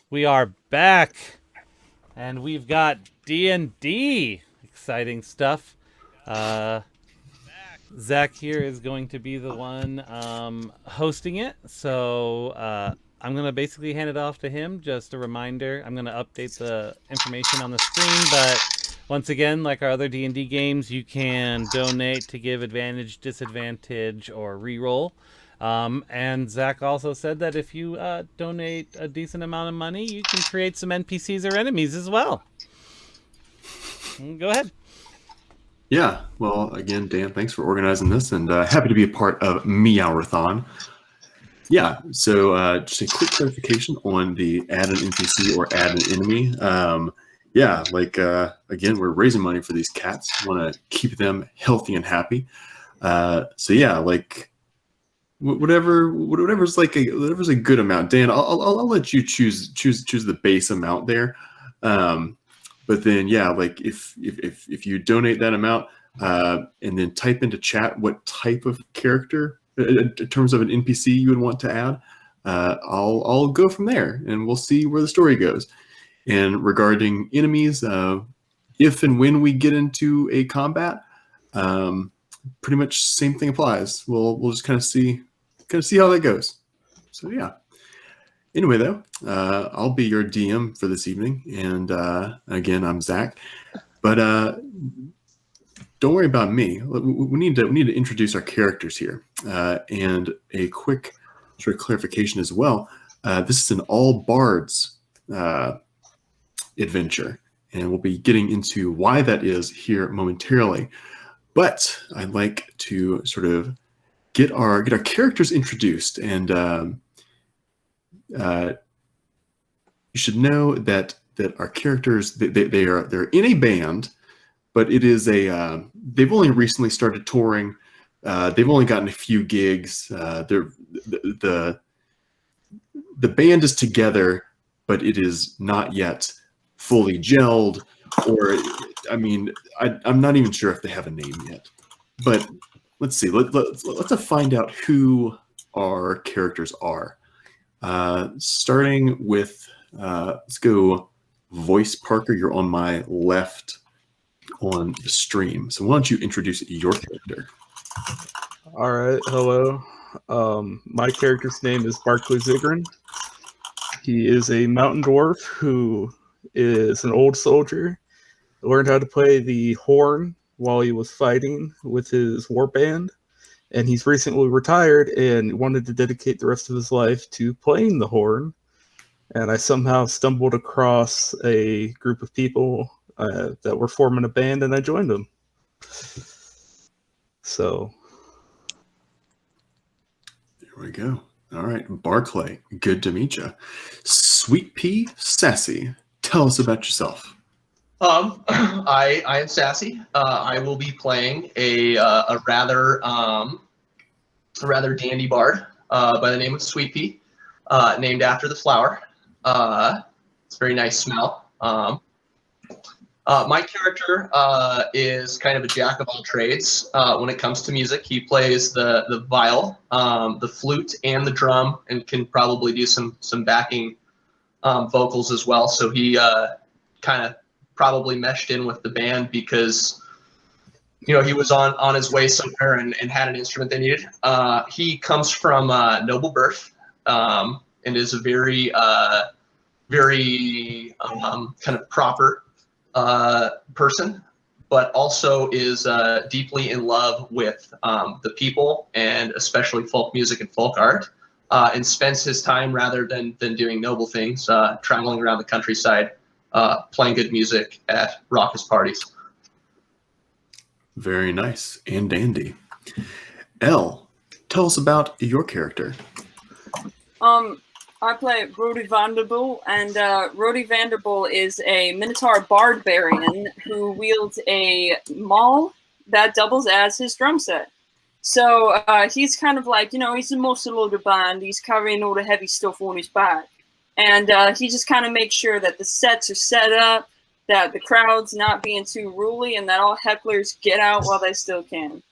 We are back, and we've got D&D. Exciting stuff. Uh, Zach here is going to be the one hosting it, so I'm going to basically hand it off to him. Just a reminder, I'm going to update the information on the screen, but once again, like our other D&D games, you can donate to give advantage, disadvantage, or reroll. And Zach also said that if you donate a decent amount of money, you can create some NPCs or enemies as well. Go ahead. Yeah, well, again, Dan, thanks for organizing this, and happy to be a part of Meowrathon. Yeah, so just a quick clarification on the add an NPC or add an enemy. Again, we're raising money for these cats. Want to keep them healthy and happy. Whatever's a good amount. Dan, I'll let you choose the base amount there. But then, yeah, like if you donate that amount and then type into chat what type of character in terms of an NPC you would want to add, I'll go from there and we'll see where the story goes. And regarding enemies, if and when we get into a combat, pretty much same thing applies. We'll just kind of see how that goes. So yeah. Anyway, though, I'll be your DM for this evening, and again, I'm Zach. But don't worry about me. We need to introduce our characters here, and a quick sort of clarification as well. This is an all bards adventure, and we'll be getting into why that is here momentarily. But I'd like to sort of get our characters introduced, and you should know that our characters they're in a band, but it is they've only recently started touring. They've only gotten a few gigs. The band is together, but it is not yet fully gelled. Or, I mean, I'm not even sure if they have a name yet. But let's see. Let's find out who our characters are. Starting with, let's go Voice Parker. You're on my left on the stream. So why don't you introduce your character? All right. Hello. My character's name is Barclay Zigrin. He is a mountain dwarf who is an old soldier. Learned how to play the horn while he was fighting with his war band. And he's recently retired and wanted to dedicate the rest of his life to playing the horn. And I somehow stumbled across a group of people that were forming a band, and I joined them. So. There we go. All right, Barclay, good to meet you. Sweet Pea Sassy, tell us about yourself. I am Sassy. I will be playing a rather dandy bard by the name of Sweet Pea, named after the flower. It's a very nice smell. My character is kind of a jack of all trades when it comes to music. He plays the viol, the flute, and the drum, and can probably do some backing vocals as well. So he kind of probably meshed in with the band because he was on his way somewhere and had an instrument they needed. He comes from noble birth and is a very kind of proper person, but also is deeply in love with the people and especially folk music and folk art, and spends his time rather than doing noble things, traveling around the countryside, playing good music at raucous parties. Very nice and dandy. Elle, tell us about your character. I play Rody Vanderbilt, and Rody Vanderbilt is a Minotaur barbarian who wields a maul that doubles as his drum set. So he's kind of like, he's the muscle of the band. He's carrying all the heavy stuff on his back. And he just kind of makes sure that the sets are set up, that the crowd's not being too ruly, and that all hecklers get out while they still can.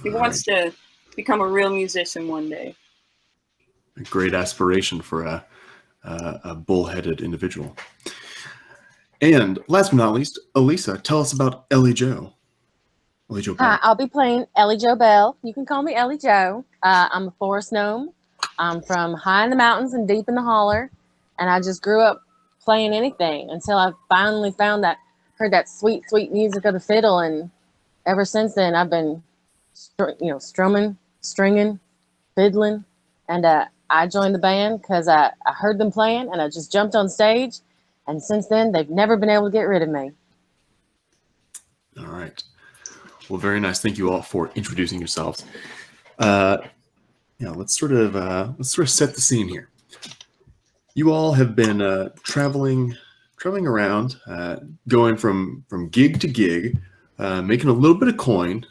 He wants to become a real musician one day. A great aspiration for a bull-headed individual. And last but not least, Elisa, tell us about Ellie Jo. Ellie Jo Bell. Hi, I'll be playing Ellie Jo Bell. You can call me Ellie Jo. I'm a forest gnome. I'm from high in the mountains and deep in the holler, and I just grew up playing anything until I finally heard that sweet, sweet music of the fiddle, and ever since then I've been, strumming, stringing, fiddling, and I joined the band because I heard them playing, and I just jumped on stage, and since then they've never been able to get rid of me. All right. Well, very nice. Thank you all for introducing yourselves. Let's sort of set the scene here. You all have been traveling around, going from gig to gig, making a little bit of coin,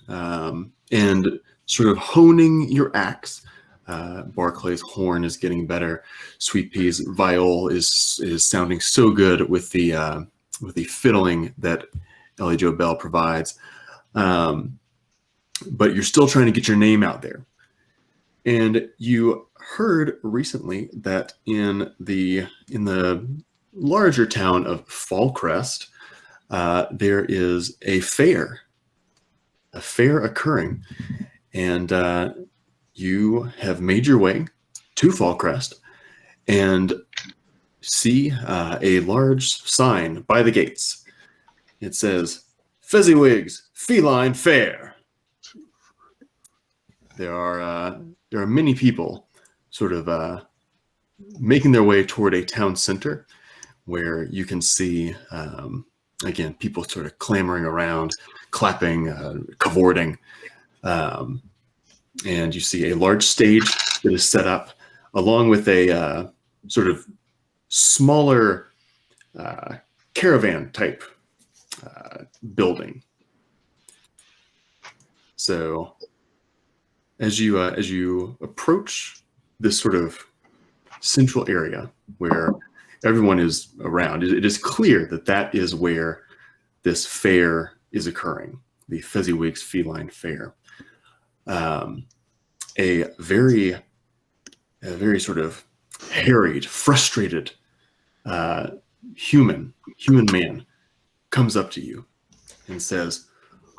and sort of honing your axe. Barclay's horn is getting better. Sweet Pea's viol is sounding so good with the fiddling that Ellie Jo Bell provides. But you're still trying to get your name out there. And you heard recently that in the larger town of Fallcrest, there is a fair occurring, and you have made your way to Fallcrest and see a large sign by the gates. It says, "Fezziwig's Feline Fair." There are many people sort of making their way toward a town center where you can see, again, people sort of clamoring around, clapping, cavorting. And you see a large stage that is set up along with a sort of smaller caravan type building. So as you approach this sort of central area where everyone is around, it is clear that is where this fair is occurring, the Fezziwig's Feline Fair. A very sort of harried, frustrated human man comes up to you and says,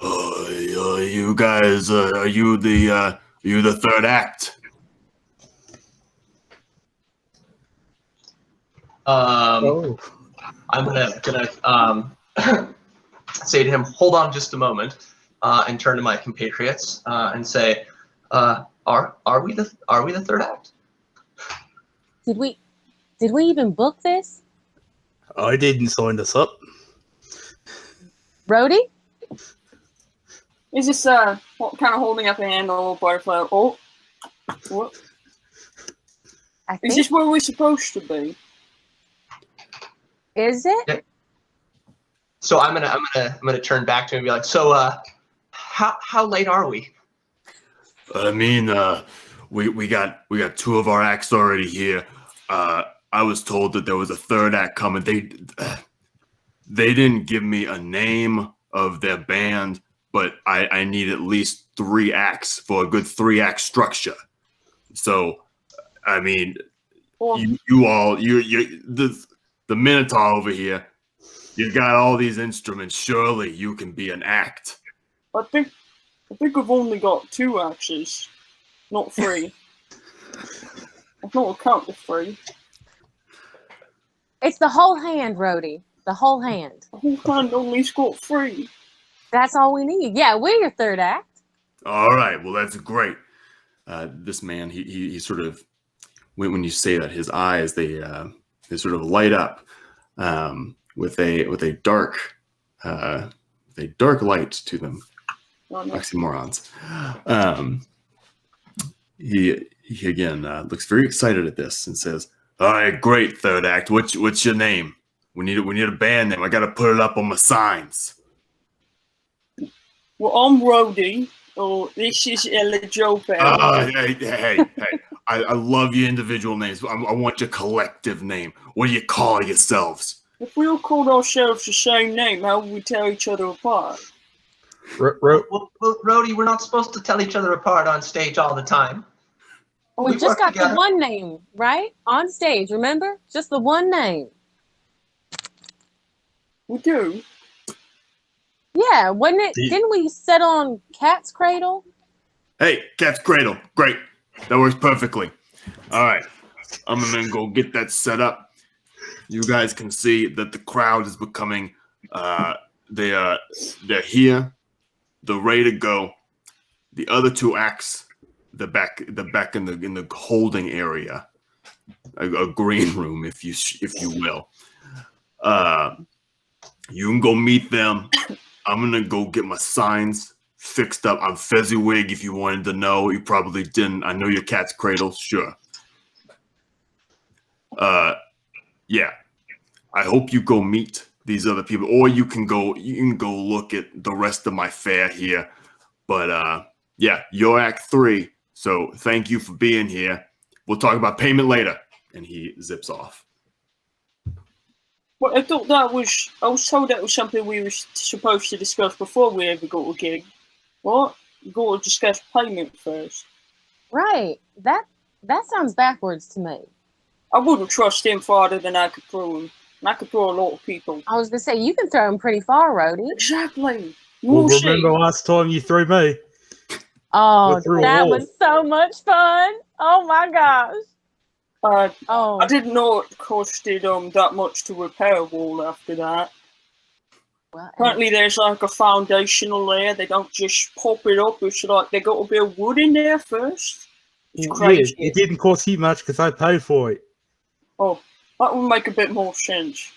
"You guys, are you the third act?" I'm gonna say to him, "Hold on just a moment," and turn to my compatriots and say, "Are we the third act?" Did we even book this? I didn't sign this up. Rhodey? He's just kind of holding up a hand, a little butterfly. Oh, what? Is this where we're supposed to be? Is it? Yeah. So I'm gonna turn back to him and be like, "So, how late are we?" I mean, we got two of our acts already here. I was told that there was a third act coming. They didn't give me a name of their band, but I need at least 3 acts for a good 3-act structure. So, I mean, the Minotaur over here, you got all these instruments. Surely you can be an act. I think I've only got 2 axes, not 3. I've not counted 3. It's the whole hand, Rhodey. The whole hand. The whole hand only's got 3. That's all we need. Yeah, we're your third act. All right. Well, that's great. This man, he sort of, when you say that, his eyes they sort of light up with a dark light to them. Oxymorons. He again looks very excited at this and says, "All right, great, third act. What's your name? We need a band name. I got to put it up on my signs." Well, I'm Rhodey. Oh, this is Ellie Jo Bell. Hey! I love your individual names. I want your collective name. What do you call yourselves? If we all called ourselves the same name, how would we tell each other apart? Well, Rhodey, we're not supposed to tell each other apart on stage all the time. We We just work got together. the one name, right? On stage, remember? Just the one name. We do. Yeah, wasn't it? Yeah. Didn't we settle on Cat's Cradle? Hey, Cat's Cradle. Great. That works perfectly. All right. I'm going to go get that set up. You guys can see that the crowd is becoming, they're here. They're ready to go. The other two acts, the back in the holding area, a green room, if you will. You can go meet them. I'm gonna go get my signs fixed up. I'm Fezziwig. If you wanted to know, you probably didn't. I know your Cat's Cradle, sure. Yeah. I hope you go meet these other people, or you can go look at the rest of my fair here. But yeah, you're Act 3, so thank you for being here. We'll talk about payment later. And he zips off. Well, I thought I was told that was something we were supposed to discuss before we ever got a gig. What? You got to discuss payment first. Right. That sounds backwards to me. I wouldn't trust him farther than I could throw him. And I could throw a lot of people. I was gonna say you can throw him pretty far, Rhodey. Exactly. Well, We'll see. remember last time you threw me? Oh, With through a that wall. was so much fun! Oh my gosh! I didn't know it costed that much to repair a wall after that. Well, Apparently there's like a foundational layer. They don't just pop it up. It's like they got a bit of wood in there first. It's crazy. Yeah, it didn't cost you much because I paid for it. Oh, that would make a bit more sense.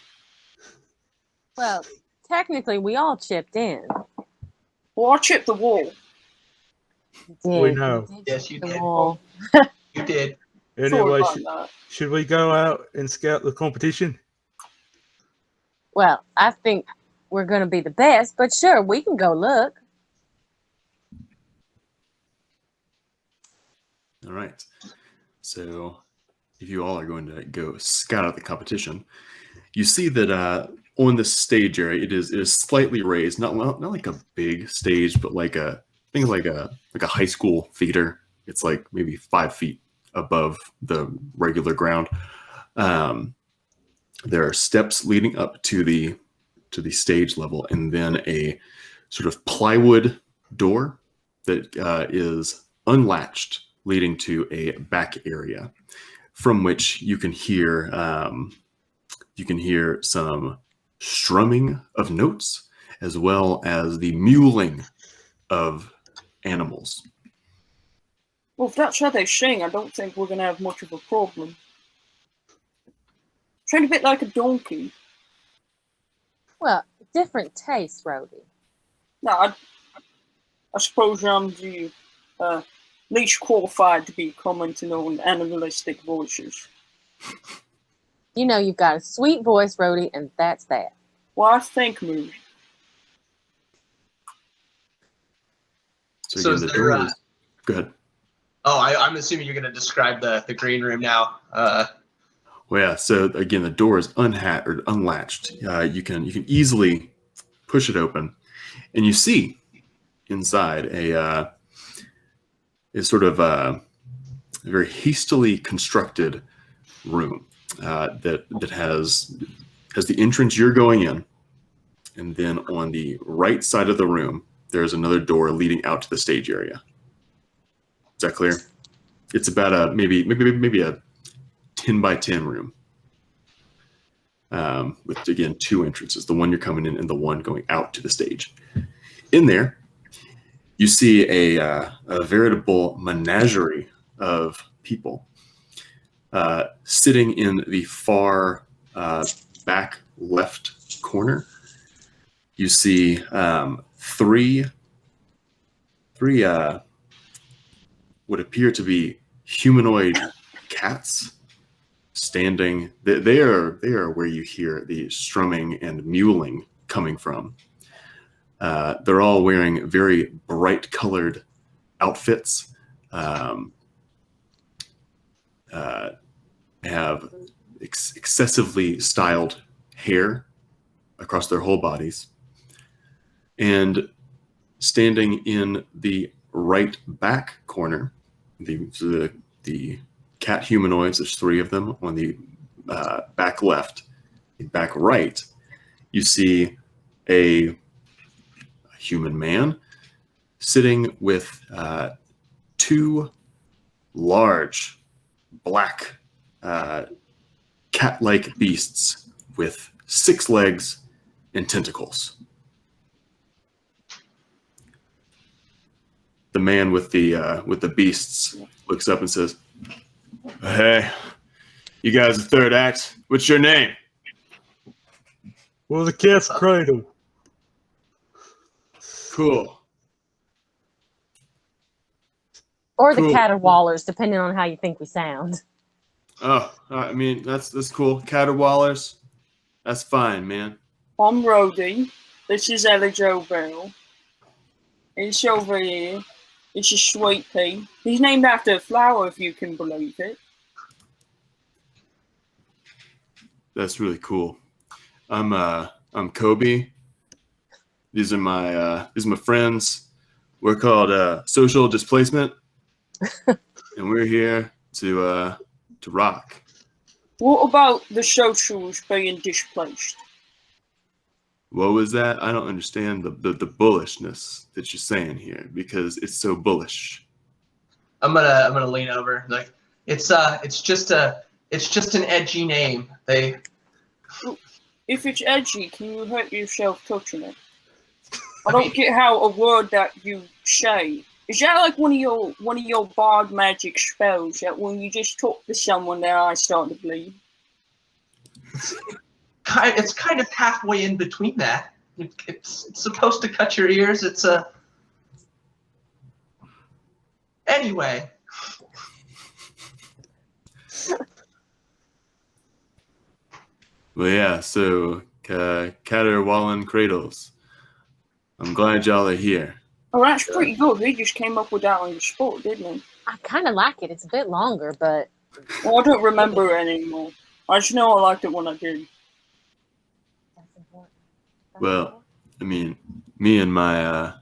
well, technically, we all chipped in. Well, I chipped the wall. We know. Yes, you The did. wall. You did. Sorry Anyway, about that. should we go out and scout the competition? Well, I think we're gonna be the best, but sure, we can go look. All right. So if you all are going to go scout out the competition, you see that on the stage area, it is slightly raised, not like a big stage, but like a high school theater. It's like maybe 5 feet above the regular ground. There are steps leading up to the stage level, and then a sort of plywood door that is unlatched, leading to a back area from which you can hear some strumming of notes as well as the mewling of animals. Well, if that's how they sing, I don't think we're going to have much of a problem. Sound a bit like a donkey. Well, different taste, Rhodey. No, I suppose I'm the least qualified to be commenting on animalistic voices. You know you've got a sweet voice, Rhodey, and that's that. Well, I think me. So So again, is the there, door is... Go ahead. Oh, I'm assuming you're going to describe the green room now. Well, yeah. So again, the door is unlatched. You can easily push it open, and you see inside a sort of a very hastily constructed room that has the entrance you're going in, and then on the right side of the room there's another door leading out to the stage area. Is that clear? It's about a maybe a 10 by 10 room with, again, 2 entrances, the one you're coming in and the one going out to the stage. In there, you see a veritable menagerie of people sitting in the far back left corner. You see three what appear to be humanoid cats standing. They are where you hear the strumming and mewling coming from. They're all wearing very bright colored outfits. Have excessively styled hair across their whole bodies. And standing in the right back corner, the the cat humanoids. There's 3 of them on the back left. The back right, you see a human man sitting with 2 large black cat-like beasts with 6 legs and tentacles. The man with the beasts looks up and says, "Hey, you guys, the 3rd act. What's your name?" Well, the cat's cradle. Cool. Or the Cool. caterwaulers, depending on how you think we sound. Oh, I mean, that's cool. Caterwaulers, that's fine, man. I'm Rhodey. This is Ellie Jo Bell. It's over here. It's a sweet pea. He's named after a flower, if you can believe it. That's really cool. I'm Kobe. These are my friends. We're called Social Displacement, and we're here to rock. What about the socials being displaced? What was that? I don't understand the bullishness that you're saying here because it's so bullish. I'm gonna lean over. Like it's just an edgy name. If it's edgy, can you hurt yourself touching it? I don't get how a word that you say. Is that like one of your bard magic spells that when you just talk to someone their eyes start to bleed? It's kind of halfway in between that. It's supposed to cut your ears. It's a anyway. Well, yeah. So, caterwauling cradles. I'm glad y'all are here. Oh, that's pretty good. He just came up with that on the spot, didn't he? I kind of like it. It's a bit longer, but... Well, I don't remember it anymore. I just know I liked it when I did. That's important. Well, I mean, me and my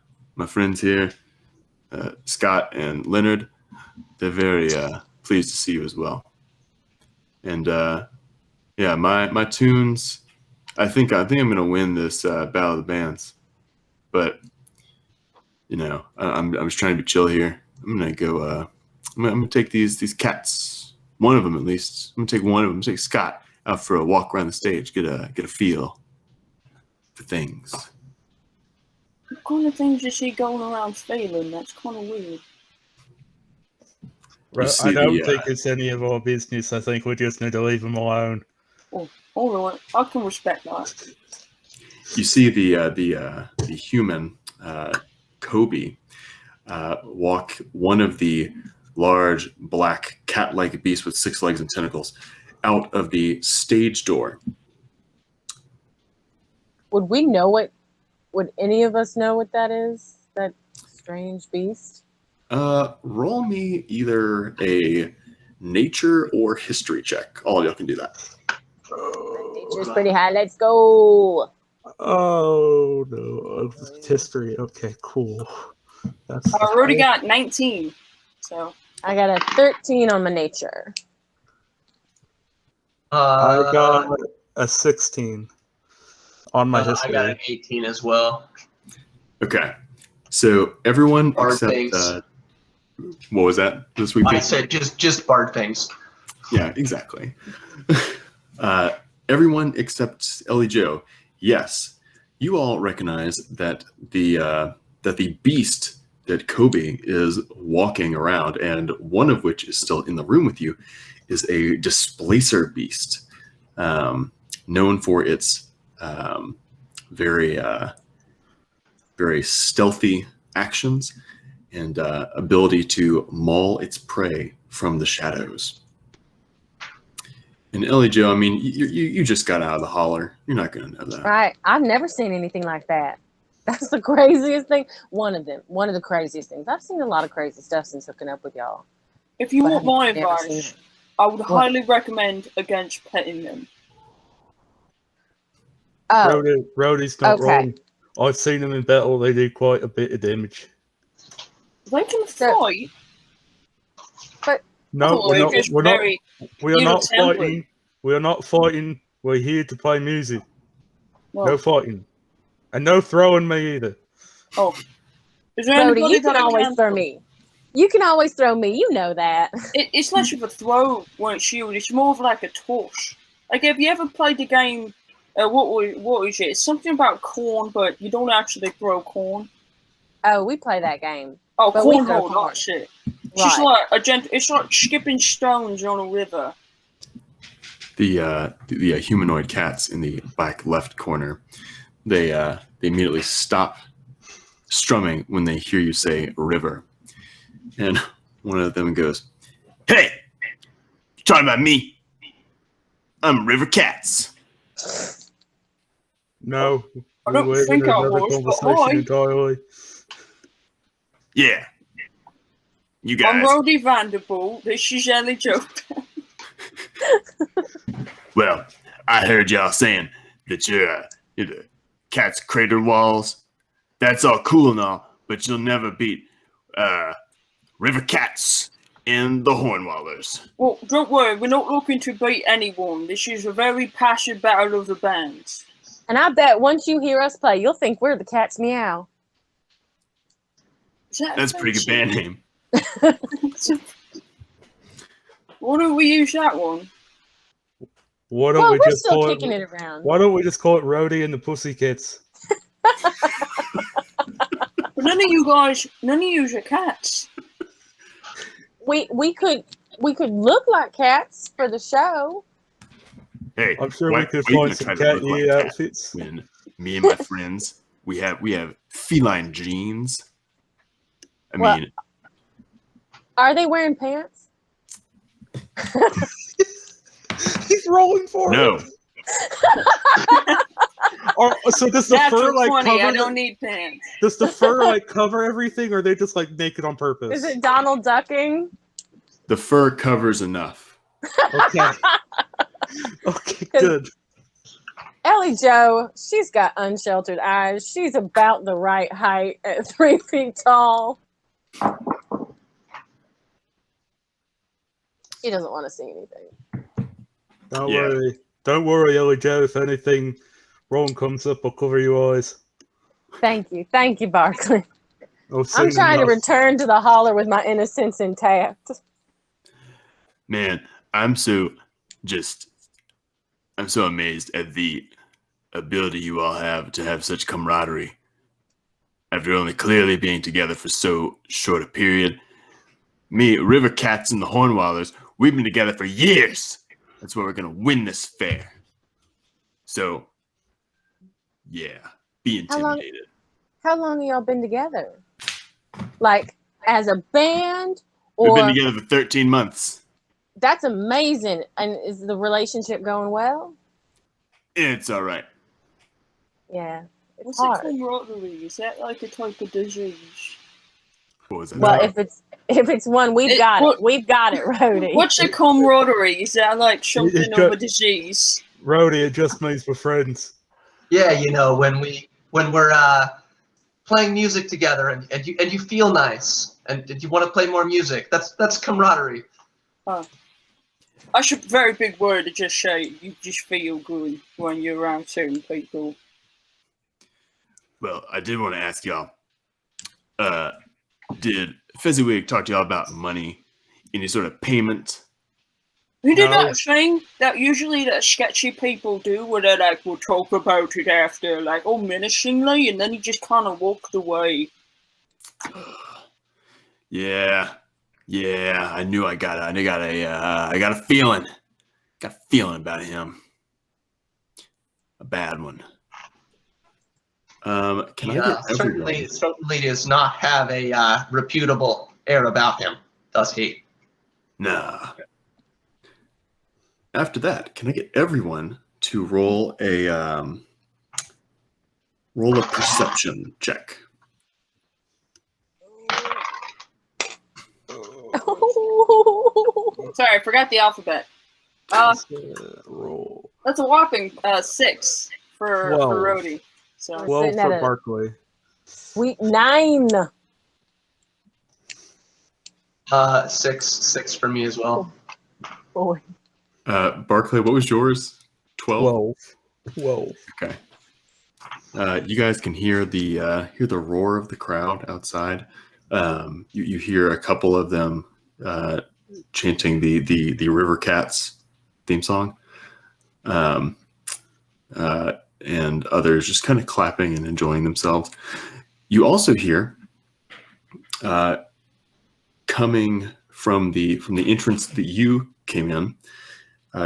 friends here, Scott and Leonard, they're very pleased to see you as well. And yeah, my tunes. I think I'm gonna win this Battle of the Bands, but you know, I'm just trying to be chill here. I'm gonna go. I'm gonna take these cats. One of them at least. I'm gonna take one of them. Take Scott out for a walk around the stage. Get a feel for things. What kind of things is he going around feeling? That's kind of weird. see I don't the, think it's any of our business. I think we just need to leave them alone. Oh, all right. I can respect that. You see the human Kobe walk one of the large black cat-like beasts with 6 legs and tentacles out of the stage door. Would we know it? Would any of us know what that is? That strange beast? Roll me either a nature or history check. All of y'all can do that. Nature's pretty high. Let's go. Oh no, history. Okay, cool. That's I already got 19. So I got a 13 on my nature. I got a 16 on my I history. got an 18 as well. Okay, so everyone Bard except things. What was that this week? I said just bard things. Yeah, exactly. Everyone except Ellie Jo. Yes, you all recognize that the beast that Kobe is walking around, and one of which is still in the room with you, is a displacer beast, known for its very stealthy actions and ability to maul its prey from the shadows. And Ellie Jo, I mean, you just got out of the holler. You're not going to know that. Right. I've never seen anything like that. That's the craziest thing. One of the craziest things. I've seen a lot of crazy stuff since hooking up with y'all. if you But want I've my never seen advice, it. I would highly recommend against petting them. Oh, Rowdy's not okay. wrong. I've seen them in battle. They do quite a bit of damage. They can So- fight. No, We're just very we are not evil-tempered. fighting. We are not fighting. We're here to play music. Well, No fighting. And no throwing me either. oh. Is there Brody, anybody you can that always can... throw me. You can always throw me. You know that. It's less of a throw when it's shield. It's more of like a toss. Like, have you ever played the game? What is it? It's something about corn, but you don't actually throw corn. Oh, we play that game. Oh, But we throw cornhole, corn. that's it. It's just like it's like skipping stones on a river. The humanoid cats in the back left corner, they immediately stop strumming when they hear you say river, and one of them goes, "Hey, you talking about me? I'm River Cats." No, I don't we're think in I another was, but conversation hi. entirely. Yeah, you I'm guys. Rody Vanderbilt. This is Ellie Joe. Well, I heard y'all saying that you're the Cat's crater walls. That's all cool and all, but you'll never beat River Cats and the Hornwallers. Well, don't worry. We're not looking to beat anyone. This is a very passionate battle of the bands. And I bet once you hear us play, you'll think we're the Cats Meow. Is that That's a pretty good band name. Why don't we use that one? Why don't Well, we we're just still call kicking it? it around. Why don't we just call it Rhodey and the Pussycats? But none of you are cats. We could look like cats for the show. Hey, I'm sure why- we could why are you find some gonna try to cat look like ear cat outfits. when me and my friends we have feline genes. I Well, mean, Are they wearing pants? He's rolling for no. it. So does the fur Natural like 20, cover? I don't need pants. Does the fur like cover everything, or are they just like naked on purpose? Is it Donald ducking? The fur covers enough. Okay. Okay, good. Ellie Joe, she's got unsheltered eyes. She's about the right height at 3 feet tall. She doesn't want to see anything. Don't worry, Ellie Joe. If anything wrong comes up, I'll cover your eyes. Thank you, Barkley. Oh, I'm soon trying to enough. return to the holler with my innocence intact. Man, I'm so amazed at the ability you all have to have such camaraderie after only clearly being together for so short a period. Me, River Cats, and the Hornwallers, we've been together for years. That's why we're gonna win this fair. So, yeah, be intimidated. How long have y'all been together? Like, as a band? We've Or been together for 13 months. that's amazing. And is the relationship going well? It's all right. Yeah. It's What's hard. it called, camaraderie? Is that like a type of disease? What was that? Well, No. if it's one, we've got it. We've got it, Rhodey. What's a camaraderie? Is that like something got- of a disease? Rhodey, it just means we're friends. Yeah, you know, when we're playing music together and you feel nice and you want to play more music, that's camaraderie. That's a very big word to just say. You just feel good when you're around certain people. Well, I did want to ask y'all, did Fezziwig talk to y'all about money, any sort of payment? Who did No. that thing that usually that sketchy people do where they like will talk about it after, like, oh, menacingly, and then he just kind of walked away. Yeah, I knew I got a feeling. Got a feeling about him. A bad one. Can I get everybody? Certainly does not have a reputable air about him, does he? Nah. After that, can I get everyone to roll a perception check? Sorry, I forgot the alphabet. Roll. That's a whopping 6 for Whoa. Rhodey. So 12 sitting at for a- Barkley. Sweet 9. Six for me as well. Boy. Barclay, what was yours? 12? 12. Okay. You guys can hear the roar of the crowd outside. You hear a couple of them chanting the River Cats theme song, and others just kind of clapping and enjoying themselves. You also hear coming from the entrance that you came in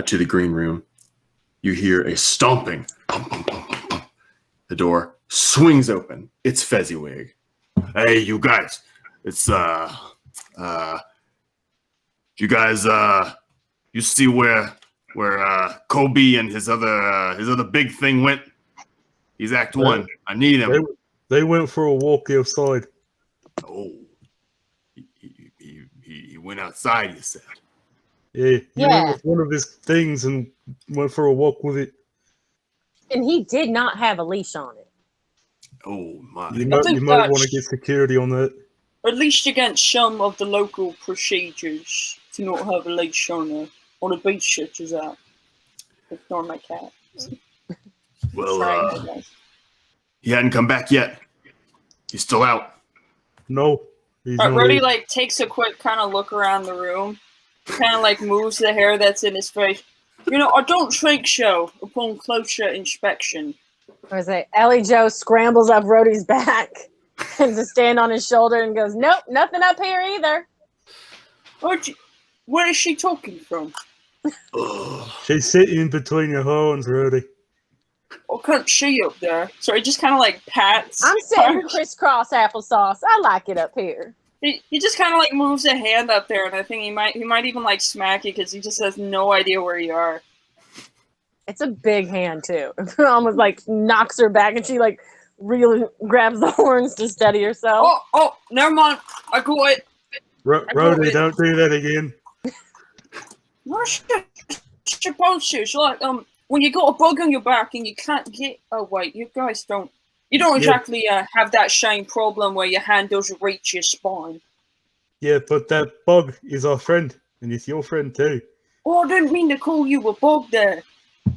to the green room. You hear a stomping. Bum, bum, bum, bum, bum. The door swings open. It's Fezziwig. Hey, you guys! It's you guys you see where Kobe and his other big thing went? He's Act 1. I need him. They went for a walk outside. Oh, he went outside. You said. Yeah, he Yeah. went with one of his things and went for a walk with it. And he did not have a leash on it. Oh my! You might think want that's- to get security on that. At least against some of the local procedures to not have a leash on a beach such as that. Ignore my cat. Well, Sorry, guys. he hadn't come back yet. He's still out. No, he's Alright, not Brody here. like takes a quick kind of look around the room, kind of like moves the hair that's in his face. You know, I don't think so upon closer inspection. Or is it Ellie Joe scrambles up Rhodey's back and to stand on his shoulder and goes, nope, nothing up here either. Where is she talking from? Ugh. She's sitting between your horns, Rudy. I can't see up there. So he just kind of like pats. I'm sitting crisscross applesauce. I like it up here. He just kind of like moves a hand up there, and I think he might even like smack you because he just has no idea where you are. It's a big hand too. Almost like knocks her back and she like really grabs the horns to steady herself. Oh, never mind. I got it. Rudy, don't do that again. You're supposed to. It's like when you got a bug on your back and you can't get. Oh wait, you guys don't. You don't exactly have that same problem where your hand doesn't reach your spine. Yeah, but that bug is our friend, and it's your friend too. Oh, I didn't mean to call you a bug there.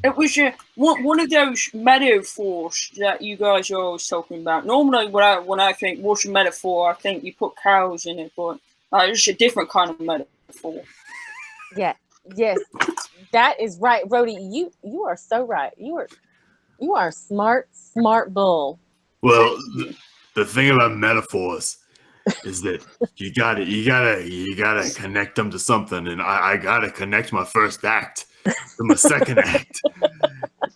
It was one of those metaphors that you guys are always talking about. Normally, when I think what's a metaphor, I think you put cows in it, but it's a different kind of metaphor. Yeah. Yes. That is right. Rhodey, you are so right. You are a smart bull. Well, the thing about metaphors is that you gotta connect them to something, and I gotta connect my first act to my second act.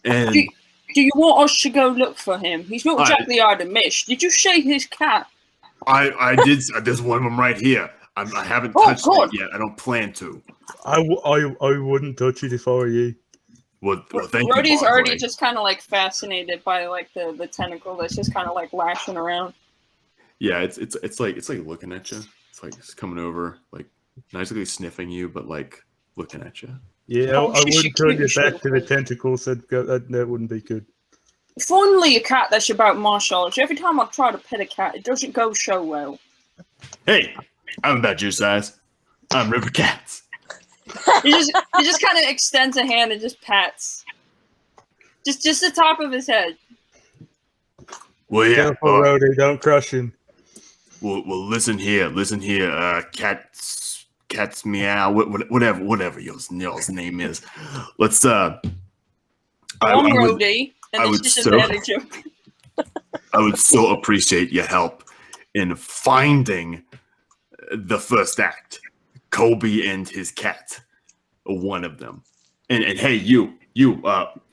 And Do you want us to go look for him? He's not exactly hard to miss. Did you see his cat? I did. There's one of them right here. I haven't touched it yet. I don't plan to. I wouldn't touch it if I were you. Well thank you. Rhodey's Barclay. already just kind of like fascinated by like the tentacle that's just kind of like lashing around. Yeah, it's like looking at you. It's like it's coming over, like nicely sniffing you, but like looking at you. Yeah, Oh, I she wouldn't turn your should back to the tentacles. That wouldn't be good. Finally, a cat that's about martial arts. Every time I try to pet a cat, it doesn't go so well. Hey, I'm about your size. I'm River Cats. He just kind of extends a hand and just pats, just the top of his head. Well, yeah. Careful, Rhodey, don't crush him. Well, listen here. Cats meow. Whatever y'all's name is. Let's. I'm Rhodey, and I this would is so- a bad joke. I would so appreciate your help in finding the first act, Kobe and his cat, one of them. And hey, you,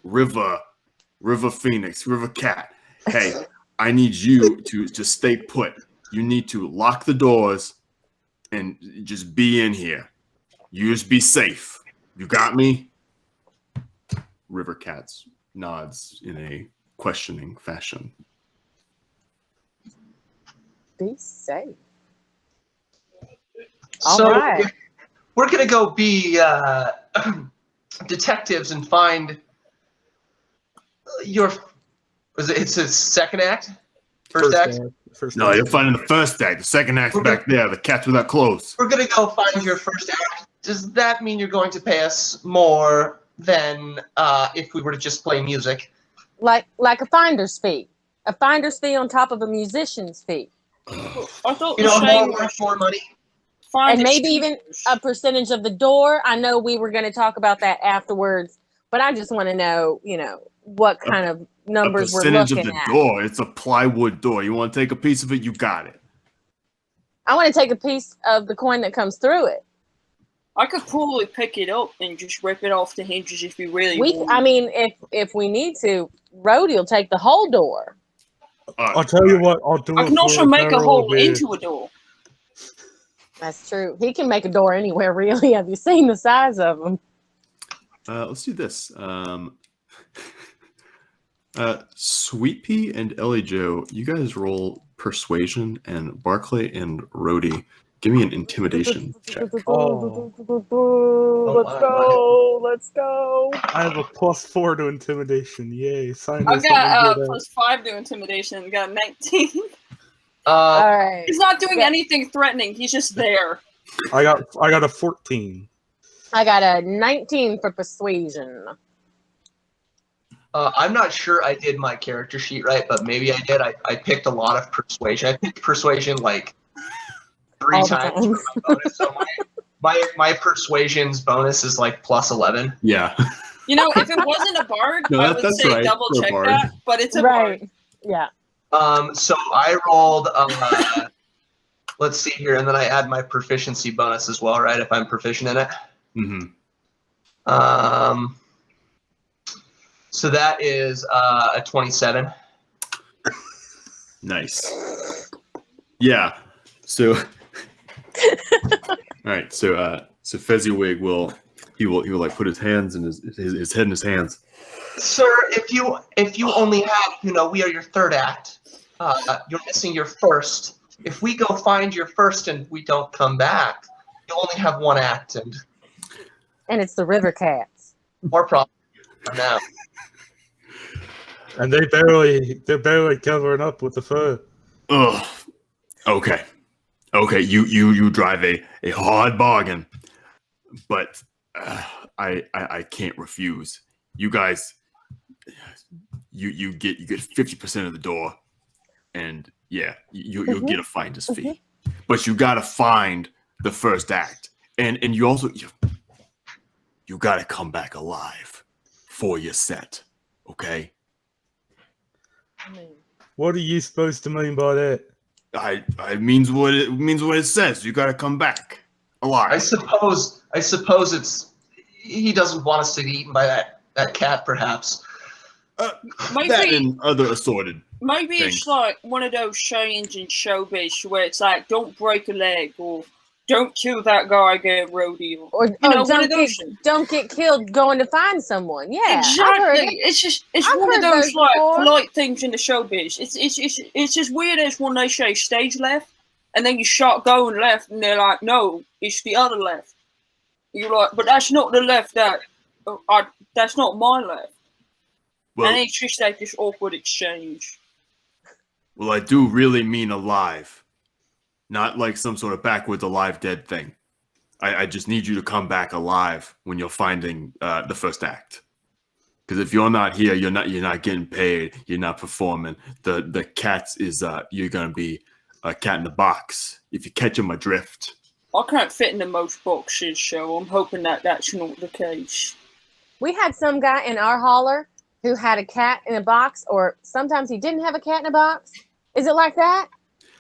River Phoenix, River Cat. Hey, I need you to stay put. You need to lock the doors and just be in here. You just be safe. You got me? River Cats nods in a questioning fashion. Be safe. So All right. we're gonna go be detectives and find your. It's his second act, first act. No, you're finding the first act. The second act's back there. The cats without clothes. We're gonna go find your first act. Does that mean you're going to pay us more than if we were to just play music? Like a finder's fee. A finder's fee on top of a musician's fee. I thought You know, more money. And maybe even a percentage of the door. I know we were going to talk about that afterwards, but I just want to know, what kind of numbers we're looking at. A percentage of the door. It's a plywood door. You want to take a piece of it? You got it. I want to take a piece of the coin that comes through it. I could probably pick it up and just rip it off the hinges if we really want. I mean, if we need to, Rhodey will take the whole door. I'll tell you what, I'll do. I can also make a hole into a door. That's true. He can make a door anywhere, really. Have you seen the size of them? Let's do this. Sweet Pea and Ellie Joe, you guys roll persuasion, and Barclay and Rhodey, give me an intimidation check. Let's go. I have a +4 to intimidation. Yay! I've got +5 to intimidation. Got 19. All right. He's not doing anything threatening. He's just there. I got a 14. I got a 19 for persuasion. I'm not sure I did my character sheet right, but maybe I did. I picked a lot of persuasion. I picked persuasion like 3 times for my bonus. So my persuasion's bonus is like +11. Yeah. If it wasn't a bard, I would say right. double check that, but it's a bard. Yeah. So I rolled, let's see here, and then I add my proficiency bonus as well, right, if I'm proficient in it. Mm-hmm. So that is a 27. Nice. Yeah. So, all right. So Fezziwig will like put his hands in his head in his hands. Sir, if you only have, we are your third act. You're missing your first. If we go find your first and we don't come back, you'll only have one act, and it's the River Cats. More problems now. And they're barely covering up with the fur. Ugh. Okay. You drive a hard bargain, but I can't refuse. You guys, you get 50% of the door, and yeah, you'll get a finder's fee, but you gotta find the first act, and you also you gotta come back alive for your set, okay? What are you supposed to mean by that? I means what it says. You gotta come back alive. I suppose it's he doesn't want us to be eaten by that cat, perhaps. And other assorted. Maybe things. It's like one of those sayings in showbiz where it's like, "Don't break a leg," or "Don't kill that guy, get rodeo." Or don't get killed going to find someone. Yeah, exactly. It's one of those like polite things in the showbiz. It's just weird as when they say stage left, and then you start going left, and they're like, "No, it's the other left." You're like, "But that's not the left that's not my left." Well, and it's just like this awkward exchange. Well, I do really mean alive. Not like some sort of backwards alive dead thing. I just need you to come back alive when you're finding the first act. Because if you're not here, you're not getting paid. You're not performing. The cats is you're gonna be a cat in the box if you catch them adrift. I can't fit into most boxes, so I'm hoping that's not the case. We had some guy in our holler who had a cat in a box, or sometimes he didn't have a cat in a box. Is it like that?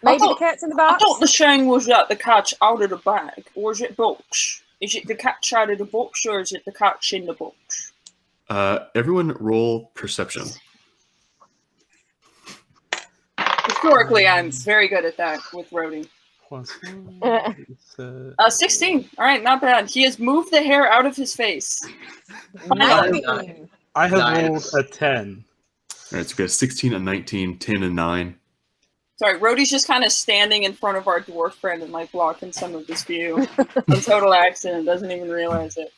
Maybe the cat's in the box? I thought the saying was that the cat's out of the bag, or is it box? Is it the cat's out of the box, or is it the cat's in the box? Everyone roll perception. Historically, I'm very good at that with Rhodey. 16. All right, not bad. He has moved the hair out of his face. I have rolled a 10. All right, so we got 16, a 19, 10, and 9. Sorry, Rhodey's just kind of standing in front of our dwarf friend and like blocking some of his view. A total accident, doesn't even realize it.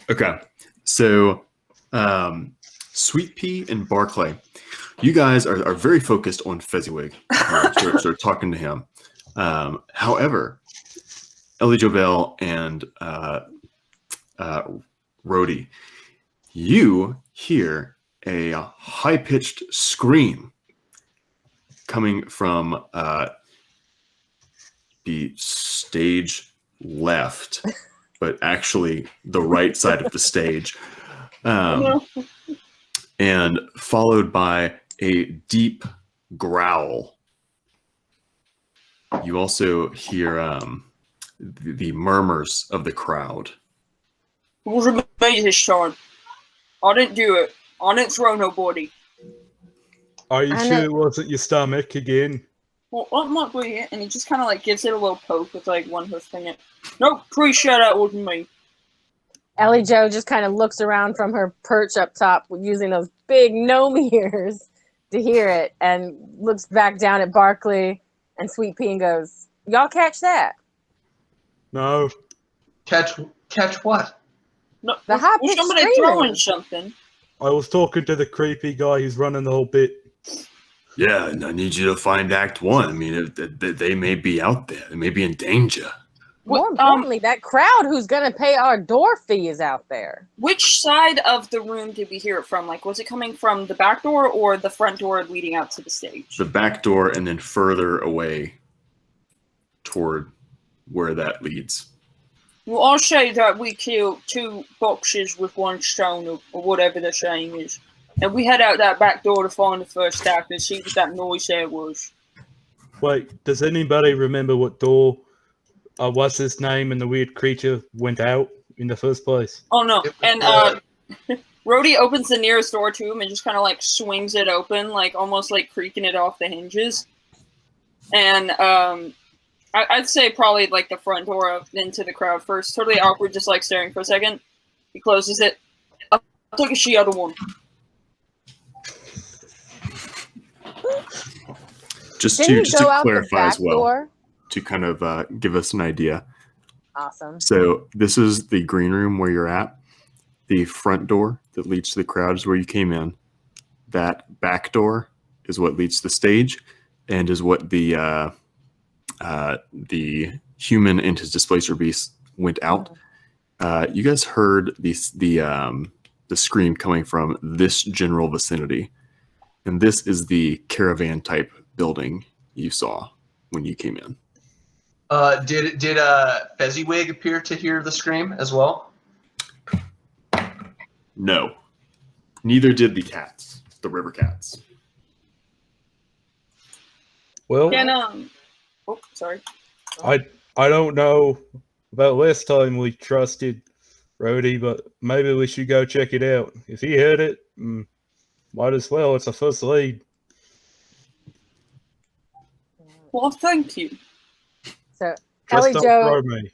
Okay, so Sweet Pea and Barclay, you guys are very focused on Fezziwig. Sort of talking to him. However, Ellie Jobel and Rhodey, you hear a high-pitched scream coming from the stage left, but actually the right side of the stage. And followed by a deep growl. You also hear the murmurs of the crowd. It wasn't me this time. I didn't do it. I didn't throw nobody. Are you sure it wasn't your stomach again? Well, that might be it. And he just kind of like gives it a little poke with like one hoof finger. Nope, pretty sure that wasn't me. Ellie Jo just kind of looks around from her perch up top using those big gnome ears to hear it and looks back down at Barkley and Sweet Pea and goes, y'all catch that? No. Catch what? No, The high pitched somebody screaming. throwing something. I was talking to the creepy guy who's running the whole bit. Yeah, and I need you to find Act 1. I mean, they may be out there. They may be in danger. More importantly, that crowd who's going to pay our door fee is out there. Which side of the room did we hear it from? Like, was it coming from the back door or the front door leading out to the stage? The back door and then further away toward where that leads. Well, I'll say that we killed 2 boxes with 1 stone, or whatever the saying is. And we head out that back door to find the first act and see what that noise there was. Wait, does anybody remember what door, what's his name, and the weird creature went out in the first place? Oh, no. And Rhodey opens the nearest door to him and just kind of like swings it open, like almost like creaking it off the hinges. And I'd say probably like the front door up into the crowd first. Totally awkward, just like staring for a second. He closes it. I'll take the other one. Just to clarify as well, door? to kind of give us an idea. Awesome. So this is the green room where you're at. The front door that leads to the crowd is where you came in. That back door is what leads to the stage, and is what the human and his displacer beast went out. You guys heard the scream coming from this general vicinity, and this is the caravan type building you saw when you came in. Did Fezziwig appear to hear the scream as well? No, neither did the cats, the river cats. Well, oh, sorry. I don't know about last time we trusted Rhodey, but maybe we should go check it out. If he heard it, might as well. It's a first lead. Well, thank you. So Just don't throw me.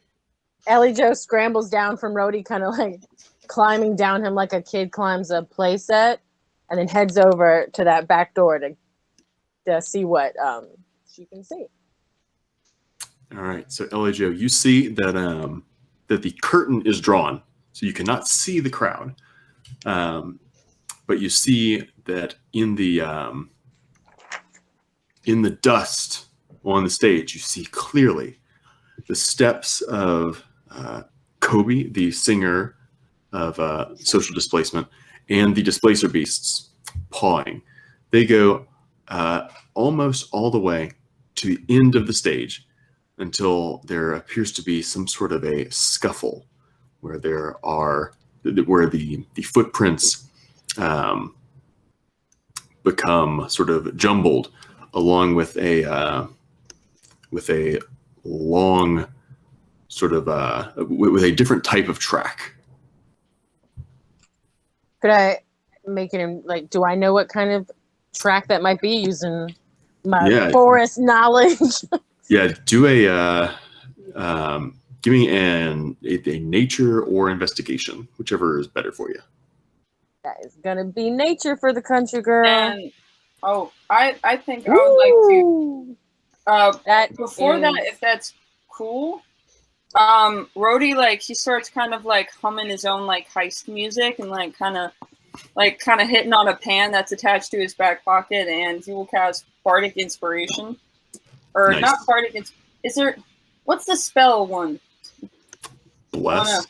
Ellie Jo scrambles down from Rhodey, kind of like climbing down him like a kid climbs a play set, and then heads over to that back door to see what she can see. All right, so Ellie Jo, you see that that the curtain is drawn, so you cannot see the crowd, but you see that in the dust on the stage, you see clearly the steps of Kobe, the singer of Social Displacement, and the Displacer Beasts pawing. They go almost all the way to the end of the stage until there appears to be some sort of a scuffle where the footprints become sort of jumbled, along with a long sort of with a different type of track. Could I make it like? Do I know what kind of track that might be using my forest knowledge? Yeah, do give me a nature or investigation, whichever is better for you. That is gonna be nature for the country girl. And I think I would like to before that, if that's cool. Rhodey, like, he starts kind of like humming his own like heist music and like kind of like kind of hitting on a pan that's attached to his back pocket, and he will cast Bardic Inspiration. Or Nice. not Bardic is there what's the spell one? Bless.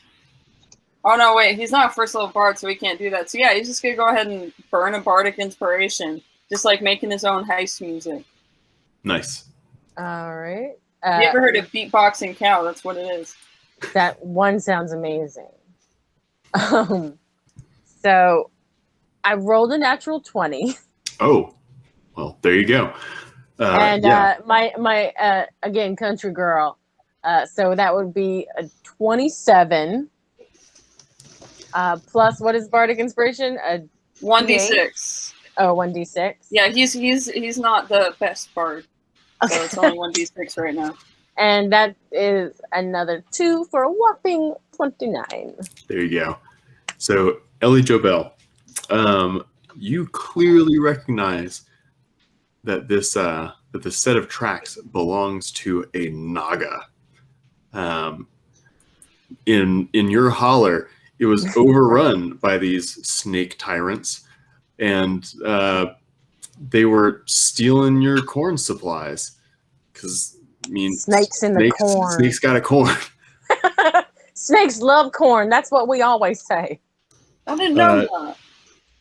Oh no, wait, he's not a first level bard, so he can't do that. So yeah, he's just gonna go ahead and burn a Bardic Inspiration. Just like making his own heist music. Nice. All right. You ever heard of beatboxing cow? That's what it is. That one sounds amazing. So I rolled a natural 20. Oh, well, there you go. And yeah. my again, country girl. So that would be a 27. Plus, what is Bardic Inspiration? A 1d6. Oh, 1d6. Yeah, he's not the best bard. So it's only 1d6 right now. And that is another 2 for a whopping 29. There you go. So, Ellie Jobel, you clearly recognize that this set of tracks belongs to a Naga. In your holler, it was overrun by these snake tyrants, and they were stealing your corn supplies. Because I mean, Snakes in the corn. Snakes got a corn. Snakes love corn. That's what we always say. I didn't know that.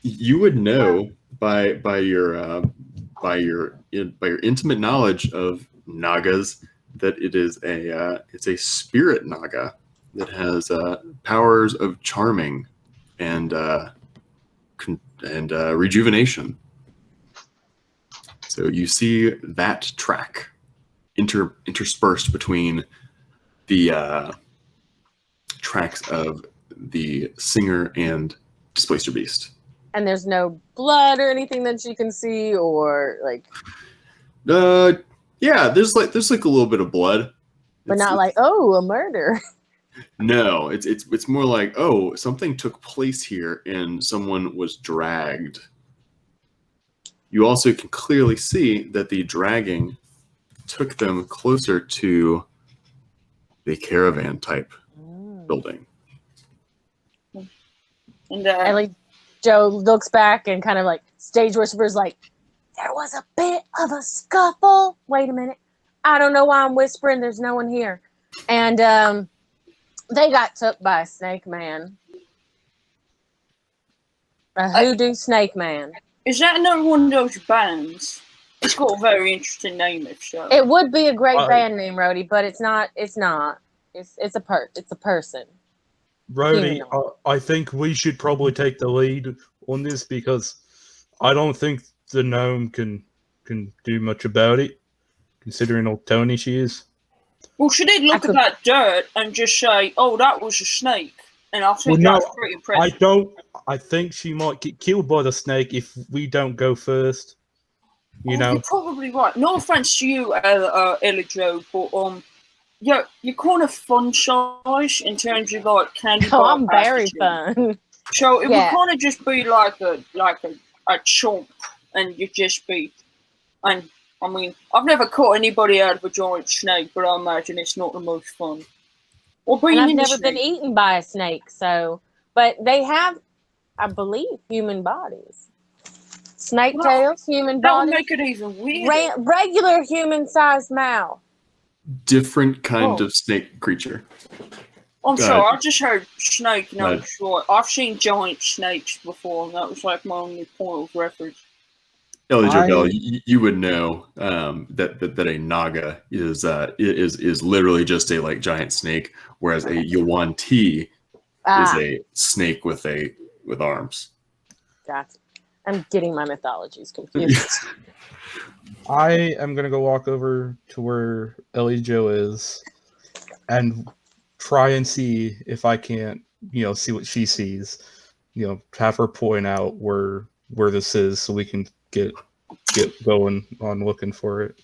You would know by your intimate knowledge of Nagas that it's a spirit Naga that has powers of charming and rejuvenation. So you see that track interspersed between the tracks of the singer and Displacer Beast. And there's no blood or anything that you can see, or like. Yeah, there's like a little bit of blood, but not like, oh, a murder. No, it's more like, oh, something took place here and someone was dragged. You also can clearly see that the dragging took them closer to the caravan type building. And like Joe looks back and kind of like stage whispers, like, there was a bit of a scuffle. Wait a minute. I don't know why I'm whispering. There's no one here. And they got took by a snake man. A hoodoo snake man. Is that another one of those bands? It's got a very interesting name, if so. It would be a great band name, Rhodey, but it's not. It's a person. Rhodey, I think we should probably take the lead on this because I don't think the gnome can do much about it, considering how tony she is. Well, she did look at that dirt and just say, "Oh, that was a snake," and I think that's pretty impressive. I think she might get killed by the snake if we don't go first. You know, you're probably right. No offense to you, Elijo, but you're kind of fun size in terms of like candy bar. Oh, I'm very fun. So it would kind of just be like a chomp, and you'd just be. And I mean, I've never caught anybody out of a giant snake, but I imagine it's not the most fun. And I've never been eaten by a snake, but they have, I believe, human bodies. Snake tails, human bodies. That would make it even weirder. Regular human-sized mouth. Different kind of snake creature. I'm sorry, I just heard snake, no, sure. I've seen giant snakes before, and that was like my only point of reference. Elijo, you would know that a Naga is literally just a like giant snake, whereas a Yuan-Ti is a snake with arms. Gotcha. I'm getting my mythologies confused. I am gonna go walk over to where Elijo is and try and see if I can't, see what she sees. Have her point out where this is so we can get going on looking for it.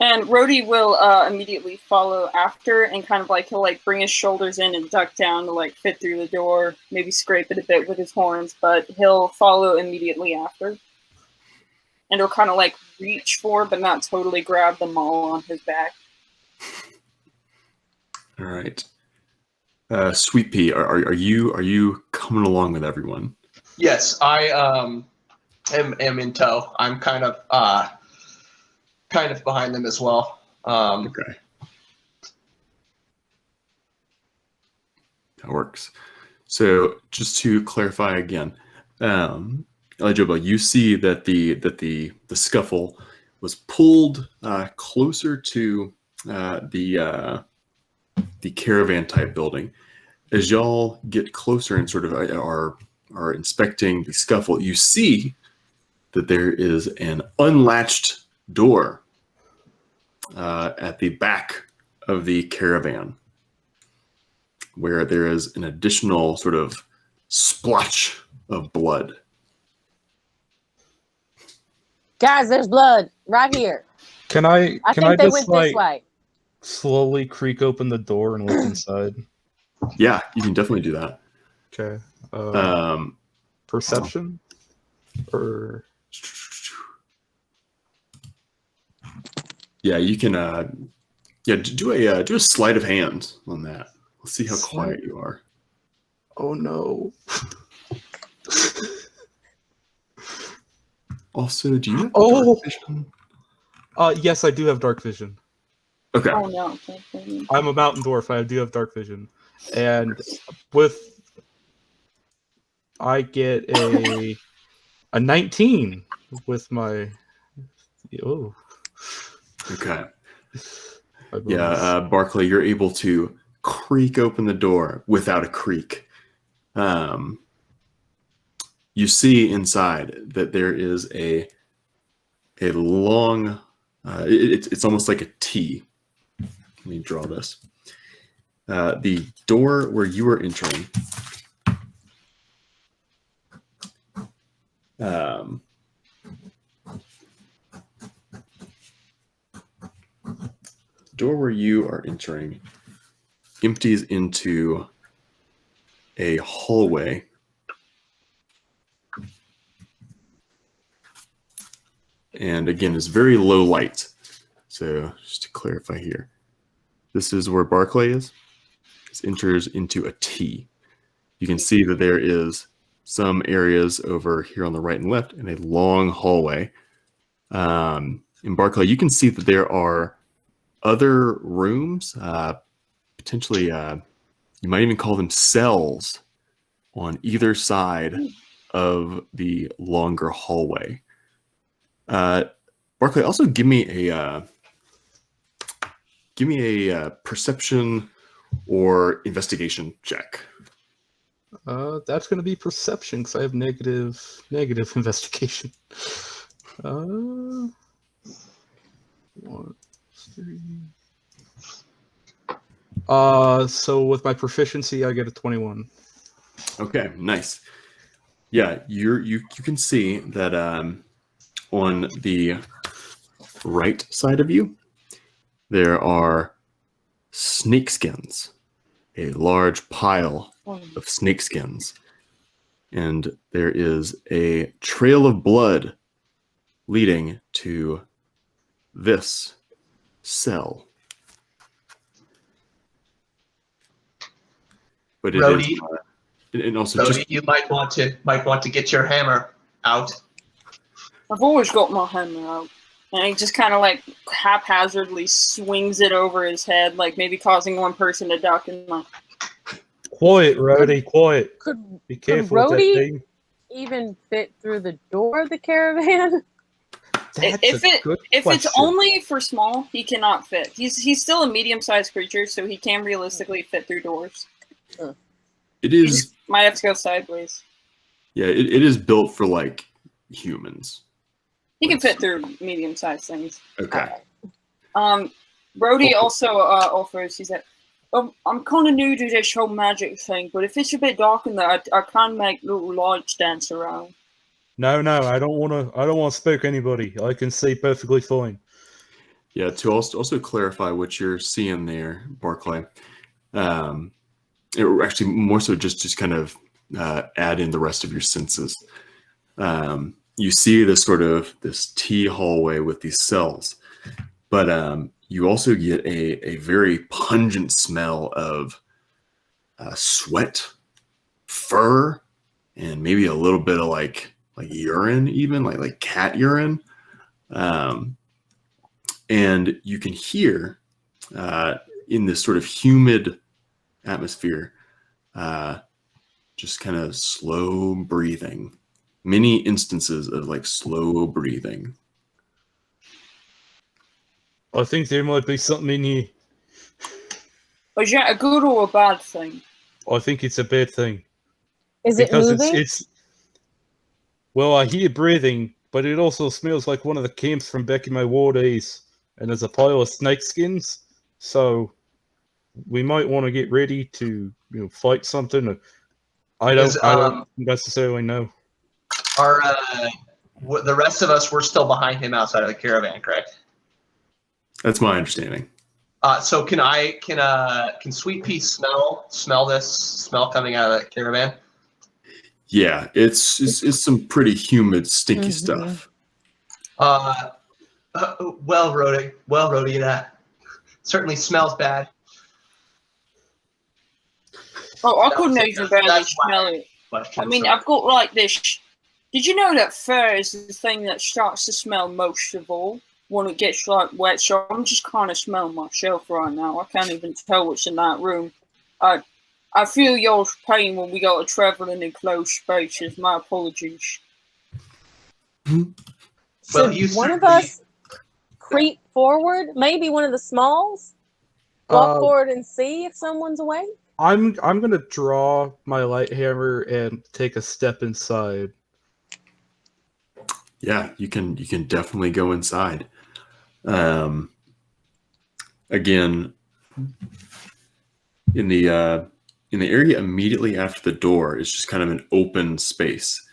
And Rhodey will immediately follow after, and kind of like he'll like bring his shoulders in and duck down to like fit through the door, maybe scrape it a bit with his horns, but he'll follow immediately after. And he'll kind of like reach for, but not totally grab the maul on his back. All right. Sweet Pea, are you coming along with everyone? Yes, I am in tow. I'm kind of behind them as well. Okay. That works. So just to clarify again, Elijoba, you see that the scuffle was pulled closer to the caravan type building. As y'all get closer and sort of are inspecting the scuffle, you see that there is an unlatched door at the back of the caravan, where there is an additional sort of splotch of blood. Guys, there's blood right here. Can I I can think I they just went this way. slowly creak open the door and look inside? Yeah, you can definitely do that. Okay. Um, Perception? Or yeah, you can. Do a sleight of hand on that. Let's see how quiet you are. oh no. Also, do you have Oh! dark vision? Yes, I do have dark vision. Okay. Oh no. I'm a mountain dwarf. I do have dark vision, and with I get a 19 with my Okay. my bonus. Yeah, Barclay, you're able to creak open the door without a creak. You see inside that there is a long. It's almost like a T. Let me draw this. The door where you are entering. Door where you are entering empties into a hallway. And again, it's very low light. So just to clarify here, this is where Barclay is. This enters into a T. You can see that there is some areas over here on the right and left and a long hallway. In Barclay, you can see that there are other rooms, potentially, you might even call them cells on either side of the longer hallway. Barclay, also give me a perception or investigation check. That's going to be perception because I have negative investigation. 1, 3. So with my proficiency, I get a 21. Okay, nice. Yeah, you can see that on the right side of you, there are snakeskins, a large pile of snakeskins, and there is a trail of blood leading to this cell. But it Rhodey, is, and also Rhodey, just you might want to get your hammer out. I've always got my hammer out. And he just kind of like haphazardly swings it over his head, like maybe causing one person to duck and like. Quiet, Rowdy, quiet. Could Be careful with that Rhodey thing. even fit through the door of the caravan? If it's question. only for small, he cannot fit. He's still a medium-sized creature, so he can realistically fit through doors. it He is. just might have to go sideways. Yeah, it is built for like humans. He can fit through medium-sized things. Okay. Brody also offers. He said, "I'm kind of new to this whole magic thing, but if it's a bit dark in there, I can make little lights dance around." No, I don't want to spook anybody. I can see perfectly fine. Yeah, to also clarify what you're seeing there, Barclay. Actually, more so just kind of add in the rest of your senses. You see this T hallway with these cells, but you also get a very pungent smell of sweat, fur, and maybe a little bit of like urine, even like cat urine. And you can hear in this sort of humid atmosphere, just kind of slow breathing. Many instances of like slow breathing. I think there might be something in here. Is that a good or a bad thing? I think it's a bad thing. Is it Because moving? it's well, I hear breathing, but it also smells like one of the camps from back in my war days. And there's a pile of snake skins. So we might want to get ready to fight something. I don't necessarily know. Are the rest of us, we're still behind him outside of the caravan, correct? That's my understanding. So can Sweet Pea smell coming out of the caravan? Yeah, it's some pretty humid, stinky stuff. Well, Rhodey, that certainly smells bad. Oh, I couldn't even barely smell it. I mean, I've got like this. Did you know that fur is the thing that starts to smell most of all when it gets like wet? So I'm just kind of smelling myself right now. I can't even tell what's in that room. I feel your pain when we go to traveling in close spaces. My apologies. Should one of us creep forward? Maybe one of the smalls? Walk forward and see if someone's away? I'm gonna draw my light hammer and take a step inside. Yeah, you can definitely go inside. Again, in the area immediately after the door is just kind of an open space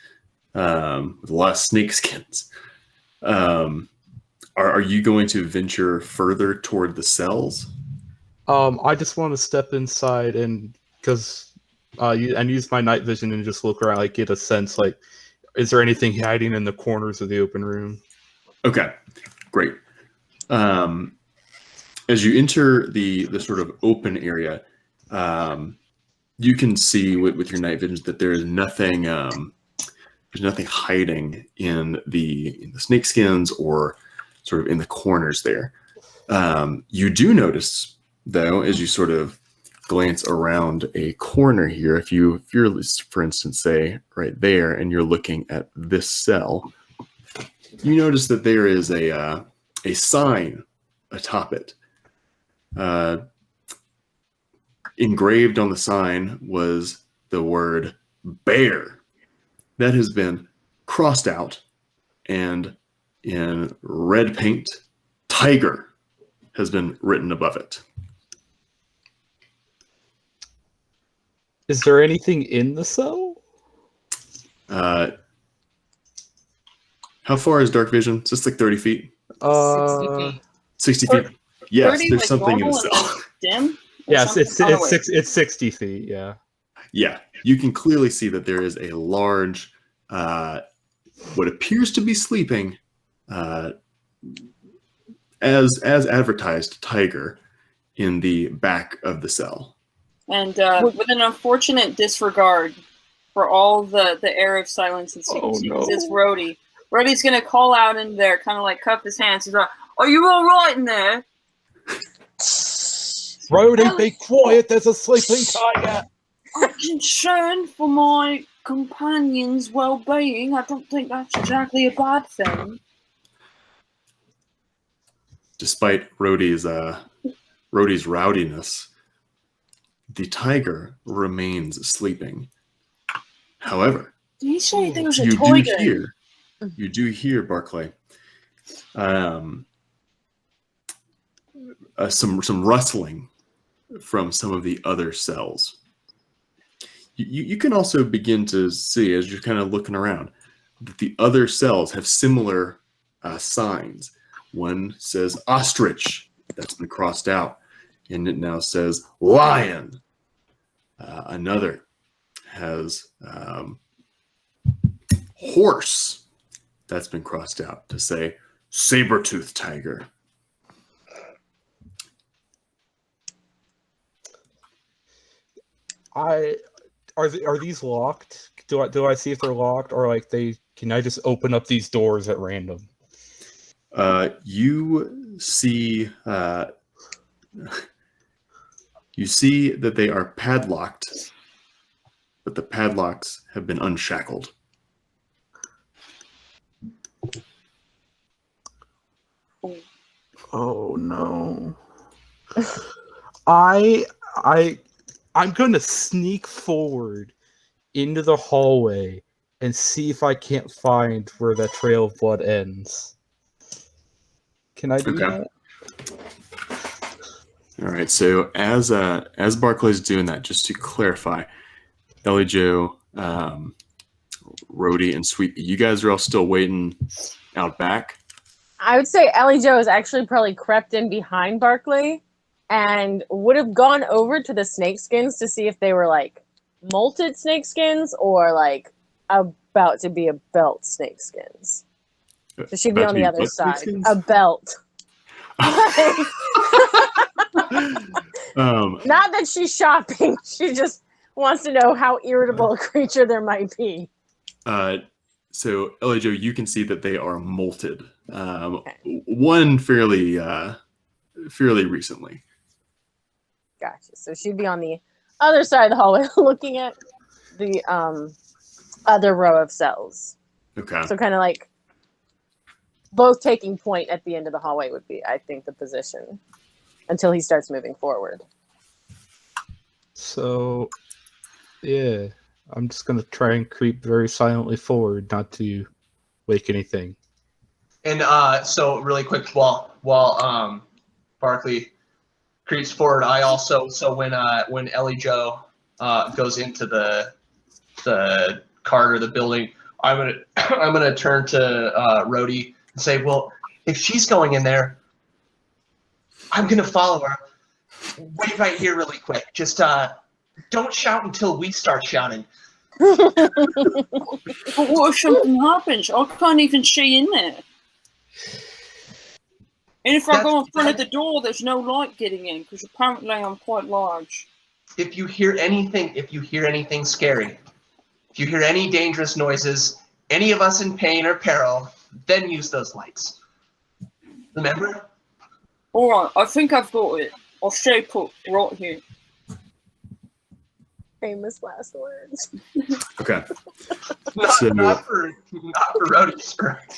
with a lot of snake skins. Are you going to venture further toward the cells? I just want to step inside and use my night vision and just look around, like get a sense, like, is there anything hiding in the corners of the open room? Okay, great. As you enter the sort of open area, you can see with your night vision that there is nothing. There's nothing hiding in the snake skins or sort of in the corners there. You do notice, though, as you sort of glance around a corner here, if you're, for instance, say right there, and you're looking at this cell, you notice that there is a sign atop it. Engraved on the sign was the word bear. That has been crossed out, and in red paint, tiger has been written above it. Is there anything in the cell? How far is dark vision? It's just like 30 feet. 60 feet. 60 feet. Yes, there's something in the normal cell. Dim? Yes, it's 60 feet. Yeah. Yeah, you can clearly see that there is a large, what appears to be sleeping, as advertised, tiger in the back of the cell. And with an unfortunate disregard for all the air of silence and secrecy, because it's Rhodey. Rhodey's going to call out in there, kind of like cup his hands. He's like, "Are you all right in there?" Rhodey, be quiet. There's a sleeping tiger. I'm concerned for my companion's well-being. I don't think that's exactly a bad thing. Despite Rhodey's rowdiness, the tiger remains sleeping. However, Did he say there was a tiger? You do hear, Barclay, some rustling from some of the other cells. You can also begin to see, as you're kind of looking around, that the other cells have similar signs. One says ostrich, that's been crossed out, and it now says lion. Another has horse, that's been crossed out to say saber-toothed tiger. are these locked? Do I see if they're locked, or like can I just open up these doors at random? You see that they are padlocked, but the padlocks have been unshackled. Oh no. I'm going to sneak forward into the hallway and see if I can't find where that trail of blood ends. Can I do that? All right. So as Barclay's doing that, just to clarify, Ellie Joe, Rhodey, and Sweet, you guys are all still waiting out back. I would say Ellie Joe has actually probably crept in behind Barkley and would have gone over to the snakeskins to see if they were like molted snakeskins or like about to be a belt snakeskins. So she'd be on the other side. A belt. Not that she's shopping. She just wants to know how irritable a creature there might be. So, Ellie Joe, you can see that they are molted. One fairly recently. Gotcha. So she'd be on the other side of the hallway looking at the other row of cells. Okay. So kind of like both taking point at the end of the hallway would be, I think, the position until he starts moving forward. So, yeah, I'm just going to try and creep very silently forward, not to wake anything. And so really quick, while Barkley creeps forward, I also when Ellie Joe goes into the cart or the building, I'm gonna turn to Rhodey and say, well, if she's going in there, I'm gonna follow her. Wait right here really quick. Just don't shout until we start shouting. But what if something happens? I can't even see in there. And if I go in front of the door, there's no light getting in because apparently I'm quite large. If you hear anything scary, if you hear any dangerous noises, any of us in pain or peril, then use those lights. Remember? All right, I think I've got it. I'll stay put right here. Famous last words. Okay. Not for Rhodey's.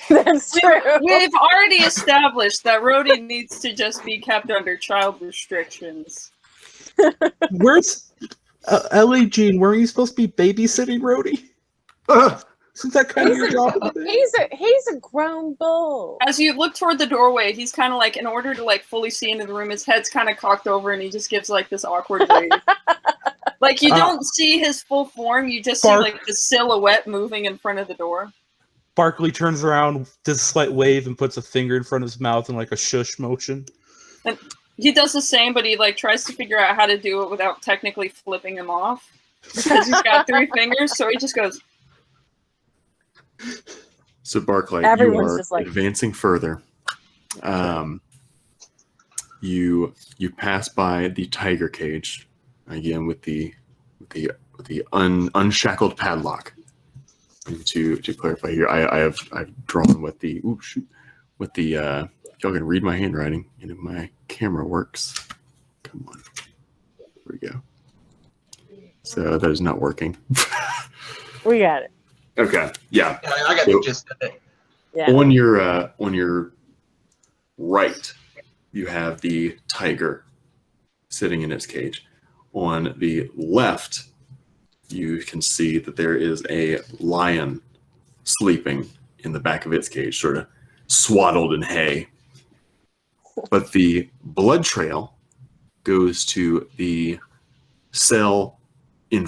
That's true. We've already established that Rhodey needs to just be kept under child restrictions. Where's Ellie Jean? Were you supposed to be babysitting Rhodey? Isn't that kind of your job? He's a grown bull. As you look toward the doorway, he's kind of like, in order to like fully see into the room, his head's kind of cocked over, and he just gives like this awkward wave. Like you don't see his full form, you just see like the silhouette moving in front of the door. Barkley turns around, does a slight wave, and puts a finger in front of his mouth in like a shush motion. And he does the same, but he like tries to figure out how to do it without technically flipping him off because he's got 3 fingers. So he just goes. So Barclay, Everyone's you are just like advancing further. You pass by the tiger cage again with the unshackled padlock. To clarify here, I've drawn with the y'all can read my handwriting and if my camera works. Come on, there we go. So that is not working. We got it. Okay, yeah. I got the gist of it. Yeah. On your right, you have the tiger sitting in its cage. On the left, you can see that there is a lion sleeping in the back of its cage, sort of swaddled in hay. But the blood trail goes to the cell in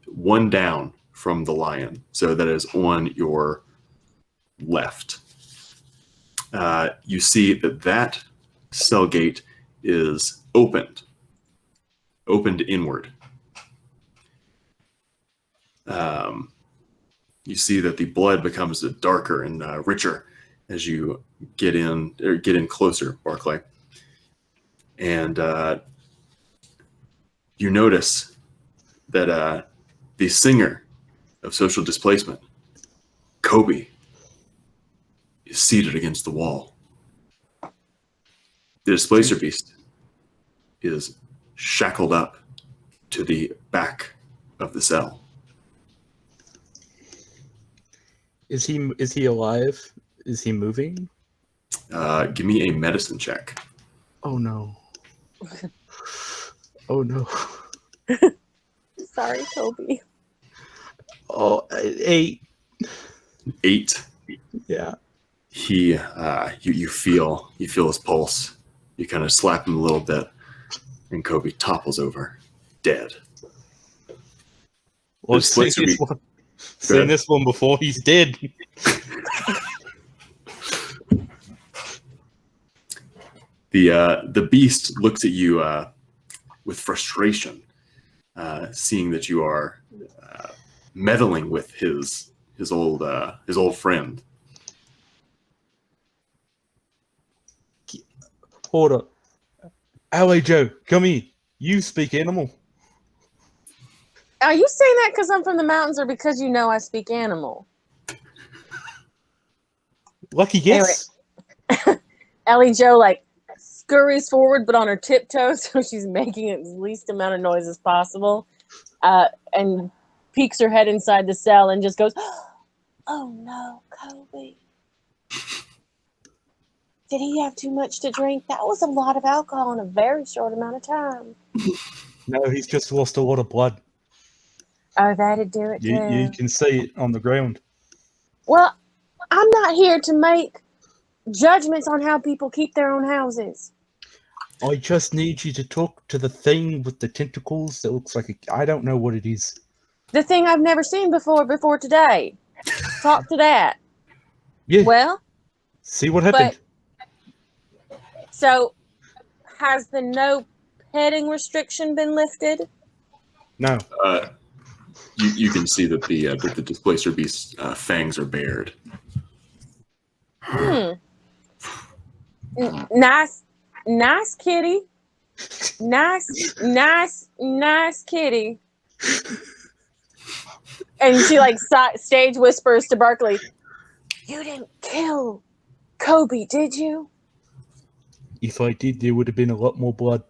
one down from the lion. So that is on your left. You see that cell gate is opened inward. You see that the blood becomes darker and richer as you get in closer, Barclay. And you notice that the singer of social displacement, Kobe, is seated against the wall. The displacer beast is shackled up to the back of the cell. Is he alive? Is he moving? Give me a medicine check. Oh no. Oh no. Sorry, Kobe. Oh, 8. 8. Yeah. He, you feel his pulse. You kind of slap him a little bit, and Kobe topples over, dead. Well, I've Displacer beast. seen this one before. He's dead. The beast looks at you with frustration, seeing that you are meddling with his old friend. Hold up. Alley Joe, come here. You speak animal. Are you saying that because I'm from the mountains or because you know I speak animal? Lucky guess. Anyway, Ellie Joe like scurries forward, but on her tiptoes, so she's making it the least amount of noise as possible, and peeks her head inside the cell and just goes, "Oh no, Kobe! Did he have too much to drink? That was a lot of alcohol in a very short amount of time." No, he's just lost a lot of blood. Oh, that'd do it too. You can see it on the ground. Well, I'm not here to make judgments on how people keep their own houses. I just need you to talk to the thing with the tentacles that looks like I don't know what it is. The thing I've never seen before today. Talk to that. Yeah. Well, See what happened. So has the no petting restriction been lifted? No. You can see that the displacer beast's fangs are bared. Nice kitty. Nice kitty. And she like stage whispers to Barkley, "You didn't kill Kobe, did you?" If I did, there would have been a lot more blood.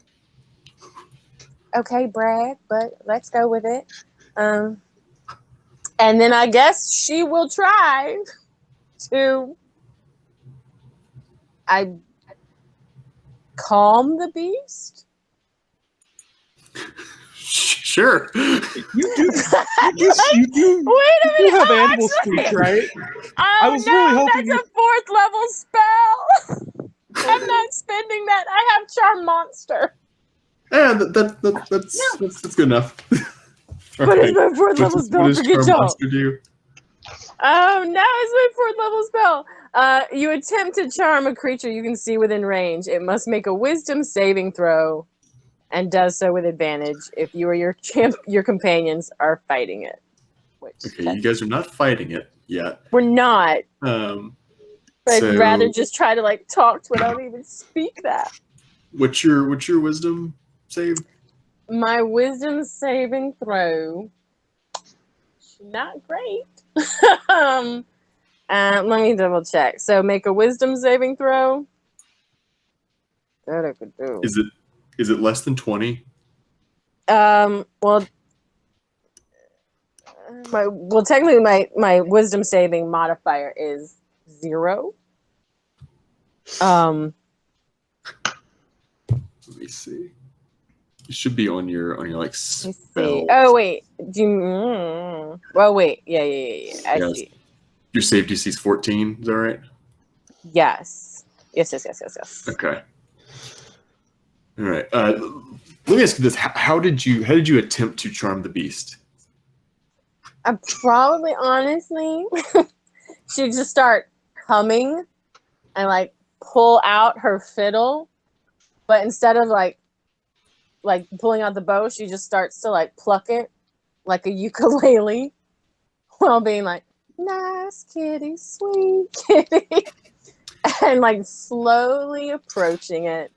Okay, Brad, but let's go with it. And then I guess she will try to calm the beast. Sure. You do. Wait a minute. You have animal speak, right? Oh, I was no, really hoping that's a 4th level spell. I'm not spending that. I have Charm Monster. Yeah, that's good enough. What is my 4th level spell? What does Forget Charm y'all. Monster do? Oh, no, it's my 4th level spell. You attempt to charm a creature you can see within range. It must make a wisdom saving throw and does so with advantage if you or your companions are fighting it. Okay, you guys are not fighting it yet. We're not. But I'd rather just try to like talk to it. I don't even speak that. What's your wisdom save? My wisdom saving throw. Not great. Let me double check. So make a wisdom saving throw. That I could do. Is it less than 20? Well, technically my wisdom saving modifier is 0. Let me see. It should be on your like spells. See. Oh wait. Well, wait. Yeah. I see. Your save DC is 14. Is that right? Yes. Yes. Okay. All right. Let me ask you this: How did you attempt to charm the beast? I probably, honestly, she'd just start humming and like pull out her fiddle, but instead of like pulling out the bow, she just starts to like pluck it like a ukulele while being like, "Nice kitty, sweet kitty," and like slowly approaching it,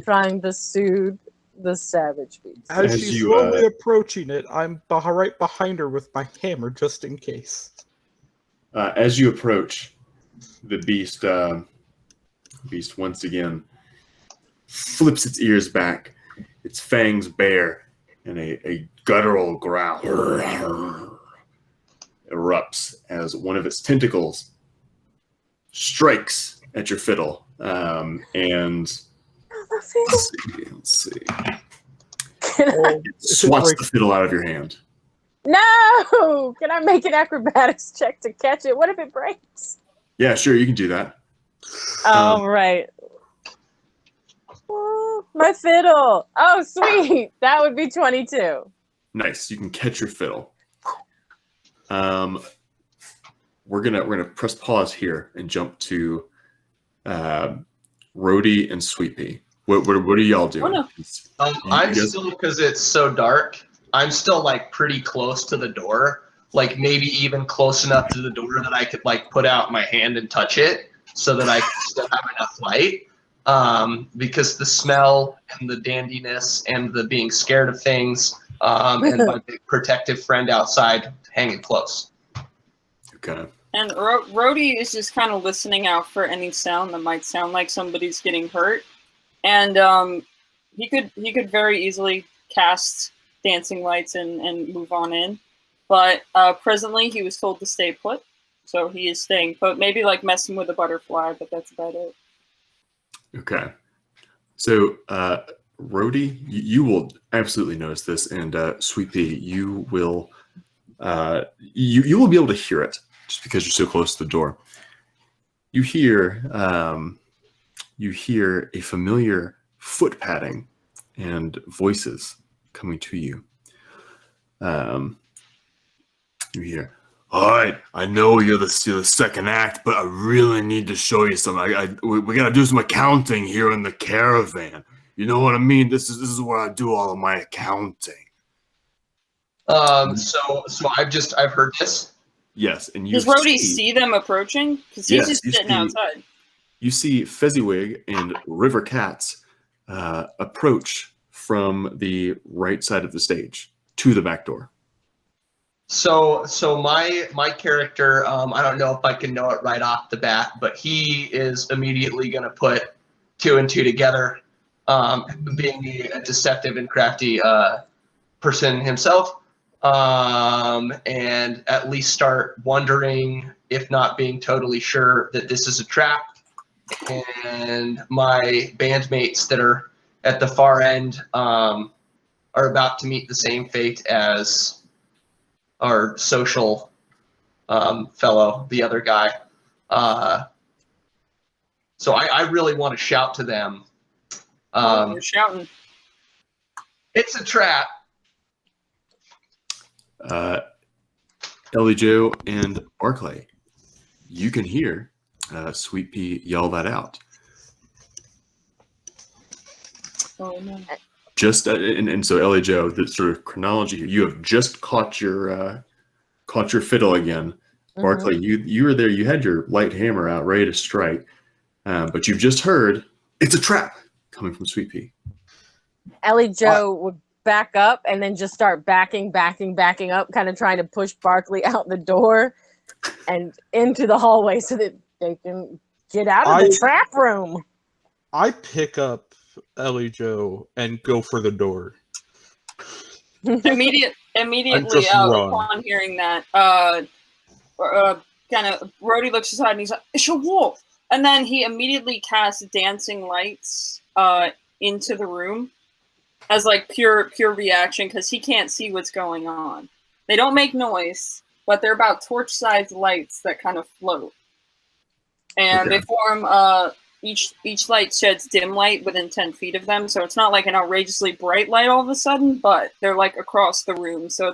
trying to soothe the savage beast. As As she's you, slowly approaching it, I'm right behind her with my hammer just in case. As you approach, the beast once again flips its ears back, its fangs bare, and a guttural growl erupts as one of its tentacles strikes at your fiddle. And let's see. Oh, It swats the fiddle out of your hand. No! Can I make an acrobatics check to catch it? What if it breaks? Yeah, sure, you can do that. All right. Oh, my fiddle. Oh, sweet. That would be 22. Nice. You can catch your fiddle. We're gonna press pause here and jump to Rhodey and Sweet Pea. What are y'all doing? Oh, no. I'm still, because it's so dark, I'm still like pretty close to the door, like maybe even close enough to the door that I could like put out my hand and touch it so that I can still have enough light. Because the smell and the dandiness and the being scared of things, and my big protective friend outside hanging close. Okay. And Rhodey is just kind of listening out for any sound that might sound like somebody's getting hurt. And he could very easily cast dancing lights and move on in. But presently he was told to stay put. So he is staying put. Maybe like messing with a butterfly, but that's about it. Okay. So, Rhodey, you will absolutely notice this, and Sweet Pea, you will you will be able to hear it just because you're so close to the door. You hear a familiar foot padding and voices coming to you. You hear, "All right, I know you're the second act, but I really need to show you something. We gotta do some accounting here in the caravan. You know what I mean? This is where I do all of my accounting." So I've heard this. Yes, and you Does Rhodey see them approaching? Because he's just sitting outside. You see Fezziwig and River Cats approach from the right side of the stage to the back door. So my character, I don't know if I can know it right off the bat, but he is immediately going to put two and two together, being a deceptive and crafty person himself, and at least start wondering, if not being totally sure, that this is a trap. And my bandmates that are at the far end are about to meet the same fate as our social fellow, the other guy. So I really want to shout to them. We're shouting. It's a trap. Ellie Joe and Barclay, you can hear Sweet Pea yell that out. Oh no. Just and so Ellie Joe, the sort of chronology here, you have just caught your fiddle again. Barclay, you were there, you had your light hammer out ready to strike, but you've just heard it's a trap coming from Sweet Pea. Ellie Joe would back up and then just start backing up, kind of trying to push Barkley out the door and into the hallway so that they can get out of the trap room. I pick up Ellie Joe and go for the door. Immediately upon hearing that, kind of Rhodey looks aside and he's like, "It's a wolf!" And then he immediately casts dancing lights into the room as like pure reaction, because he can't see what's going on. They don't make noise, but they're about torch-sized lights that kind of float, and they form. Each light sheds dim light within 10 feet of them, so it's not like an outrageously bright light all of a sudden, but they're like across the room, so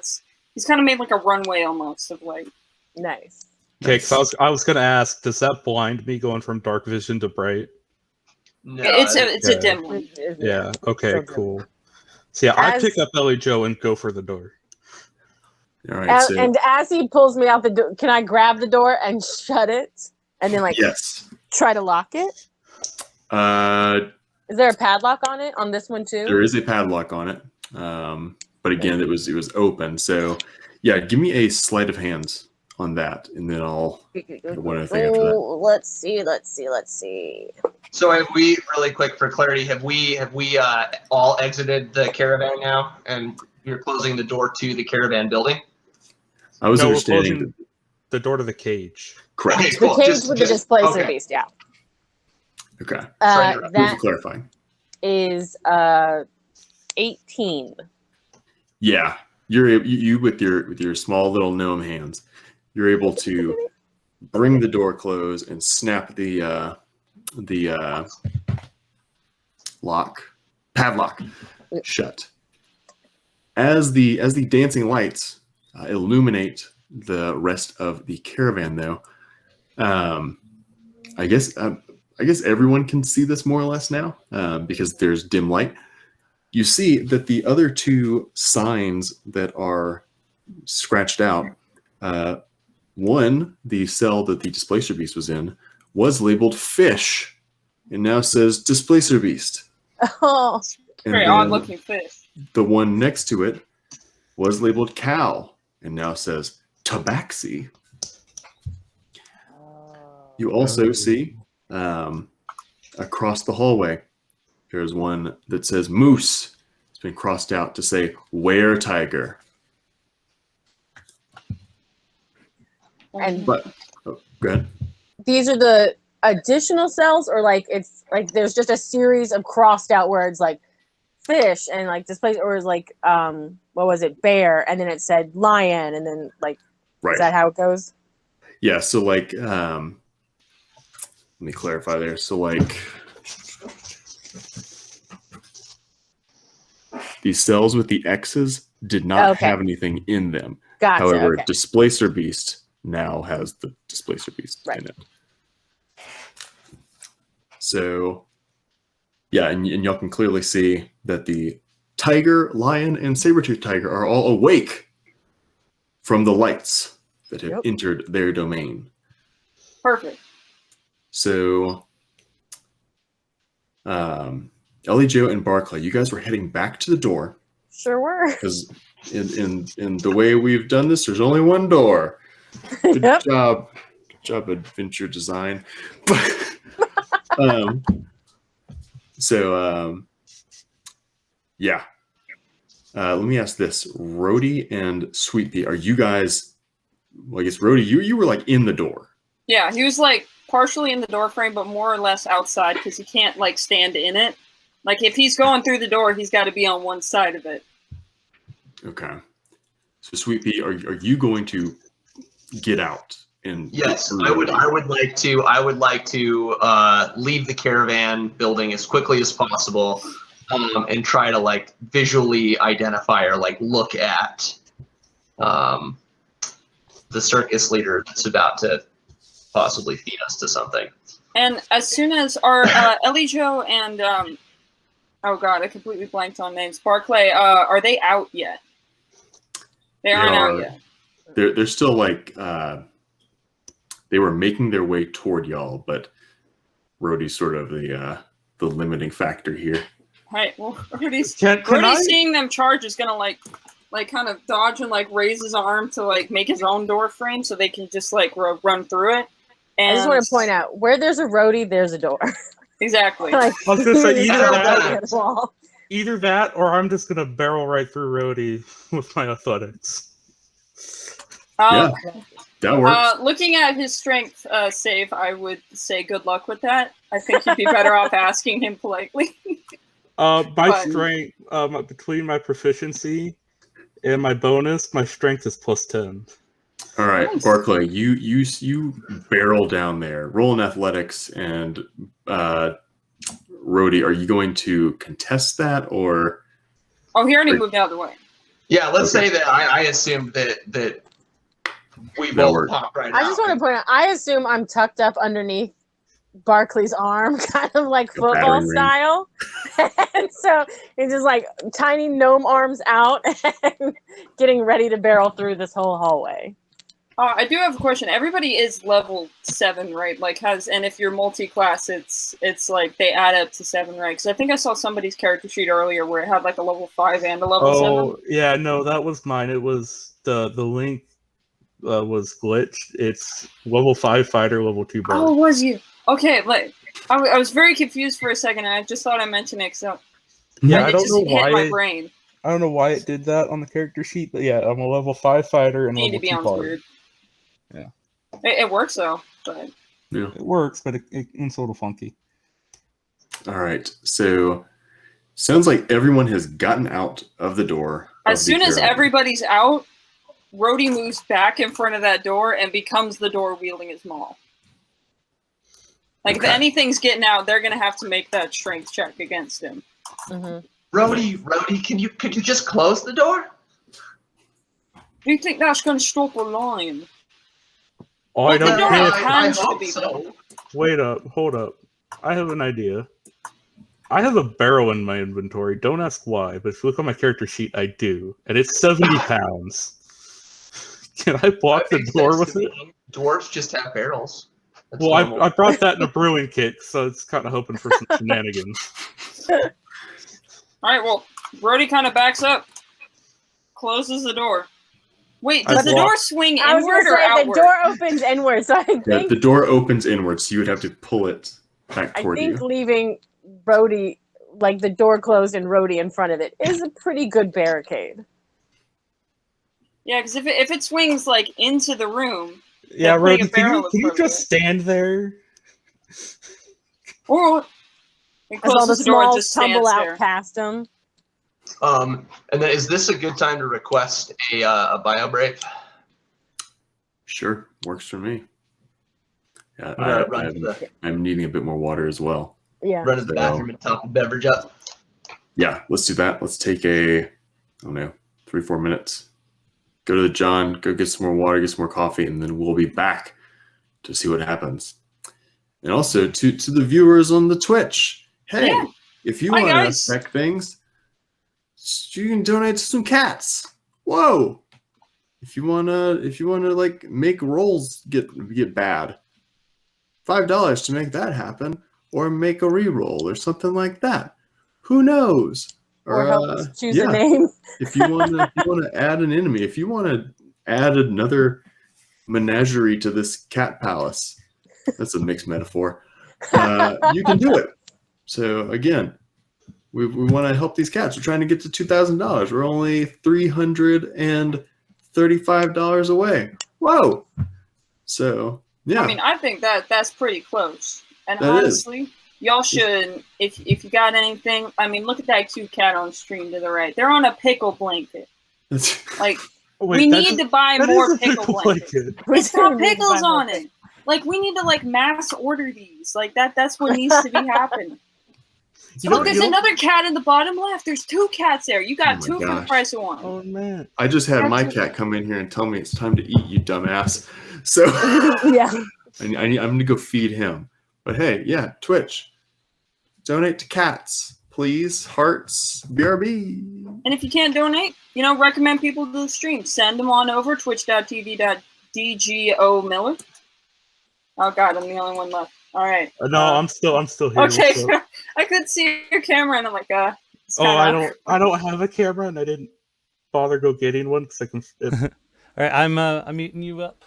he's kind of made like a runway almost of light. Nice. Okay, because I was gonna ask, does that blind me going from dark vision to bright? No, It's a dim light. Yeah. Okay. So Cool. So yeah, I pick up Ellie Joe and go for the door. All right. And as he pulls me out the door, can I grab the door and shut it, and then yes. try to lock it? Is there a padlock on it on this one too? There is a padlock on it, but again, it was open. So, yeah, give me a sleight of hand on that, and then I'll one other thing after that. Let's see. So have we, really quick for clarity, have we all exited the caravan now, and you're closing the door to the caravan building? I was No, we're understanding. closing the door to the cage. Correct. Okay, The cool. cage with the displacer okay. beast, yeah. Okay. Sorry, Thank you That for clarifying. is 18. Yeah, you with your small little gnome hands, you're able to bring the door close and snap the padlock shut. As the dancing lights illuminate the rest of the caravan, though, I guess everyone can see this more or less now because there's dim light. You see that the other two signs that are scratched out, one, the cell that the Displacer Beast was in, was labeled fish and now says Displacer Beast. Oh, And Very then odd looking fish. the one next to it was labeled cow and now says tabaxi. You also see across the hallway, there's one that says moose. It's been crossed out to say were tiger. and But go ahead. these are the additional cells, or like it's like there's just a series of crossed out words like fish and like display, or is like what was it, bear, and then it said lion, and then like Right. is that how it goes? Yeah. So like, let me clarify there. So like, these cells with the X's did not Okay. have anything in them. Gotcha. However, Okay. Displacer Beast now has the Displacer Beast Right. in it. So, yeah, and y'all can clearly see that the tiger, lion, and saber-toothed tiger are all awake from the lights that have Yep. entered their domain. Perfect. So, Ellie, Joe, and Barclay, you guys were heading back to the door Sure were. because in the way we've done this, there's only one door. Good Yep. job. Good job, adventure design. Yeah. Let me ask this. Rhodey and Sweet Pea, are you guys, well, I guess Rhodey, you were like in the door. Yeah, he was like partially in the door frame, but more or less outside because he can't like stand in it. Like if he's going through the door, he's got to be on one side of it. Okay. So Sweet Pea, are you going to get out? And Yes, I would like to leave the caravan building as quickly as possible, and try to like visually identify or like look at the circus leader that's about to possibly feed us to something. And as soon as our Elijo and oh god, I completely blanked on names. Barclay, are they out yet? They aren't out yet. They're still like they were making their way toward y'all, but Rhodey's sort of the limiting factor here. Right. Well, Rudy's Can I? seeing them charge is gonna like kind of dodge and like raise his arm to like make his own door frame so they can just like run through it. And I just want to point out where there's a roadie, there's a door. exactly. Like, I was gonna say either either that or I'm just gonna barrel right through Rhodey with my athletics. Yeah, that works. Looking at his strength save, I would say good luck with that. I think you'd be better off asking him politely. My strength, between my proficiency and my bonus, my strength is +10. All right, Nice. Barclay, you barrel down there. Roll in athletics, and Rhodey, are you going to contest that or? Oh, he already moved out of the way. Yeah, let's Okay. say that I assumed that we That both works. popped right I out. just want to point out, I assume I'm tucked up underneath Barclay's arm, kind of like A football battering ram. style. And so it's just like tiny gnome arms out and getting ready to barrel through this whole hallway. I do have a question. Everybody is level 7, right? Like, and if you're multi-class, it's like they add up to 7, right? Because I think I saw somebody's character sheet earlier where it had like a level 5 and a level 7. Oh, yeah, no, that was mine. It was the link was glitched. It's level 5 fighter, level 2 bard. Oh, was you? Okay, like I was very confused for a second, and I just thought I mentioned it. So Yeah, I it don't just know hit why my brain. I don't know why it did that on the character sheet, but yeah, I'm a level 5 fighter and Need to level be 2 on bard. weird. Yeah. It works though. But Yeah. It works, but it's a little funky. All right. So sounds like everyone has gotten out of the door. As soon as everybody's out, Rhodey moves back in front of that door and becomes the door wielding his maul. Like if anything's getting out, they're gonna have to make that strength check against him. Mm-hmm. Rhodey, could you just close the door? Do you think that's gonna stop a lion? Oh, Well, I don't the door care. has to hope be. so. Wait up, hold up. I have an idea. I have a barrel in my inventory. Don't ask why, but if you look on my character sheet, I do. And it's 70 pounds. Can I block the door with it? Dwarves just have barrels. That's Well, normal. I brought that in a brewing kit, so it's kind of hoping for some shenanigans. Alright, well, Brody kind of backs up. Closes the door. Wait, does the blocked- door swing I was inward gonna or say outward? the door opens inward, so I think Yeah, the door opens inwards, so you would have to pull it back I toward think you. leaving Rhodey, like the door closed and Rhodey in front of it, is a pretty good barricade. Yeah, because if it swings like into the room, Yeah, putting a Rhodey, can barrel you, in can you front of just it. stand there? Or it As all the closes the door and smalls just tumble stands out there. past him. And then is this a good time to request a bio break? Sure, works for me. Yeah, Run I'm needing a bit more water as well. Yeah. to the bathroom and top the beverage up. Yeah, let's do that. Let's take I don't know, 3-4 minutes. Go to the John, go get some more water, get some more coffee, and then we'll be back to see what happens. And also to the viewers on the Twitch, hey, Yeah. if you Hi, want guys. to affect things, you can donate to some cats. Whoa! If you wanna like make rolls get bad, $5 to make that happen, or make a re-roll or something like that. Who knows? Or help us choose a name. if you want to add an enemy, if you want to add another menagerie to this cat palace, that's a mixed metaphor. You can do it. So again, we want to help these cats. We're trying to get to $2,000. We're only $335 away. Whoa! So yeah, I mean, I think that's pretty close. And That honestly, y'all should, if you got anything, I mean, look at that cute cat on stream to the right. They're on a pickle blanket. Like, we need to buy more pickle blankets. It's got pickles on it. Like, we need to like mass order these. Like that's what needs to be happening. Look, there's another cat in the bottom left. There's 2 cats there. You got Oh my 2 for the gosh. price of 1. Oh man! I just had my That's cat come in here and tell me it's time to eat, you dumbass. So Yeah. I'm gonna go feed him. But hey, yeah, Twitch, donate to cats, please. Hearts, BRB. And if you can't donate, recommend people to the stream. Send them on over twitch.tv.dgomiller. Oh god, I'm the only one left. All right. No, I'm still here. Okay, What's up? I could see your camera, and I'm like, it's Oh, kinda... I don't have a camera, and I didn't bother go getting one because I can. All right, I'm eating you up.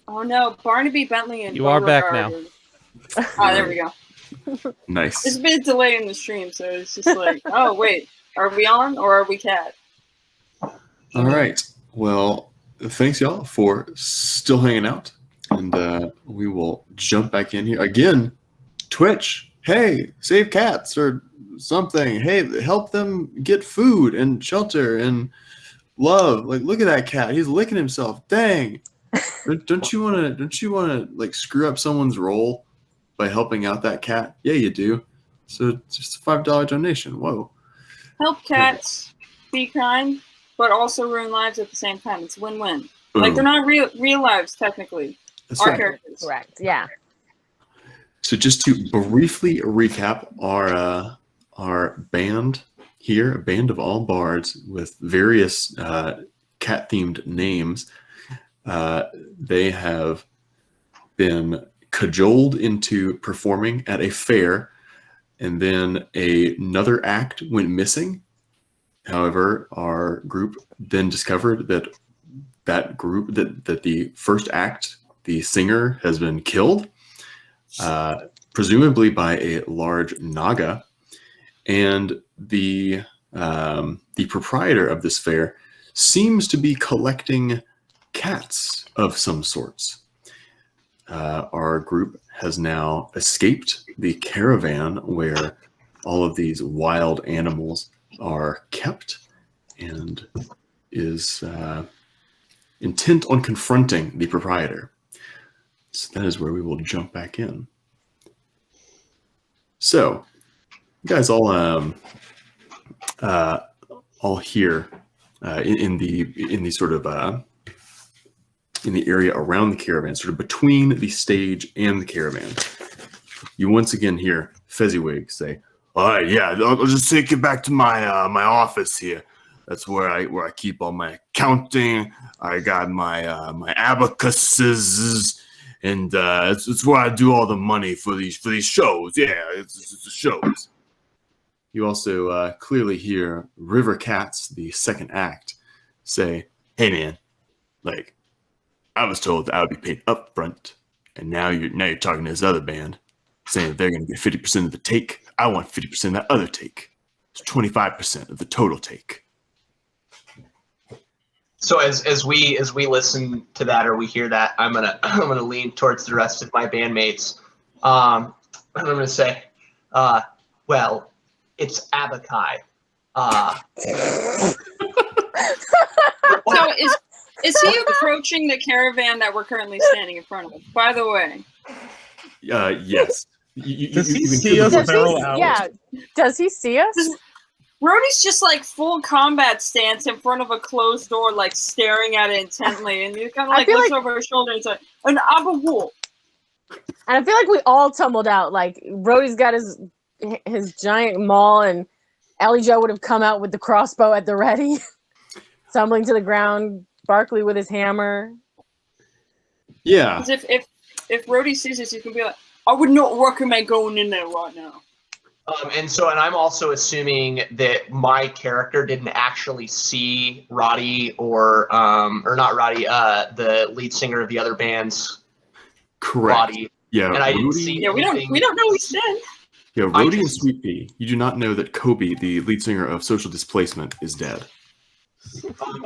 Oh no, Barnaby, Bentley, and You are back Beauregard now. are- there we go. Nice. There's a bit of delay in the stream, so it's just like, oh wait, are we on or are we cat? All right. Well, thanks y'all for still hanging out, and we will jump back in here again. Twitch, hey, save cats or something. Hey, help them get food and shelter and love. Like, look at that cat. He's licking himself. Dang. Don't you want to like screw up someone's role by helping out that cat? Yeah, you do. So just a $5 donation. Whoa. Help cats, be kind, but also ruin lives at the same time. It's win-win. Like, they're not real lives, technically. That's Our right. characters. Correct. Yeah. So just to briefly recap our band here, a band of all bards with various cat-themed names. They have been cajoled into performing at a fair, and then another act went missing. However, our group then discovered that the first act, the singer, has been killed, presumably by a large naga, and the proprietor of this fair seems to be collecting cats of some sorts. Our group has now escaped the caravan where all of these wild animals are kept, and is intent on confronting the proprietor. So that is where we will jump back in. So, you guys all here in the sort of in the area around the caravan, sort of between the stage and the caravan. You once again hear Fezziwig say, "All right, yeah, I'll just take it back to my my office here. That's where I keep all my accounting. I got my my abacuses, and it's where I do all the money for these shows. Yeah, it's the shows." You also clearly hear River Cats, the second act, say, "Hey man, like, I was told that I would be paid up front, and now you're talking to this other band, saying that they're going to get 50% of the take. I want 50% of that other take. It's 25% of the total take." So as we listen to that or we hear that, I'm gonna lean towards the rest of my bandmates. And I'm gonna say, well, it's Abakai. So is he approaching the caravan that we're currently standing in front of? By the way. Yes. Does he see us barrel out? Yeah. Does he see us? Rhodey's just like full combat stance in front of a closed door, like staring at it intently, and he kind of like looks over his shoulder and says, "An Abawool." And I feel like we all tumbled out. Like, Rhodey's got his giant maul, and Allie Joe would have come out with the crossbow at the ready, tumbling to the ground. Barkley with his hammer. Yeah. If Rhodey sees this, he can be like, "I would not recommend going in there right now." And I'm also assuming that my character didn't actually see Roddy or not Roddy, the lead singer of the other band's Correct. body. Yeah. And I didn't Rhodey, see. Yeah, we don't know he's dead. Yeah, Rhodey and Sweet Pea. You do not know that Kobe, the lead singer of Social Displacement, is dead.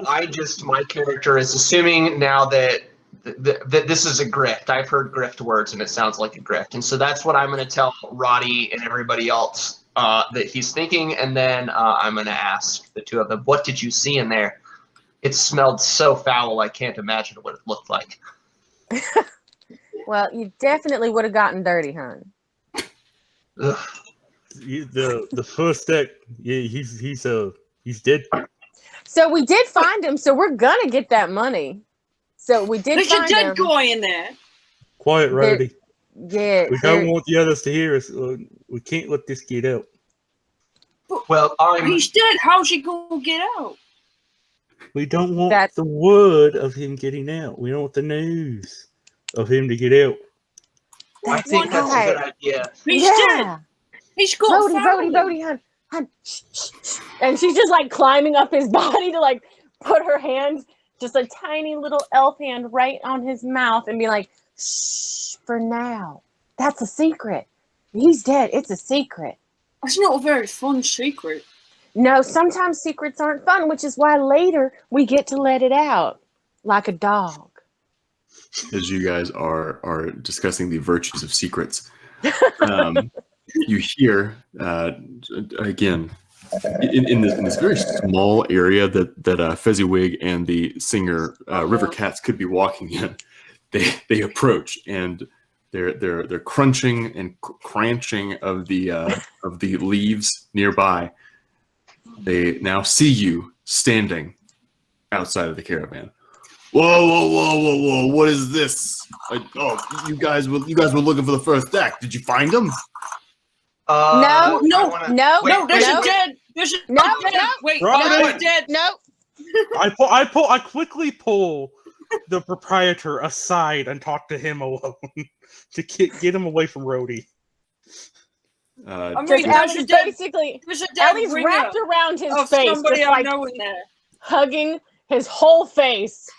My character is assuming now that this is a grift. I've heard grift words, and it sounds like a grift. And so that's what I'm going to tell Roddy and everybody else that he's thinking. And then I'm going to ask the two of them, what did you see in there? It smelled so foul, I can't imagine what it looked like. Well, you definitely would have gotten dirty, hon. Ugh. The first act, yeah, he's dead. So we did find him, so we're gonna get that money. So we did There's a find dead him. guy in there. Quiet, Rhodey. Yeah. We don't want the others to hear us. We can't let this get out. Well, He's dead. How's he gonna get out? We don't want That's- the word of him getting out. We don't want the news of him to get out. I think that's a good idea. He's Yeah. dead. He's going Rhodey, hon. Shh, shh, shh. And she's just like climbing up his body to like put her hands just a tiny little elf hand right on his mouth and be like, shh, for now. That's a secret. He's dead. It's a secret. That's not a very fun secret. No, sometimes secrets aren't fun, which is why later we get to let it out like a dog. As you guys are discussing the virtues of secrets, you hear again in this very small area that Fezziwig and the singer River Cats could be walking in. They approach, and they're crunching and crunching of the leaves nearby. They now see you standing outside of the caravan. Whoa! What is this? You guys were looking for the first act. Did you find them? No, There's a dead. There's a dead. Wait, Robert, dead. No. I quickly pull the proprietor aside and talk to him alone to get him away from Rhodey. I mean, Ellie's basically, there's a dead Ellie's ringer wrapped around his of face, somebody just I like know in there. hugging his whole face,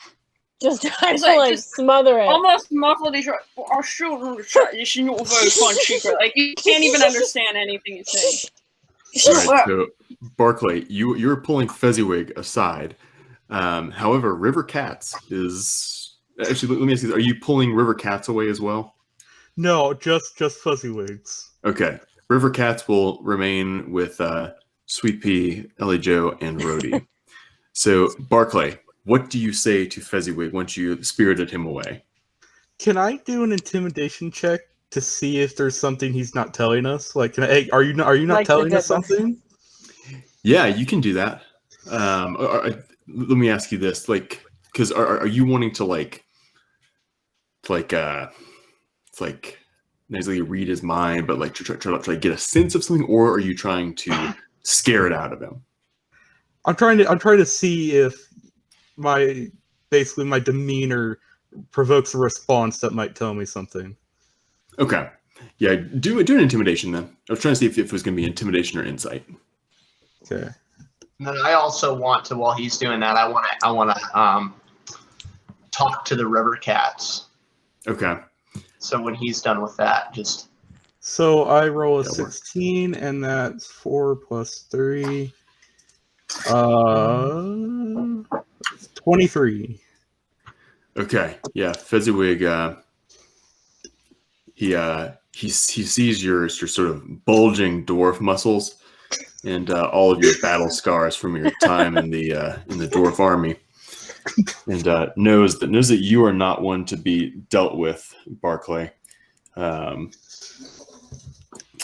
just trying It's to like, like just smother it. Almost muffled. He's like, "I shouldn't understand. This is not a very fun secret." Like you can't even understand anything he's saying. All right, so Barclay, you're pulling Fezziwig aside. However, River Cats is actually. Let me ask you: are you pulling River Cats away as well? No, just Fuzzywigs. Okay, River Cats will remain with Sweet Pea, Ellie Joe, and Rhodey. So, Barclay, what do you say to Fezziwig once you spirited him away? Can I do an intimidation check to see if there's something he's not telling us? Like, are you not Like telling the us dead something? Yeah, you can do that. Let me ask you this: like, because are you wanting to like necessarily read his mind, but like try to get a sense of something, or are you trying to scare it out of him? I'm trying to see if my demeanor provokes a response that might tell me something. Okay, yeah, do an intimidation then. I was trying to see if it was going to be intimidation or insight. Okay. And then I also want to, while he's doing that, I want to talk to the river cats. Okay. So when he's done with that, just So I roll a That'll work. 16, and that's 4 plus 3. 23. Okay. Yeah, Fezziwig. He sees your sort of bulging dwarf muscles and all of your battle scars from your time in the dwarf army, and knows that you are not one to be dealt with, Barclay.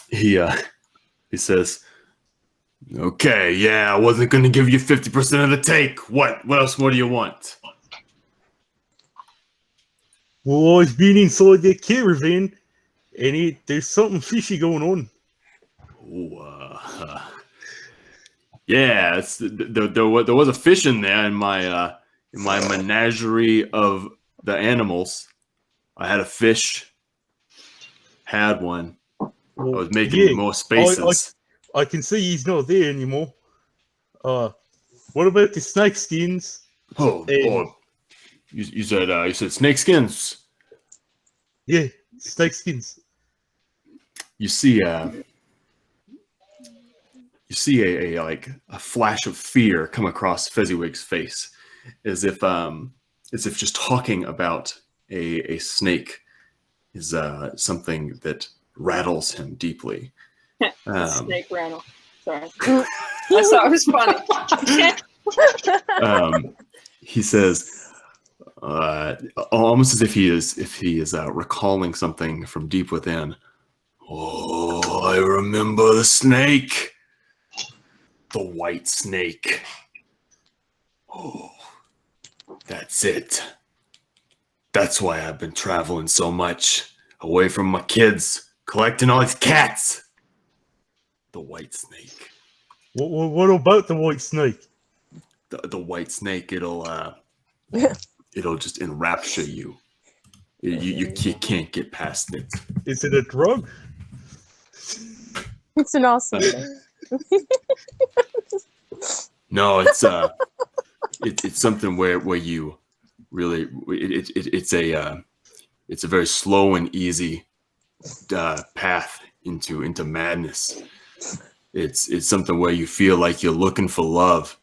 He says, "Okay, yeah, I wasn't going to give you 50% of the take. What else more do you want?" Well, I've been inside the caravan, and there's something fishy going on. Ooh, yeah, there was a fish in there in my menagerie of the animals. I had a fish. Had one. I Well, was making more spaces. I can see he's not there anymore. What about the snake skins? You said snake skins. Yeah, snake skins. You see a a flash of fear come across Fezziwig's face, as if just talking about a snake is something that rattles him deeply. Snake rattle. Sorry. I thought it was funny. He says, almost as if he is recalling something from deep within. Oh, I remember the snake. The white snake. Oh, that's it. That's why I've been traveling so much, away from my kids, collecting all these cats. The white snake. What about the white snake? The white snake, it'll just enrapture you. You can't get past it. Is it a drug? It's an awesome thing. No, it's something where you really it's a very slow and easy path into madness. It's something where you feel like you're looking for love,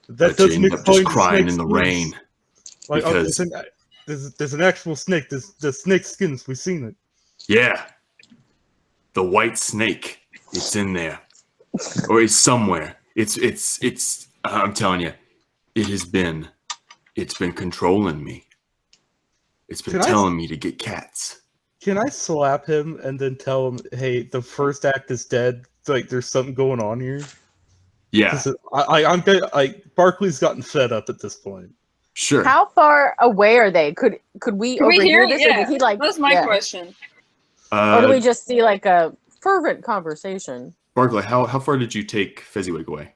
That but you does end make up just fine crying in snake the skins. rain. Like, Because there's an actual snake. The snake skins. We've seen it. yeah, the white snake, it's in there, or it's somewhere. It's. I'm telling you, it's been controlling me. It's been telling me to get cats. Can I slap him and then tell him, "Hey, the first act is dead. Like, there's something going on here." Yeah, I'm Barkley's gotten fed up at this point. sure. How far away are they? Could we Can we hear overhear it? this, Yeah. or did he like? That's my yeah. question. Or do we just see like a fervent conversation? Barkley, how far did you take Fezziwig away?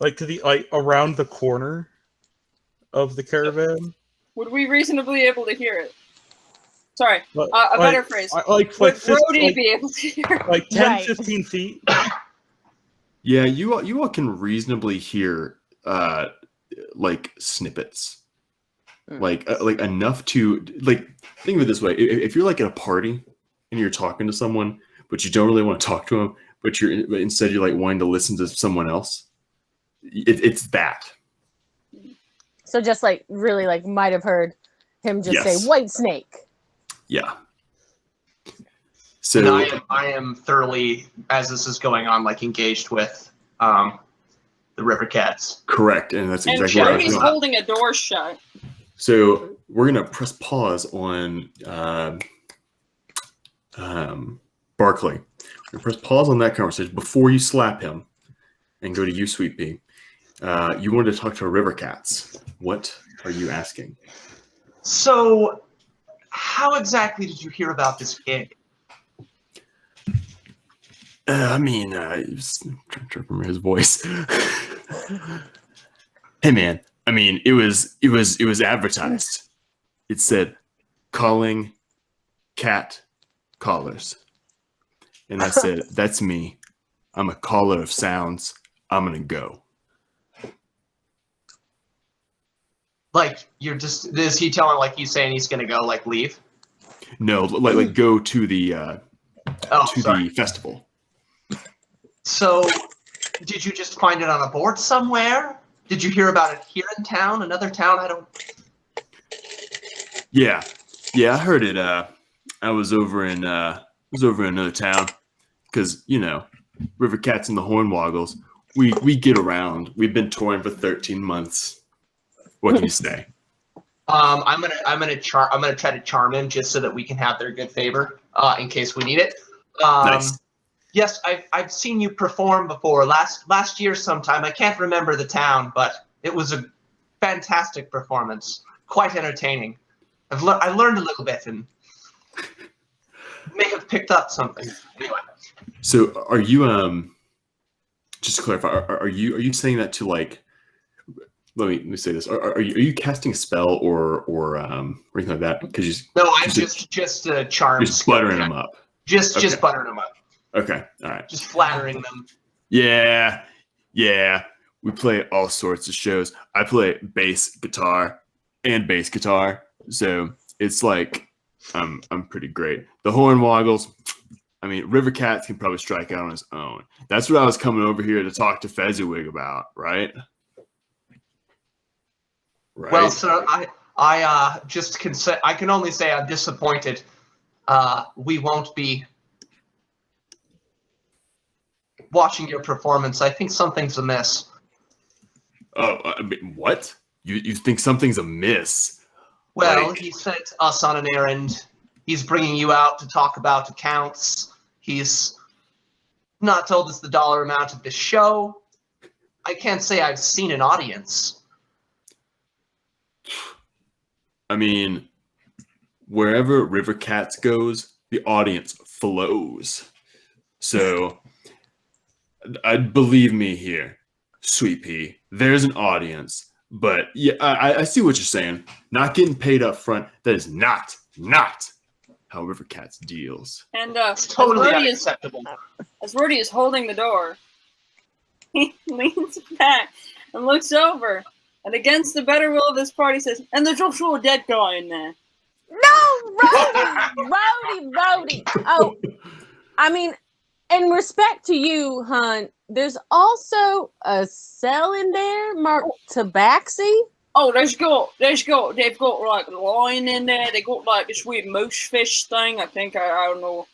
Like to the around the corner of the caravan. Would we reasonably be able to hear it? Sorry, But, a better phrase. Would 15, Rhodey be able to hear? Like 10, Right. 15 feet. Yeah, you all can reasonably hear like snippets, like enough to like think of it this way: if you're like at a party and you're talking to someone, but you don't really want to talk to them, but instead you're like wanting to listen to someone else, it's that. So just like really like might have heard him just Yes. say white snake. Yeah. And So I am thoroughly, as this is going on, like engaged with the river cats. correct, and that's And exactly where I was Jody's going. holding a door shut. So we're gonna press pause on Barkley. We're gonna press pause on that conversation before you slap him, and go to you, Sweet Pea. You wanted to talk to our river cats. What are you asking? So, how exactly did you hear about this gig? I was trying to remember his voice. Hey man, I mean, it was advertised. It said, "Calling cat callers," and I said, "That's me. I'm a caller of sounds. I'm gonna go." Like, you're just, is he telling, like, you saying he's gonna go, like, leave? No, like go to the Sorry. the festival. So, did you just find it on a board somewhere? Did you hear about it here in town, another town? I don't... Yeah, I heard it. I was over in another town, because River Cats and the Hornwoggles. We get around. We've been touring for 13 months. What can you say? I'm gonna try to charm him just so that we can have their good favor in case we need it. Nice. Yes, I've seen you perform before last year sometime. I can't remember the town, but it was a fantastic performance, quite entertaining. I learned a little bit and may have picked up something. Anyway. So are you just to clarify, are you saying that to like? Let me say this. Are you casting a spell or anything like that? Because no, I'm just charm. Just buttering them up. Just buttering them up. Okay, all right. Just flattering them. Yeah. We play all sorts of shows. I play bass guitar and bass guitar, so it's like I'm pretty great. The Hornwoggles, I mean, River Cats can probably strike out on his own. That's what I was coming over here to talk to Fezziwig about, right? Right. Well, sir, I can only say I'm disappointed. We won't be watching your performance. I think something's amiss. Oh, I mean, what? You think something's amiss? Well, Like- he sent us on an errand. He's bringing you out to talk about accounts. He's not told us the dollar amount of the show. I can't say I've seen an audience. I mean, wherever River Cats goes, the audience flows. So, believe me here, Sweet Pea, there's an audience. But yeah, I see what you're saying. Not getting paid up front, that is not how River Cats deals. And It's totally as unacceptable. Rhodey is holding the door, he leans back and looks over, and And against the better will of this party says, and there's also a dead guy in there. No, Rhodey. Oh, I mean, in respect to you, Hunt, there's also a cell in there marked Tabaxi. Oh, they've got like a lion in there. They got like this weird moose fish thing. I think I don't know.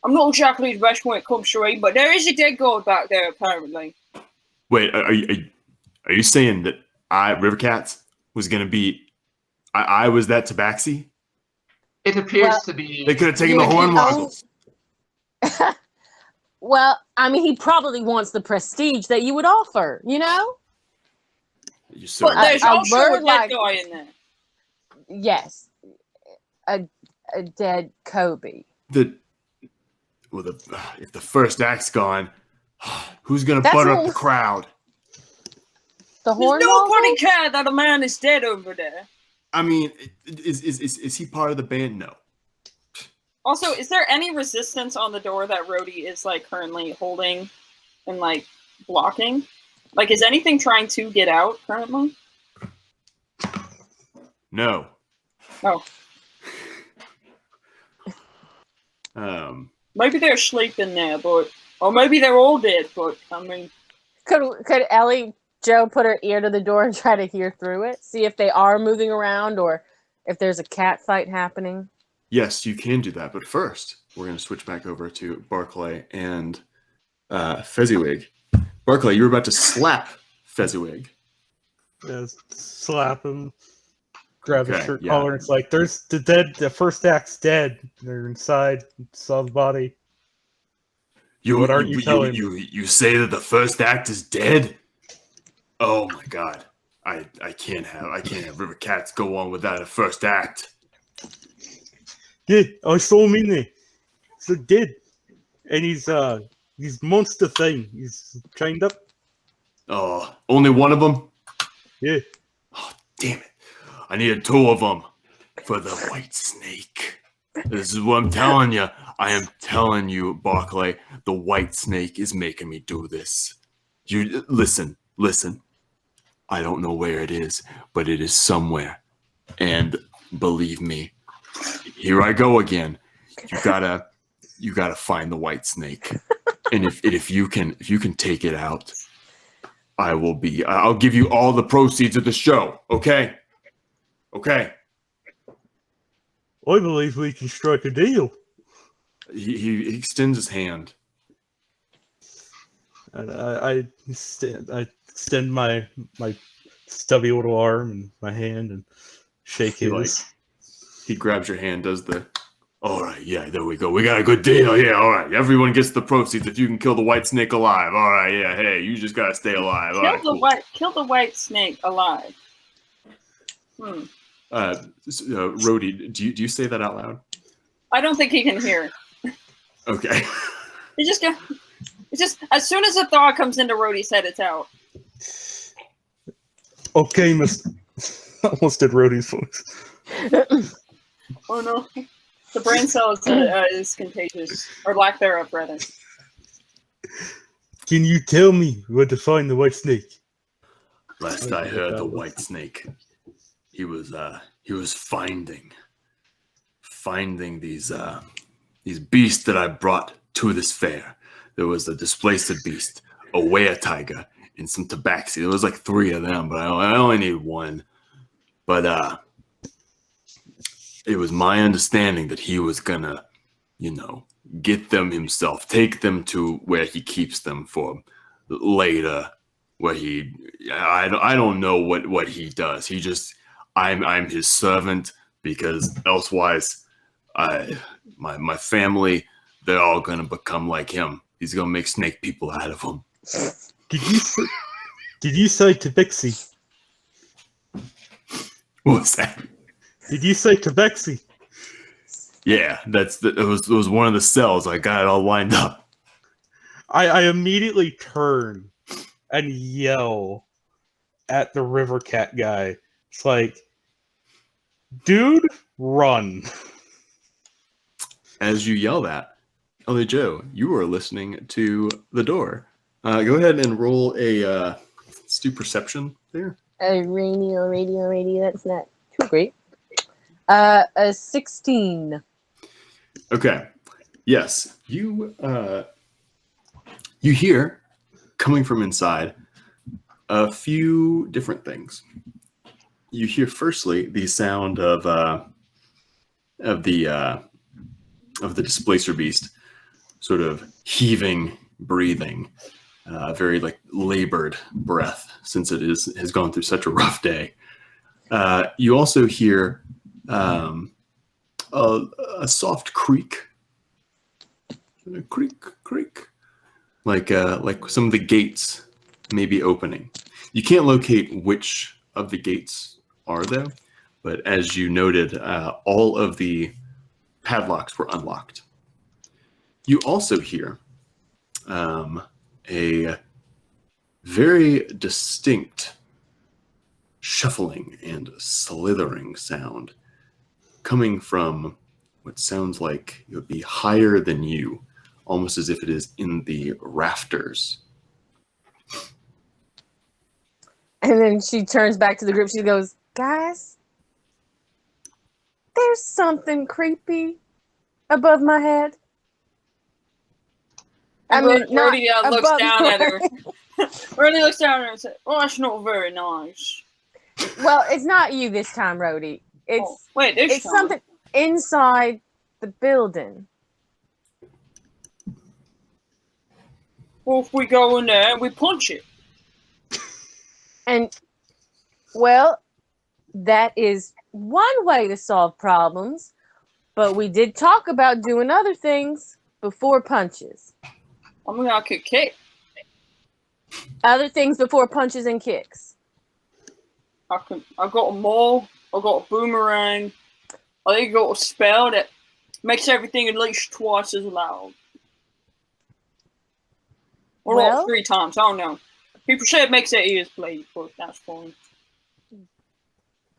I'm not exactly the best when it comes to eating, but there is a dead guy back there apparently. Wait, are you saying that River Cats was gonna be? I was that Tabaxi. It appears to be. They could have taken the Hornwaggles. Well, I mean, he probably wants the prestige that you would offer, you know? But there's also a dead guy in there. Yes. A dead Kobe. If the first act's gone, who's going to butter up the crowd? The Hornwaggles? Nobody cared that a man is dead over there. I mean, is he part of the band? No. Also, is there any resistance on the door that Rhodey is like currently holding and like blocking? Like, is anything trying to get out currently? No. Oh. Maybe they're sleeping there, or maybe they're all dead. But I mean, could Ellie Joe put her ear to the door and try to hear through it, see if they are moving around or if there's a cat fight happening? Yes, you can do that, but first we're going to switch back over to Barclay and Fezziwig. Barclay, you were about to slap Fezziwig. Yeah, slap him, grab his shirt yeah. collar, and it's like, there's the first act's dead. They're inside, saw the body. What aren't you telling me? You say that the first act is dead? Oh my god. I can't have River Cats go on without a first act. Yeah, I saw him in there. He's dead. And he's monster thing. He's chained up. Oh, only one of them? Yeah. Oh, damn it. I needed two of them for the white snake. This is what I'm telling you. I am telling you, Barclay, the white snake is making me do this. You listen. I don't know where it is, but it is somewhere. And believe me, here I go again. You gotta find the white snake. And if you can take it out, I'll give you all the proceeds of the show. Okay? Okay. I believe we can strike a deal. He extends his hand. And I extend my stubby little arm and my hand and shake his. He grabs your hand, does the, all right, yeah, there we go. We got a good deal. Yeah, all right. Everyone gets the proceeds if you can kill the white snake alive. All right, yeah, hey, you just got to stay alive. Kill the white snake alive. Rhodey, do you say that out loud? I don't think he can hear. Okay. It's just as soon as the thought comes into Rhodey's head, it's out. Okay, Mister. Almost did Rhodey's voice. Oh no, the brain cell is contagious, or lack thereof, rather. Can you tell me where to find the white snake? Last I heard, the white snake, he was finding these beasts that I brought to this fair. There was a displaced beast, a were tiger, and some tabaxi. There was like 3 of them, but I only need 1. But it was my understanding that he was gonna, get them himself, take them to where he keeps them for later. Where I don't know what he does. He just, I'm his servant, because elsewise, my family, they're all gonna become like him. He's gonna make snake people out of them. Did you say Tabaxi? What's that? Did you say Tabaxi? Yeah, it was one of the cells. I got it all lined up. I immediately turn and yell at the river cat guy. It's like, dude, run. As you yell that, Ellie Joe, you are listening to the door. Go ahead and roll let's do perception there. Radio. That's not too great. A 16. Okay. Yes, you hear coming from inside a few different things. You hear firstly the sound of the displacer beast, sort of heaving, breathing, very like labored breath, since it has gone through such a rough day. You also hear a soft creak, creak, like some of the gates may be opening. You can't locate which of the gates are though, but as you noted, all of the padlocks were unlocked. You also hear a very distinct shuffling and slithering sound coming from what sounds like it would be higher than you, almost as if it is in the rafters. And then she turns back to the group. She goes, guys, there's something creepy above my head. I mean, not Rhodey looks above down my at her. Rhodey looks down at her and says, "Well, that's not very nice." Well, it's not you this time, Rhodey. It's This time. something inside the building. Well, if we go in there and we punch it. And, well, that is one way to solve problems. But we did talk about doing other things before punches. I mean, I could kick. Other things before punches and kicks. I got a maul. I got a boomerang. I think I got a spell that makes everything at least twice as loud. Or Well, like 3 times. I don't know. People say it makes their ears bleed, but that's fine.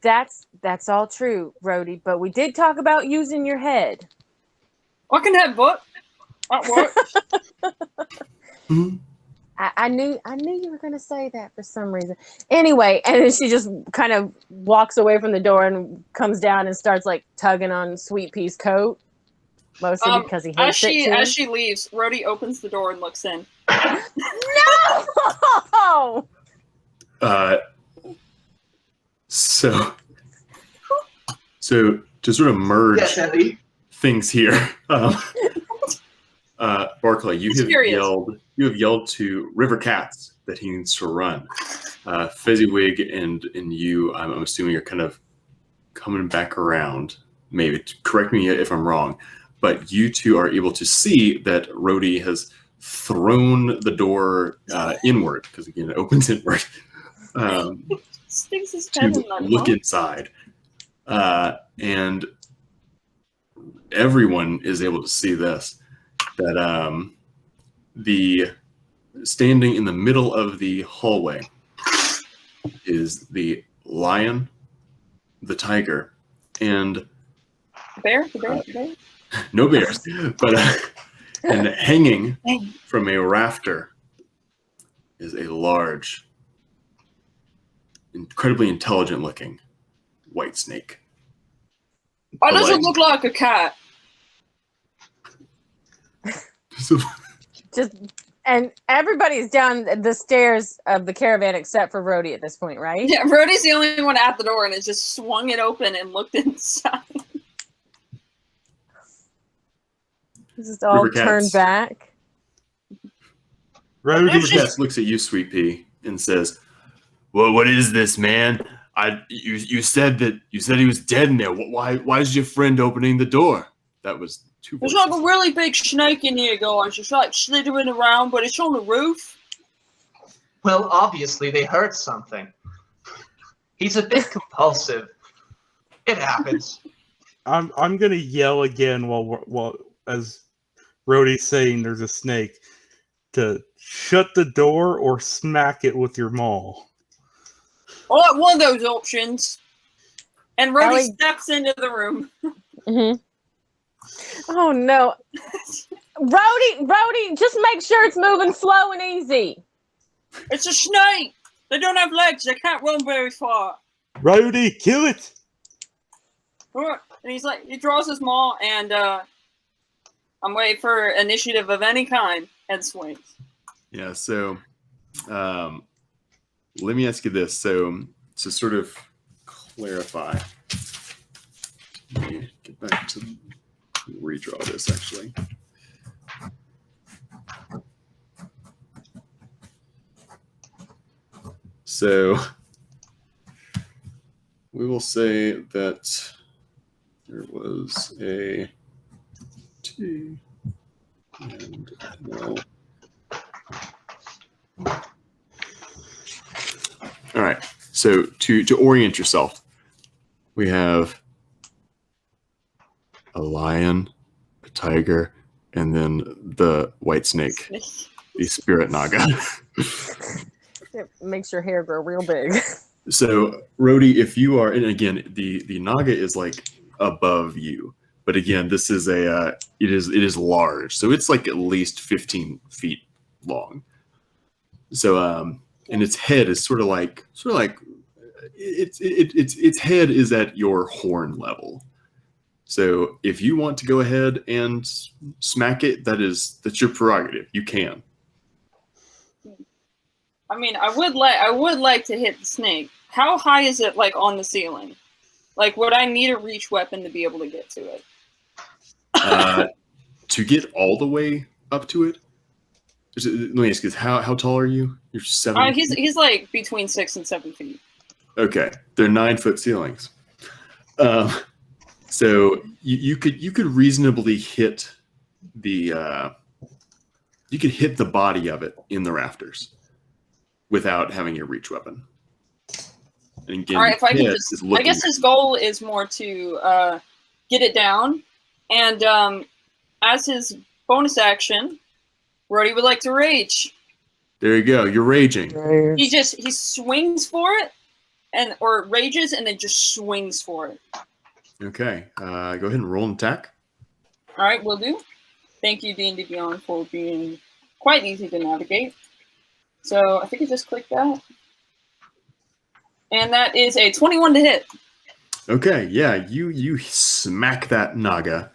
That's all true, Rhodey. But we did talk about using your head. I can have butt. That works. I knew you were going to say that for some reason. Anyway, and then she just kind of walks away from the door and comes down and starts like tugging on Sweet Pea's coat, mostly because he hates it too. As she leaves, Rhodey opens the door and looks in. No! So to sort of merge Yes, Eddie. things here, Barclay, you have yelled to River Cats that he needs to run. Fezziwig and you, I'm assuming, are kind of coming back around. Maybe correct me if I'm wrong, but you two are able to see that Rhodey has thrown the door inward, because again it opens inward, Sticks his head to in that look hole. inside, and everyone is able to see this, that the standing in the middle of the hallway is the lion, the tiger, and Bear? The bear? no bears, but and hanging from a rafter is a large, incredibly intelligent looking white snake. Oh, doesn't look like a cat. And everybody's down the stairs of the caravan except for Rhodey at this point, right? Yeah, Rhodey's the only one at the door and has just swung it open and looked inside. This is all River Cats. turned back. Rhodey River Cats looks at you, Sweet Pea, and says, "Well, what is this, man? You said he was dead in there. Why is your friend opening the door?" That was two There's voices. like a really big snake in here, guys. It's like slithering around, but it's on the roof. Well, obviously they heard something. He's a bit compulsive. It happens. I'm gonna yell again while as Rhodey's saying there's a snake, to shut the door or smack it with your maul. I like one of those options. And Rhodey Ellie- steps into the room. Mm-hmm. Oh no, Rhodey! Just make sure it's moving slow and easy. It's a snake. They don't have legs. They can't run very far. Rowdy, kill it! And he's like, he draws his maul, and I'm waiting for initiative of any kind and swings. Yeah, so let me ask you this. So to sort of clarify, let me get back to redraw this actually. So we will say that there was a T and L. All right. So to orient yourself, we have a lion, a tiger, and then the white snake, the spirit naga. It makes your hair grow real big. So, Rhodey, if you are, and again, the naga is like above you, but again, this is it is large, so it's like at least 15 feet long. So, and its head is sort of like its head is at your horn level. So, if you want to go ahead and smack it, that's your prerogative. You can. I mean, I would like to hit the snake. How high is it, like, on the ceiling? Like, would I need a reach weapon to be able to get to it? To get all the way up to it, let me ask you, how tall are you? You're 7 feet? He's like between 6 and 7 feet. Okay, they're 9-foot ceilings. So you could reasonably hit the body of it in the rafters without having a reach weapon. And again, all right, if I can I guess his goal is more to get it down, and as his bonus action, Rhodey would like to rage. There you go. You're raging. He swings for it, or rages, and then just swings for it. Okay. Go ahead and roll an attack. All right, will do. Thank you, D&D Beyond, for being quite easy to navigate. So I think I just clicked that. And that is a 21 to hit. Okay, yeah, you smack that naga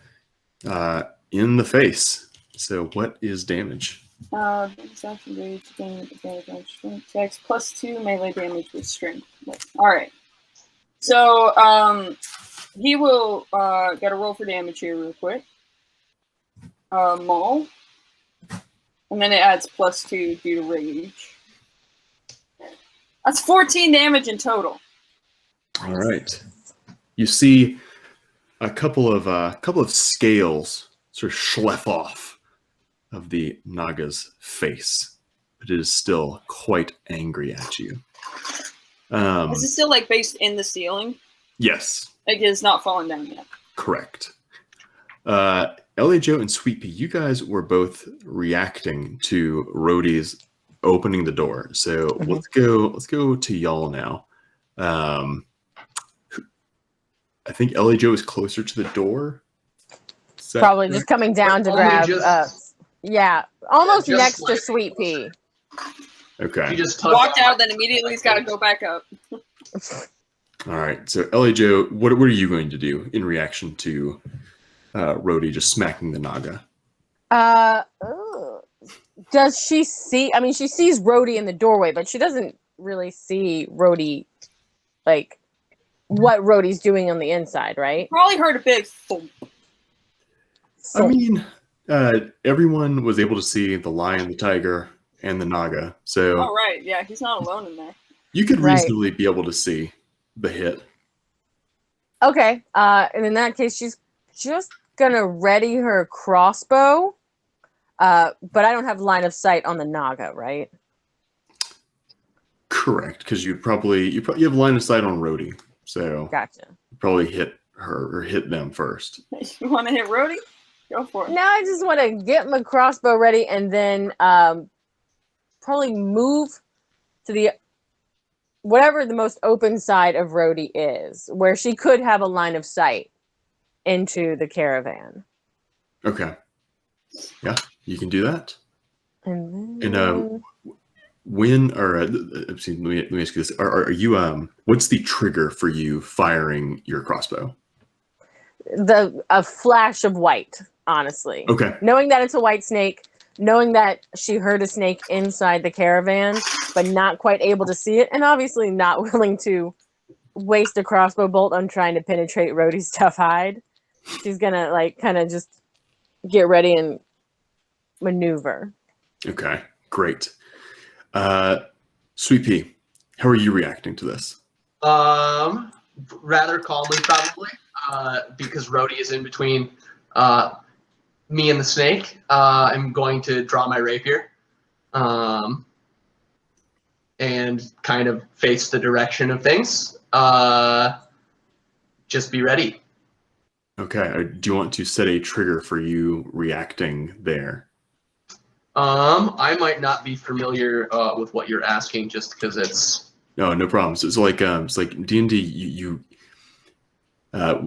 in the face. So what is damage? Strength plus 2 melee damage with strength. All right. So he will get a roll for damage here real quick. Maul. And then it adds plus 2 due to rage. That's 14 damage in total. All right. You see a couple of scales sort of schleff off of the naga's face, but it is still quite angry at you. Is it still like based in the ceiling? Yes. Like it's not falling down yet. Correct. Ellie Joe and Sweet Pea, you guys were both reacting to Rhodey's opening the door. So let's go to y'all now. I think Ellie Joe is closer to the door. Probably just coming down to grab. Yeah, almost just next like, to Sweet Pea. Okay. He just Walked out, then immediately he's got to go back up. All right. So Ellie Joe, what are you going to do in reaction to Rhodey just smacking the naga? Does she see? I mean, she sees Rhodey in the doorway, but she doesn't really see Rhodey, like what Rhodey's doing on the inside, right? Probably heard a big thump. I mean, everyone was able to see the lion, the tiger, and the naga. So Oh, right. Yeah, he's not alone in there. you could reasonably be able to see the hit. Okay. And in that case, she's just gonna ready her crossbow. But I don't have line of sight on the naga, right? Correct, because you have line of sight on Rhodey, so Gotcha. you probably hit her or hit them first. You want to hit Rhodey? Go for it. No, I just want to get my crossbow ready and then probably move to the whatever the most open side of Rhodey is, where she could have a line of sight into the caravan. Okay. Yeah, you can do that. And when or excuse me, let me ask you this: Are you what's the trigger for you firing your crossbow? A flash of white, honestly. Okay. Knowing that it's a white snake, knowing that she heard a snake inside the caravan, but not quite able to see it, and obviously not willing to waste a crossbow bolt on trying to penetrate Rhodey's tough hide. She's gonna like kind of just get ready and maneuver. Okay, great. Sweet Pea, how are you reacting to this? Rather calmly, probably, because Rhodey is in between me and the snake. I'm going to draw my rapier and kind of face the direction of things. Just be ready. Okay. Do you want to set a trigger for you reacting there? I might not be familiar with what you're asking, just because it's. No problem. So it's like D&D. You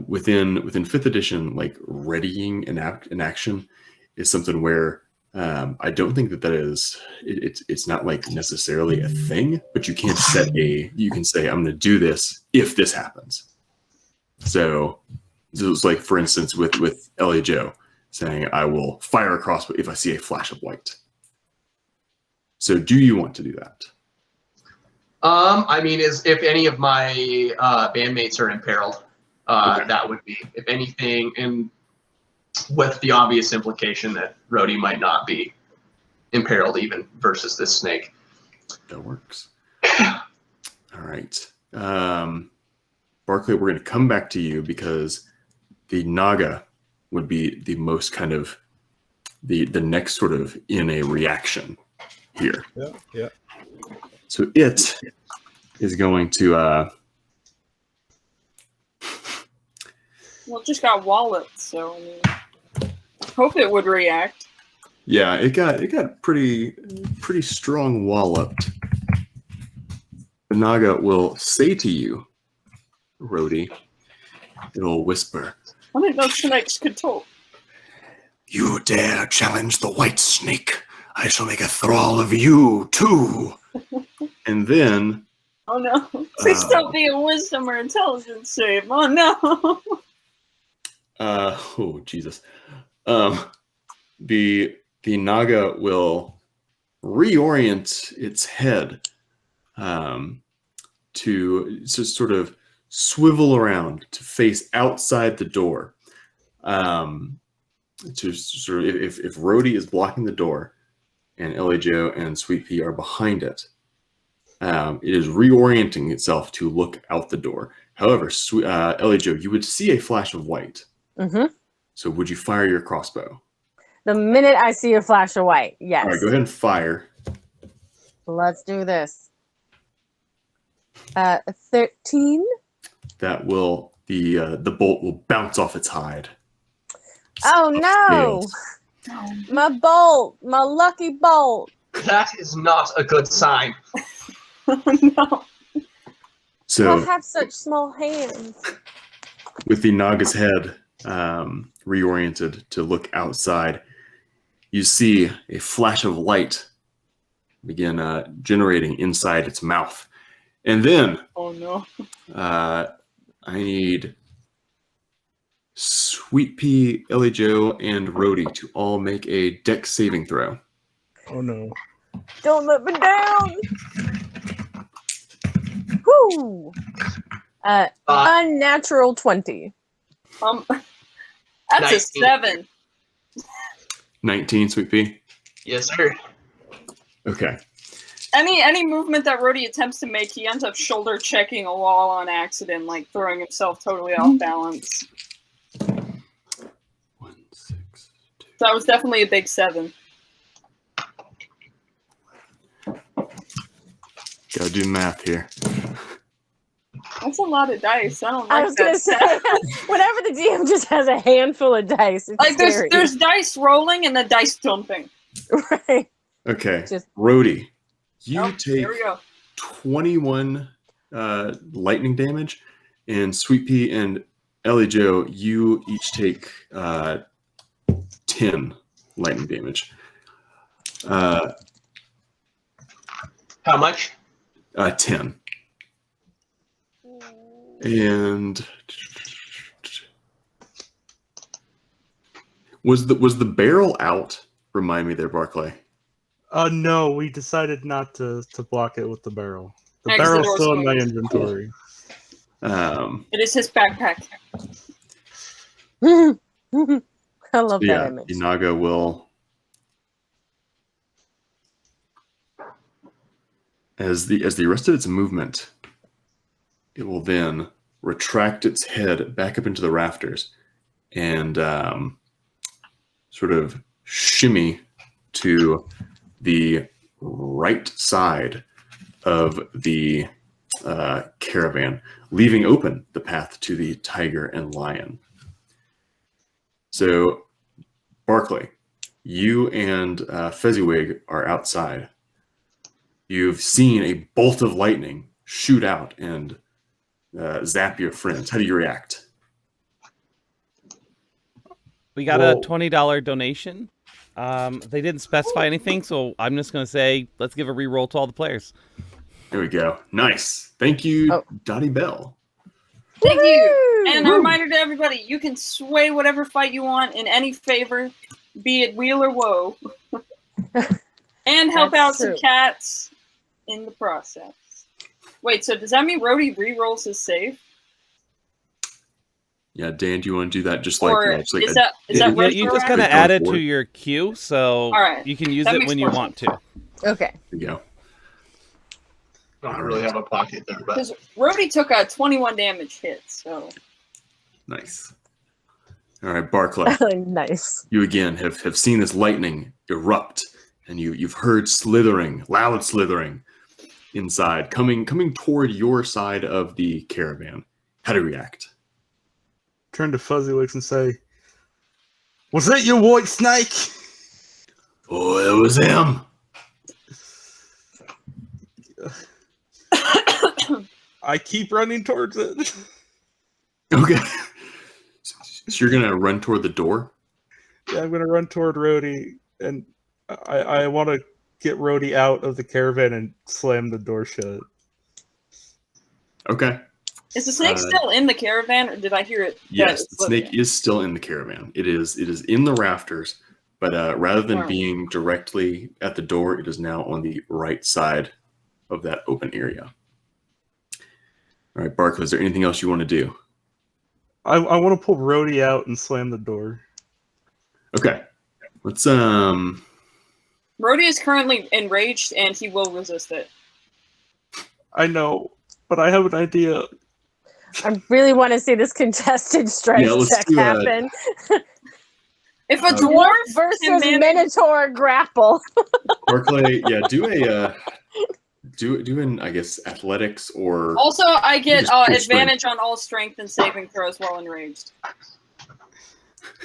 within fifth edition, like readying an action is something where I don't think that is it's not like necessarily a thing, but you can say I'm going to do this if this happens. So it's like, for instance, with Ellie Joe saying, I will fire a crossbow if I see a flash of white. So do you want to do that? I mean, if any of my bandmates are imperiled, Okay. that would be, if anything, and with the obvious implication that Rhodey might not be imperiled even versus this snake. That works. All right. Barclay, we're going to come back to you because the Naga would be the most kind of the next sort of in a reaction here. Yeah. So it is going to Well, it just got walloped, so I mean, I hope it would react. yeah, it got pretty strong walloped. The Naga will say to you, Rhodey, it'll whisper, I didn't know snakes could talk. "You dare challenge the white snake? I shall make a thrall of you too." And then, Oh no! Please don't be a wisdom or intelligence save. Oh no! oh Jesus, the Naga will reorient its head to sort of swivel around to face outside the door. To sort of, if Rhodey is blocking the door and Ellie Joe and Sweet Pea are behind it, it is reorienting itself to look out the door. However, Ellie Joe, you would see a flash of white. Mm-hmm. So would you fire your crossbow? The minute I see a flash of white, yes. All right, go ahead and fire. Let's do this. 13. That will the bolt will bounce off its hide. Oh no! My bolt, my lucky bolt. That is not a good sign. Oh no! So I have such small hands. with the Naga's head reoriented to look outside, you see a flash of light begin generating inside its mouth. And then Oh no! I need Sweet Pea, Ellie Joe, and Rhodey to all make a dex saving throw. Oh no. Don't let me down. Whoo! Unnatural 20. That's 19. a 7. 19, Sweet Pea? Yes, sir. Okay. Any movement that Rhodey attempts to make, he ends up shoulder checking a wall on accident, like throwing himself totally off balance. 1, 6, 2. That was definitely a big 7. Gotta do math here. That's a lot of dice. I don't like I was gonna that. say, whenever the DM just has a handful of dice, it's Like scary. there's dice rolling and the dice dumping. Right. Okay. Just- Rhodey, you Oh, take here we go. 21 lightning damage, and Sweet Pea and Ellie Joe, you each take 10 lightning damage. How much? 10. And was the barrel out? Remind me there, Barclay. No, we decided not to block it with the barrel. The Exit barrel's or still in my swing. inventory. It is his backpack. I love that Yeah, image. Inaga will, as the rest of its movement, it will then retract its head back up into the rafters and sort of shimmy to the right side of the caravan, leaving open the path to the tiger and lion. So, Barclay, you and Fezziwig are outside. You've seen a bolt of lightning shoot out and zap your friends. How do you react? We got Well- a $20 donation. They didn't specify anything, so I'm just going to say, let's give a reroll to all the players. There we go. Nice. Thank you, Oh. Dottie Bell. Thank you. Woo! And a reminder to everybody, you can sway whatever fight you want in any favor, be it wheel or woe. And help That's out some true. cats in the process. Wait, so does that mean Rhodey re-rolls his save? Yeah, Dan, do you want to do that? Just like, Or just like is that Yeah, you just retroactive? kind of Going add it to forward. your queue, so All right. you can use That it makes when you more want to. Okay. there you go. Don't really have a pocket there, but Because Rhodey took a 21 damage hit, so... Nice. All right, Barclay. Nice. You again have seen this lightning erupt, and you've heard loud slithering inside, coming toward your side of the caravan. How do you react? Turn to Fuzzywigs and say, "Was that your white snake?" Oh, it was him. I keep running towards it. Okay. So you're gonna run toward the door? Yeah, I'm gonna run toward Rhodey, and I want to get Rhodey out of the caravan and slam the door shut. Okay. Is the snake still in the caravan, or did I hear it? Yes, the snake is still in the caravan. It is in the rafters, but rather than Alright. being directly at the door, it is now on the right side of that open area. All right, Barclay, is there anything else you want to do? I want to pull Rhodey out and slam the door. Okay. Let's Rhodey is currently enraged, and he will resist it. I know, but I have an idea. I really want to see this contested strength let's check do a- happen. If a Dwarf dwarf versus can manage- Minotaur grapple. Barclay, yeah, do an I guess athletics or Also, I get Just pure advantage on all strength and saving throws while enraged.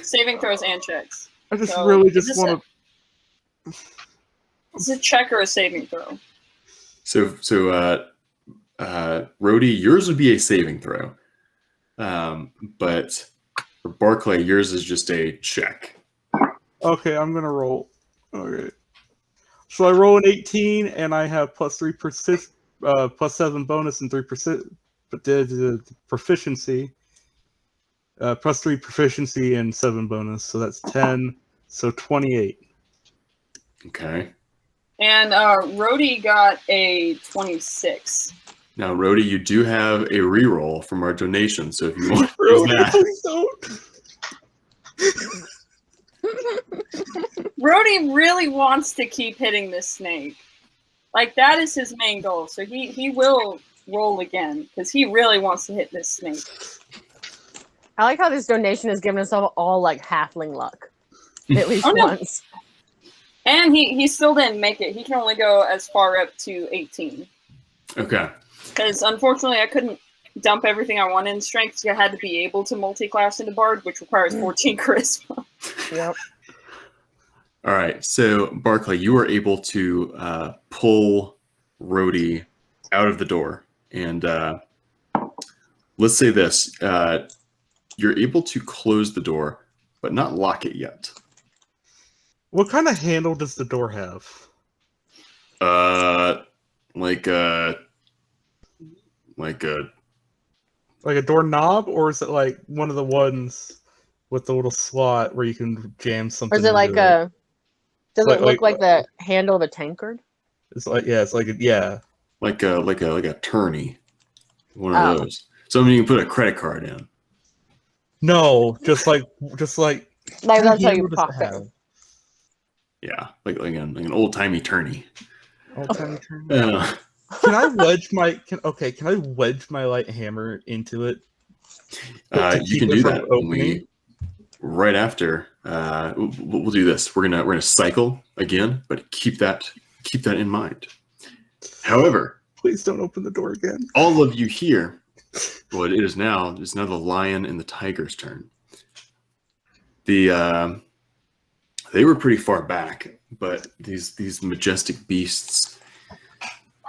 Saving throws and checks. I just So, really is just this want to. Is it a check or a saving throw? so Rhodey, yours would be a saving throw. But for Barclay, yours is just a check. Okay, I'm gonna roll. Okay. So I roll an 18, and I have +3 +7 bonus and 3%, but the proficiency, +3 proficiency and 7 bonus, so that's 10. So 28. Okay. And Rhodey got a 26. Now, Rhodey, you do have a reroll from our donation, so if you want to use Rhodey, that. please don't. Rhodey really wants to keep hitting this snake. Like, that is his main goal. So he will roll again, because he really wants to hit this snake. I like how this donation has given us all like halfling luck. At least Oh, no. once. And he still didn't make it. He can only go as far up to 18. Okay. Because unfortunately, I couldn't dump everything I wanted in strength. I had to be able to multi-class into Bard, which requires 14 charisma. Yep. All right. So, Barclay, you are able to pull Rhodey out of the door. And let's say this. You're able to close the door, but not lock it yet. What kind of handle does the door have? like a Like a doorknob, or is it like one of the ones with the little slot where you can jam Or something? is it like into a? Does Like- it look like- like the handle of a tankard? It's like it's like like a tourney, one Oh. of those. So I mean, you can put a credit card in. No, just like Like that's how you handle does it pop it. have? Yeah, like an old timey tourney. Old-timey turn. Uh, Can I wedge my can I wedge my light hammer into it? To you keep can it do from that when opening? right after. We'll do this. We're gonna cycle again, but keep that in mind. However, Please don't open the door again. all of you here, what it is now is now the lion and the tiger's turn. They were pretty far back, but these majestic beasts,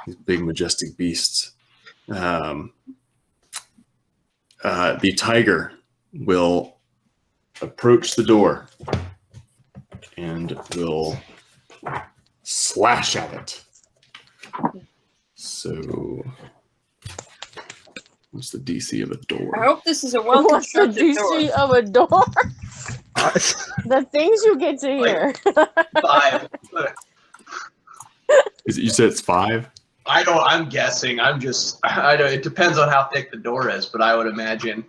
these big majestic beasts, the tiger will approach the door and will slash at it. So, what's the DC of a door? I hope this is a well What's the constructed DC door. of a door? The things you get to hear. 5. You said it's 5? I'm guessing. I don't. It depends on how thick the door is, but I would imagine.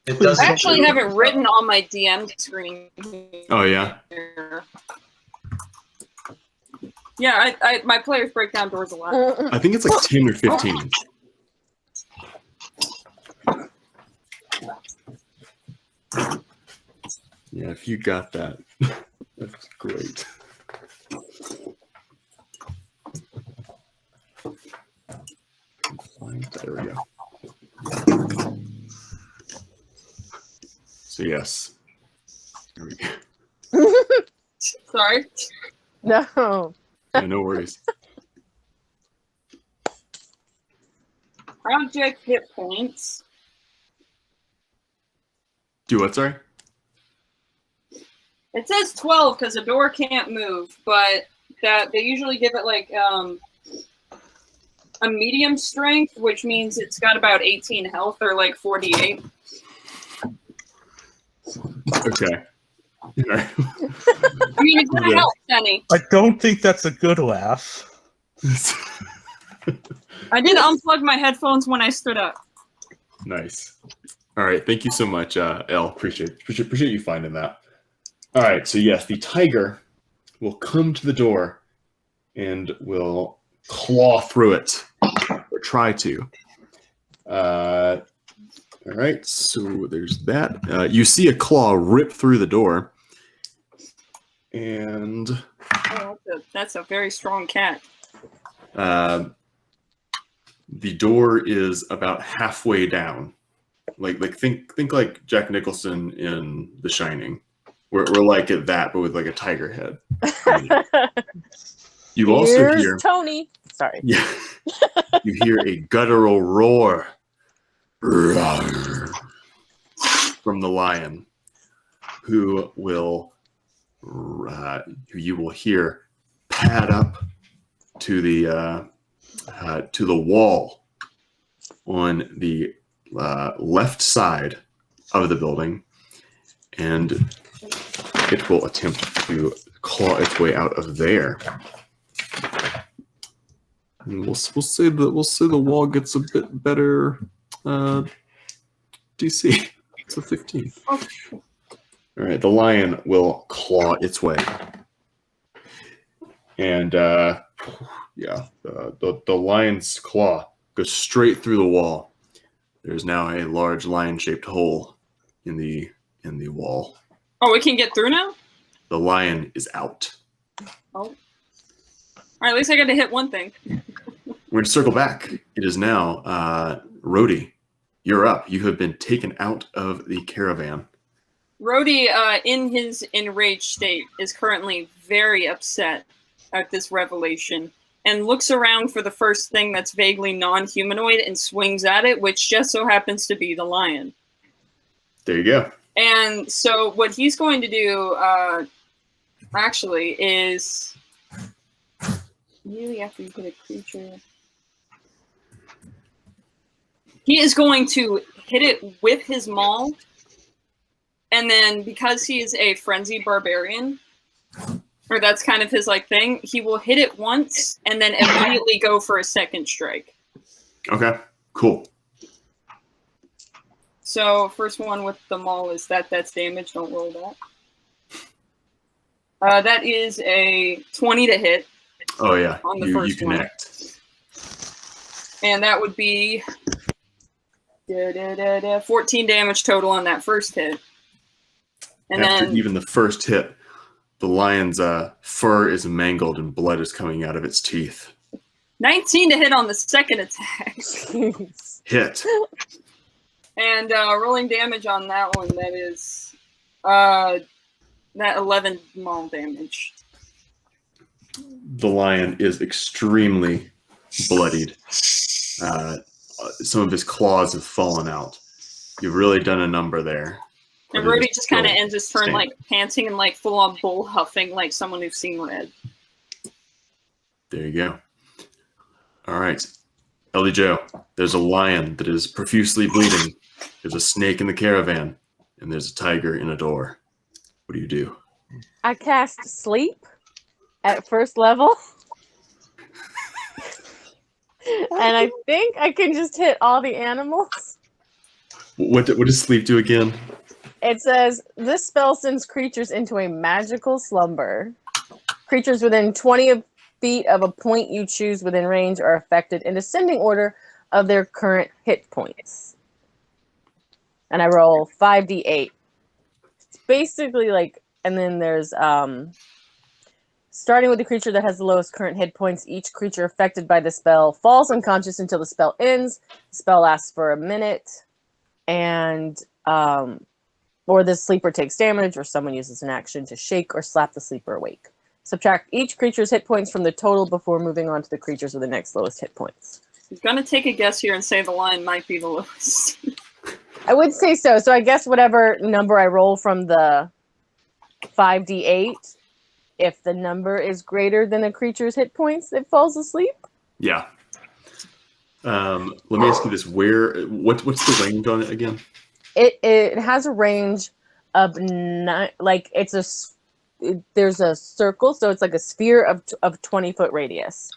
It Please doesn't. I actually have it written on my DM screen. Oh yeah. Here. Yeah, my players break down doors a lot. I think it's like 10 or 15. Yeah, if you got that, that's great. There we go. So yes. There we go. Sorry. No. Yeah, no worries. Project hit points. Do what, sorry? It says 12 because the door can't move, but that they usually give it like a medium strength, which means it's got about 18 health or like 48. Okay. All right. I mean, it's gonna help, Jenny. I don't think that's a good laugh. I did unplug my headphones when I stood up. Nice. All right. Thank you so much, Elle. Appreciate you finding that. All right. So yes, the tiger will come to the door and will claw through it, or try to. All right. So there's that. You see a claw rip through the door, and Oh, that's a very strong cat. the door is about halfway down. Like think like Jack Nicholson in The Shining. We're like at that, but with like a tiger head. You also Here's hear Tony. Sorry. yeah, you hear a guttural roar from the lion, who you will hear pad up to the wall on the left side of the building, and it will attempt to claw its way out of there. And we'll say the wall gets a bit better DC. It's a 15. All right, the lion will claw its way, and yeah, the lion's claw goes straight through the wall. There's now a large lion-shaped hole in the wall. Oh, we can get through now? The lion is out. Oh. All right, at least I got to hit one thing. We're going to circle back. It is now Rhodey. You're up. You have been taken out of the caravan. Rhodey, in his enraged state, is currently very upset at this revelation and looks around for the first thing that's vaguely non-humanoid and swings at it, which just so happens to be the lion. There you go. And so what he's going to do, actually, is Immediately after you hit a creature. He is going to hit it with his maul. And then because he is a frenzied barbarian, or that's kind of his like thing, he will hit it once and then immediately go for a second strike. Okay, cool. So first one with the maul is that's damage. Don't roll that. That is a 20 to hit. Oh yeah, On the you first connect. And that would be 14 damage total on that first hit. And After then even the first hit, the lion's fur is mangled and blood is coming out of its teeth. 19 to hit on the second attack. Hit. And rolling damage on that one, that is that 11 maul damage. The lion is extremely bloodied. Some of his claws have fallen out. You've really done a number there. And But it Rhodey is just kind of still ends his turn standing. like panting and like full on bull huffing like someone who's seen red. There you go. All right. Ellie Joe, there's a lion that is profusely bleeding. There's a snake in the caravan. And there's a tiger in a door. What do you do? I cast sleep at first level. And I think I can just hit all the animals. What does sleep do again? It says, this spell sends creatures into a magical slumber. Creatures within 20 feet of a point you choose within range are affected in descending order of their current hit points. And I roll 5d8. It's basically like, and then there's, starting with the creature that has the lowest current hit points, each creature affected by the spell falls unconscious until the spell ends. The spell lasts for a minute. And, or the sleeper takes damage, or someone uses an action to shake or slap the sleeper awake. Subtract each creature's hit points from the total before moving on to the creatures with the next lowest hit points. I'm gonna take a guess here and say the lion might be the lowest. I would say so. So I guess whatever number I roll from the 5d8, if the number is greater than a creature's hit points, it falls asleep. Yeah. Let me ask you this: what's the range on it again? It has a range of there's a circle, so it's like a sphere of 20-foot radius.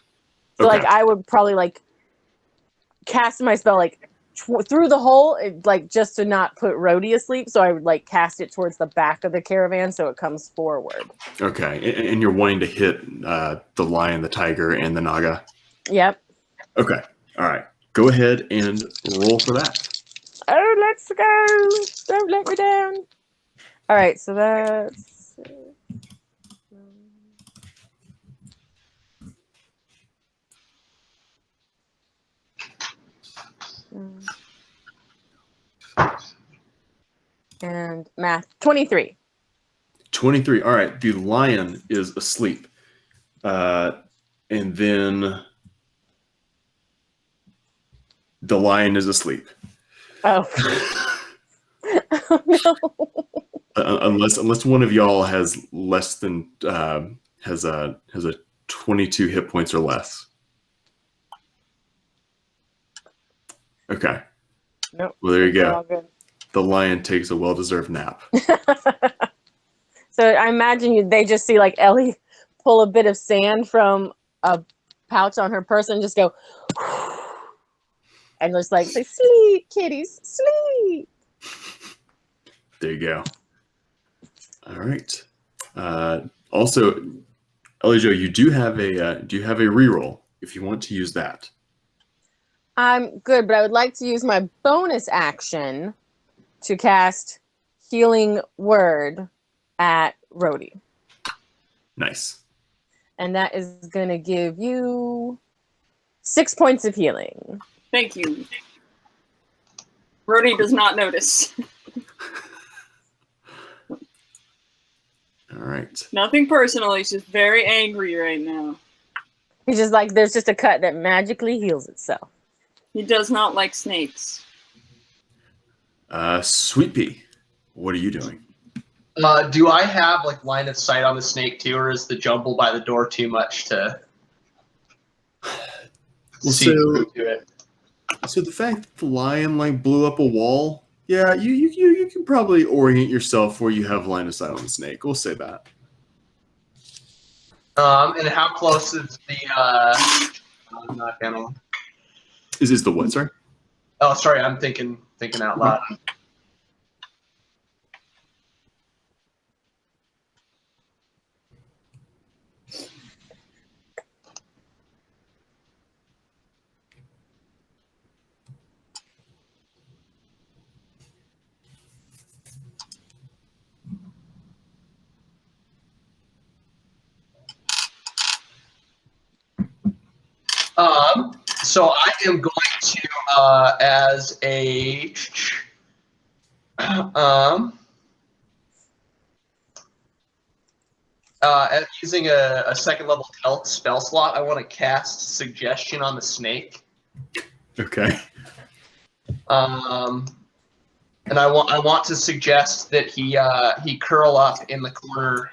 So Okay. like I would probably like cast my spell like through the hole, like just to not put Rhodey asleep. So I would like cast it towards the back of the caravan so it comes forward. Okay, and you're wanting to hit the lion, the tiger, and the naga. Yep. Okay, all right. Go ahead and roll for that. Oh, let's go! Don't let me down. All right, so that's. And math 23. 23. All right, the lion is asleep, and then the lion is asleep. Oh. Oh no. Unless one of y'all has less than has a 22 hit points or less. Okay. Nope. Well, there you We're go. all good. The lion takes a well-deserved nap. So I imagine they just see like Ellie pull a bit of sand from a pouch on her person and just go, and just like say, "Sleep, kitties, sleep." There you go. All right. Also, Ellie Jo, you do have a reroll if you want to use that. I'm good, but I would like to use my bonus action to cast Healing Word at Rhodey. Nice. And that is going to give you 6 points of healing. Thank you. Rhodey does not notice. All right. Nothing personal. He's just very angry right now. He's just like, there's just a cut that magically heals itself. He does not like snakes. Sweet Pea, what are you doing? Do I have like line of sight on the snake too, or is the jumble by the door too much to Well, See so through to it. So the fact that the lion like blew up a wall, yeah, you can probably orient yourself where you have line of sight on the snake. We'll say that. And how close is the? I'm not gonna. Is the what, sorry? Oh, sorry. I'm thinking out loud. So I am going to, as a, using a second level health spell slot, I want to cast Suggestion on the snake. Okay. And I want to suggest that he curl up in the corner,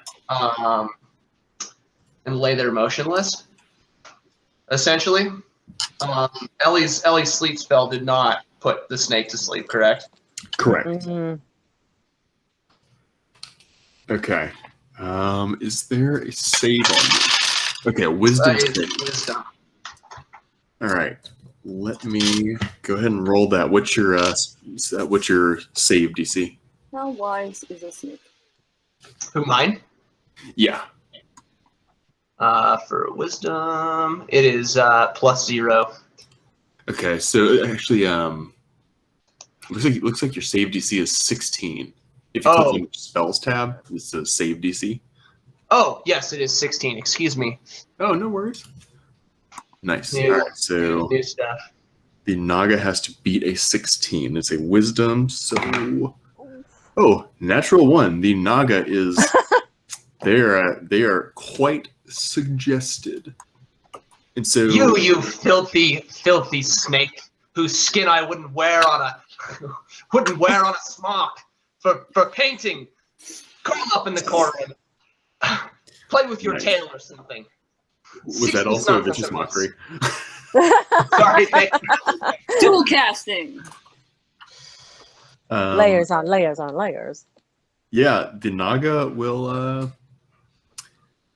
and lay there motionless. Essentially, Ellie's sleep spell did not put the snake to sleep, correct? Correct. Mm-hmm. Okay. Is there a save on you? Okay, wisdom save. Wisdom. All right. Let me go ahead and roll that. What's your save DC? How wise is a snake? Who, mine? Yeah. For wisdom, it is +0. Okay, so actually, looks like your save DC is 16. If you click on your spells tab, it says save DC. Oh, yes, it is 16. Excuse me. Oh, no worries. Nice. New, All right, so new stuff. the Naga has to beat a 16. It's a wisdom, so natural 1. The Naga is they are quite suggested, and so you filthy snake, whose skin I wouldn't wear on a smock for painting. Curl up in the corner and play with your tail or something. Was that also a vicious mockery? Sorry. Dual casting. Layers on layers on layers. Yeah, the Naga will.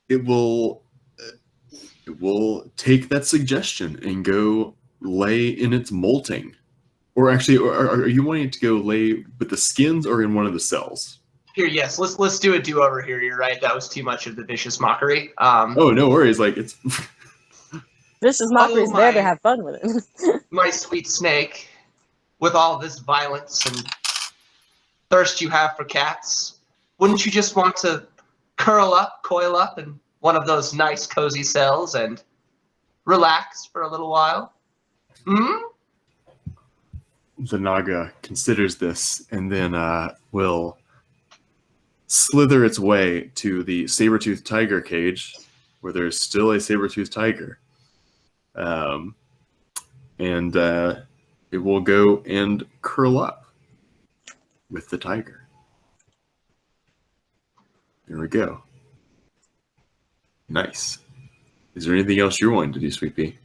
It will take that suggestion and go lay in its molting. Or actually, are you wanting it to go lay with the skins or in one of the cells? Here, yes. Let's do a do-over here. You're right. That was too much of the vicious mockery. Oh, no worries. Like it's. Vicious mockery is there to have fun with it. My sweet snake, with all this violence and thirst you have for cats, wouldn't you just want to curl up, coil up in one of those nice, cozy cells and relax for a little while? Hmm? The Naga considers this and then will slither its way to the saber-toothed tiger cage, where there's still a saber-toothed tiger. And it will go and curl up with the tiger. There we go. Nice. Is there anything else you're wanting to do, Sweet Pea?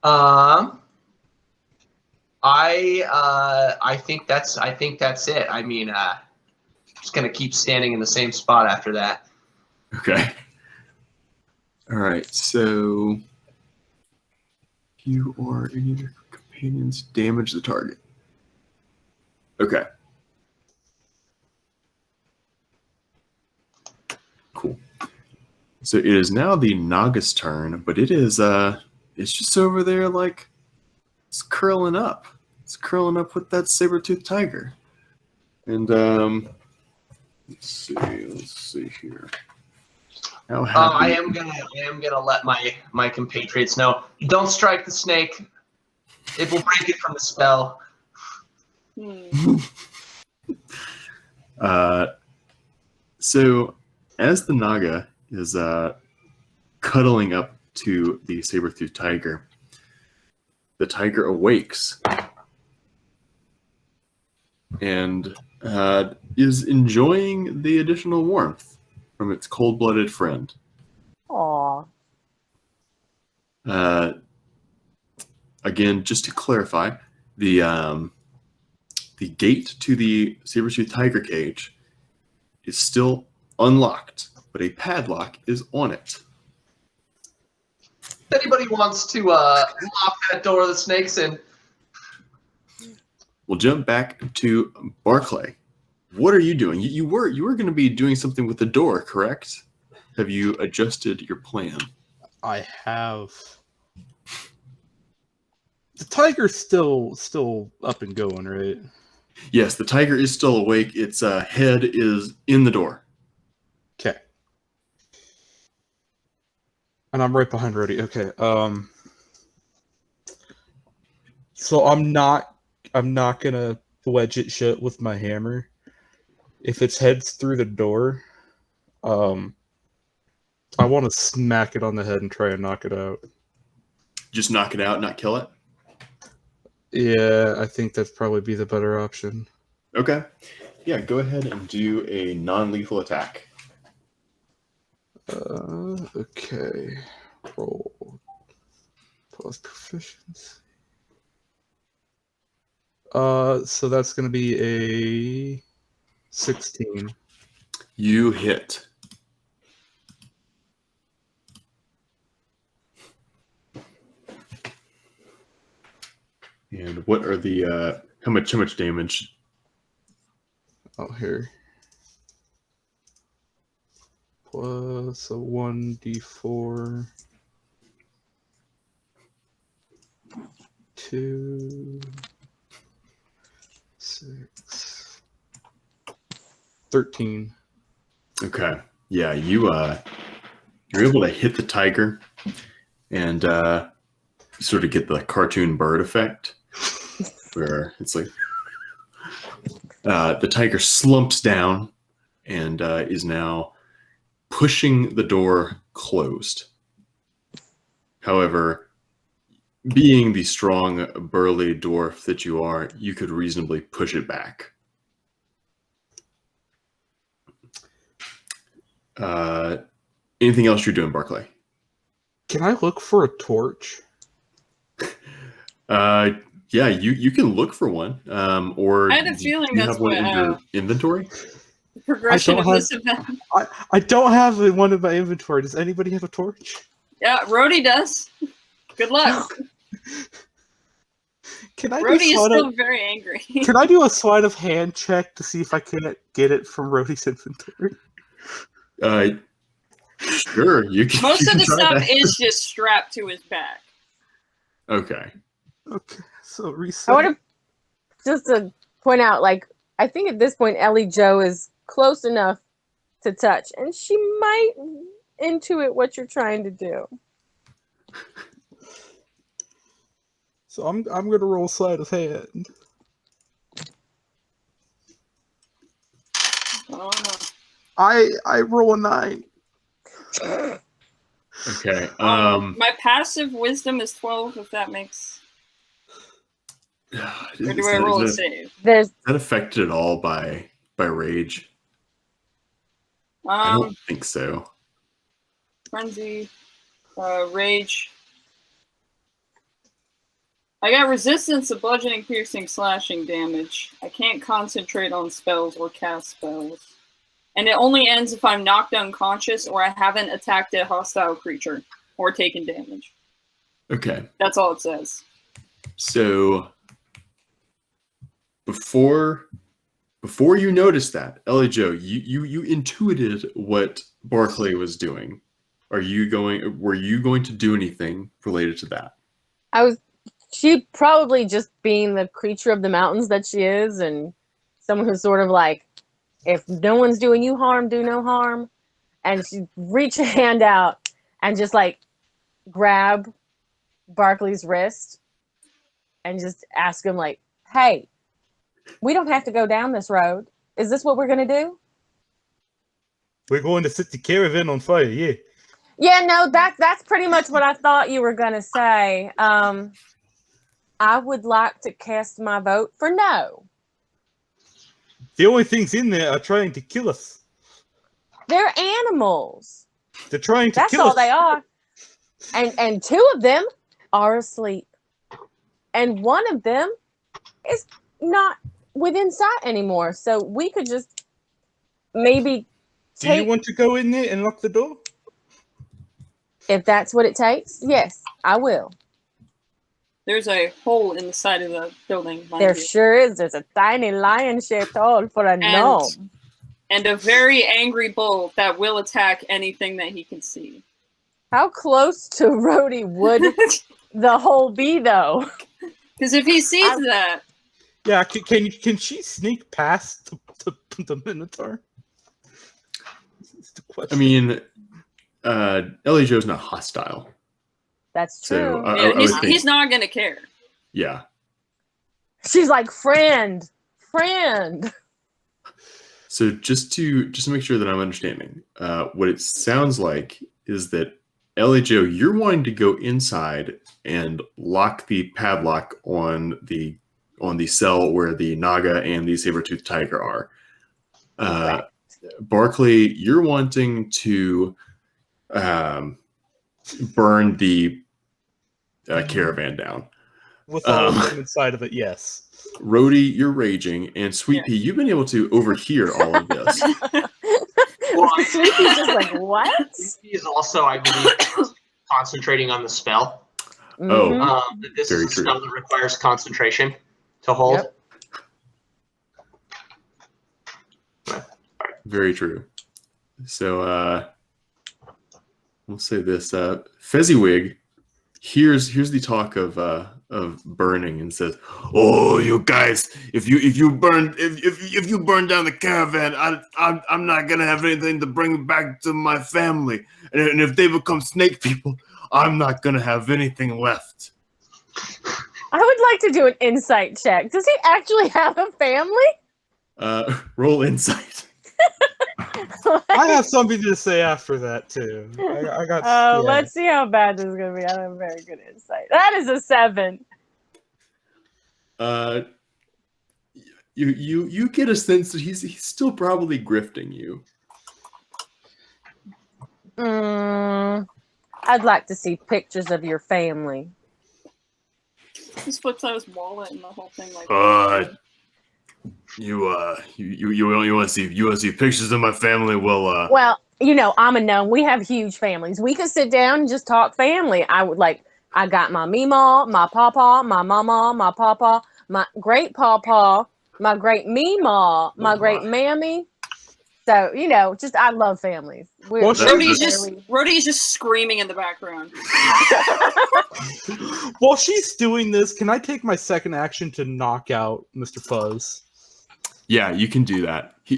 I think that's it. I mean, just gonna keep standing in the same spot after that. Okay. All right. So you or any of your companions damage the target. Okay. Cool. So it is now the Naga's turn, but it is it's just over there like it's curling up. It's curling up with that saber-toothed tiger. And let's see here. How happy I am gonna let my compatriots know. Don't strike the snake. It will break it from the spell. So as the Naga is cuddling up to the saber-toothed tiger, the tiger awakes and is enjoying the additional warmth from its cold-blooded friend. Aw. Again, just to clarify, the gate to the saber-tooth tiger cage is still unlocked, but a padlock is on it. If anybody wants to lock that door of the snakes in, We'll jump back to Barclay. What are you doing? You were going to be doing something with the door, correct? Have you adjusted your plan? I have. The tiger's still up and going, right? Yes, the tiger is still awake. Its head is in the door. Okay. And I'm right behind Rody. Okay. So I'm not gonna wedge it shut with my hammer. If its head's through the door, I want to smack it on the head and try and knock it out. Just knock it out, not kill it? Yeah, I think that'd probably be the better option. Okay. Yeah, go ahead and do a non-lethal attack. Okay. Roll. Plus proficiency. So that's going to be a 16. You hit. And what are the how much damage? Oh, here. Plus a 1d4. 2. 6. 13. Okay. Yeah, you're able to hit the tiger and sort of get the cartoon bird effect where it's like the tiger slumps down and is now pushing the door closed. However, being the strong, burly dwarf that you are, you could reasonably push it back. Anything else you're doing, Barclay? Can I look for a torch? Yeah, you can look for one. Or I had a feeling do you that's have one what, in your inventory? the progression of have- this event. I don't have one in my inventory. Does anybody have a torch? Yeah, Rody does. Good luck. Can I Rody is do still very angry. Can I do a sleight of hand check to see if I can't get it from Rody's inventory? Sure, you can. Most you of can the try stuff that. is just strapped to his back. Okay. Okay, so I reset. want to just to point out, like, I think at this point, Ellie Joe is close enough to touch, and she might intuit what you're trying to do. So I'm gonna roll sleight of hand. Oh, no. I roll a 9. Okay. My passive wisdom is 12, if that makes... Or do I roll a save? There's Is that affected at all by rage? I don't think so. Frenzy, rage. I got resistance to bludgeoning, piercing, slashing damage. I can't concentrate on spells or cast spells. And it only ends if I'm knocked unconscious or I haven't attacked a hostile creature or taken damage. Okay. That's all it says. So before you noticed that, Ellie Joe, you intuited what Barclay was doing. Were you going to do anything related to that? she probably just being the creature of the mountains that she is, and someone who's sort of like, if no one's doing you harm, do no harm. And she reach a hand out and just like grab Barclay's wrist and just ask him like, hey, we don't have to go down this road. Is this what we're going to do? We're going to set the caravan on fire, yeah. Yeah, no, that's pretty much what I thought you were going to say. I would like to cast my vote for no. The only things in there are trying to kill us. They're animals. They're trying to That's kill all us. they are. And two of them are asleep. And one of them is not within sight anymore. So we could just maybe Do you take, want to go in there and lock the door? if that's what it takes. Yes, I will. There's a hole in the side of the building. Mind There you. sure is. There's a tiny lion-shaped hole for a gnome. And a very angry bull that will attack anything that he can see. How close to Rhodey would the hole be, though? Because if he sees that, Yeah, can she sneak past the Minotaur? That's the I question. mean, Ellie Joe's not hostile. That's So, true. I yeah, would think- he's not going to care. Yeah. She's like, friend. So just to make sure that I'm understanding, what it sounds like is that Ellie Joe, you're wanting to go inside and lock the padlock on the cell where the Naga and the saber-toothed tiger are. Barclay, you're wanting to burn the caravan down. With all of them inside of it, yes. Rhodey, you're raging, and Sweet Pea, you've been able to overhear all of this. Sweetie's just like, what? He is also, I believe, concentrating on the spell. Oh. This Very is a true. spell that requires concentration to hold. Yep. Very true. So we'll say this: Fezziwig hears the talk of burning and says, "Oh, you guys! If you burn down the caravan, I'm not gonna have anything to bring back to my family, and if they become snake people, I'm not gonna have anything left." I would like to do an insight check. Does he actually have a family? Roll insight. I have something to say after that too. I got. Yeah. Let's see how bad this is gonna be. I have very good insight. That is a 7. You get a sense that he's still probably grifting you. I'd like to see pictures of your family. He flips out his wallet and the whole thing like. You want to see pictures of my family? Well, Well, I'm a gnome. We have huge families. We could sit down and just talk family. I got my Meemaw, my Pawpaw, my Mama, my Pawpaw, my great Pawpaw, my great Meemaw, my great Mammy. So, just I love families. Well, Rhodey's just screaming in the background. While she's doing this, can I take my second action to knock out Mr. Fuzz? yeah, you can do that. He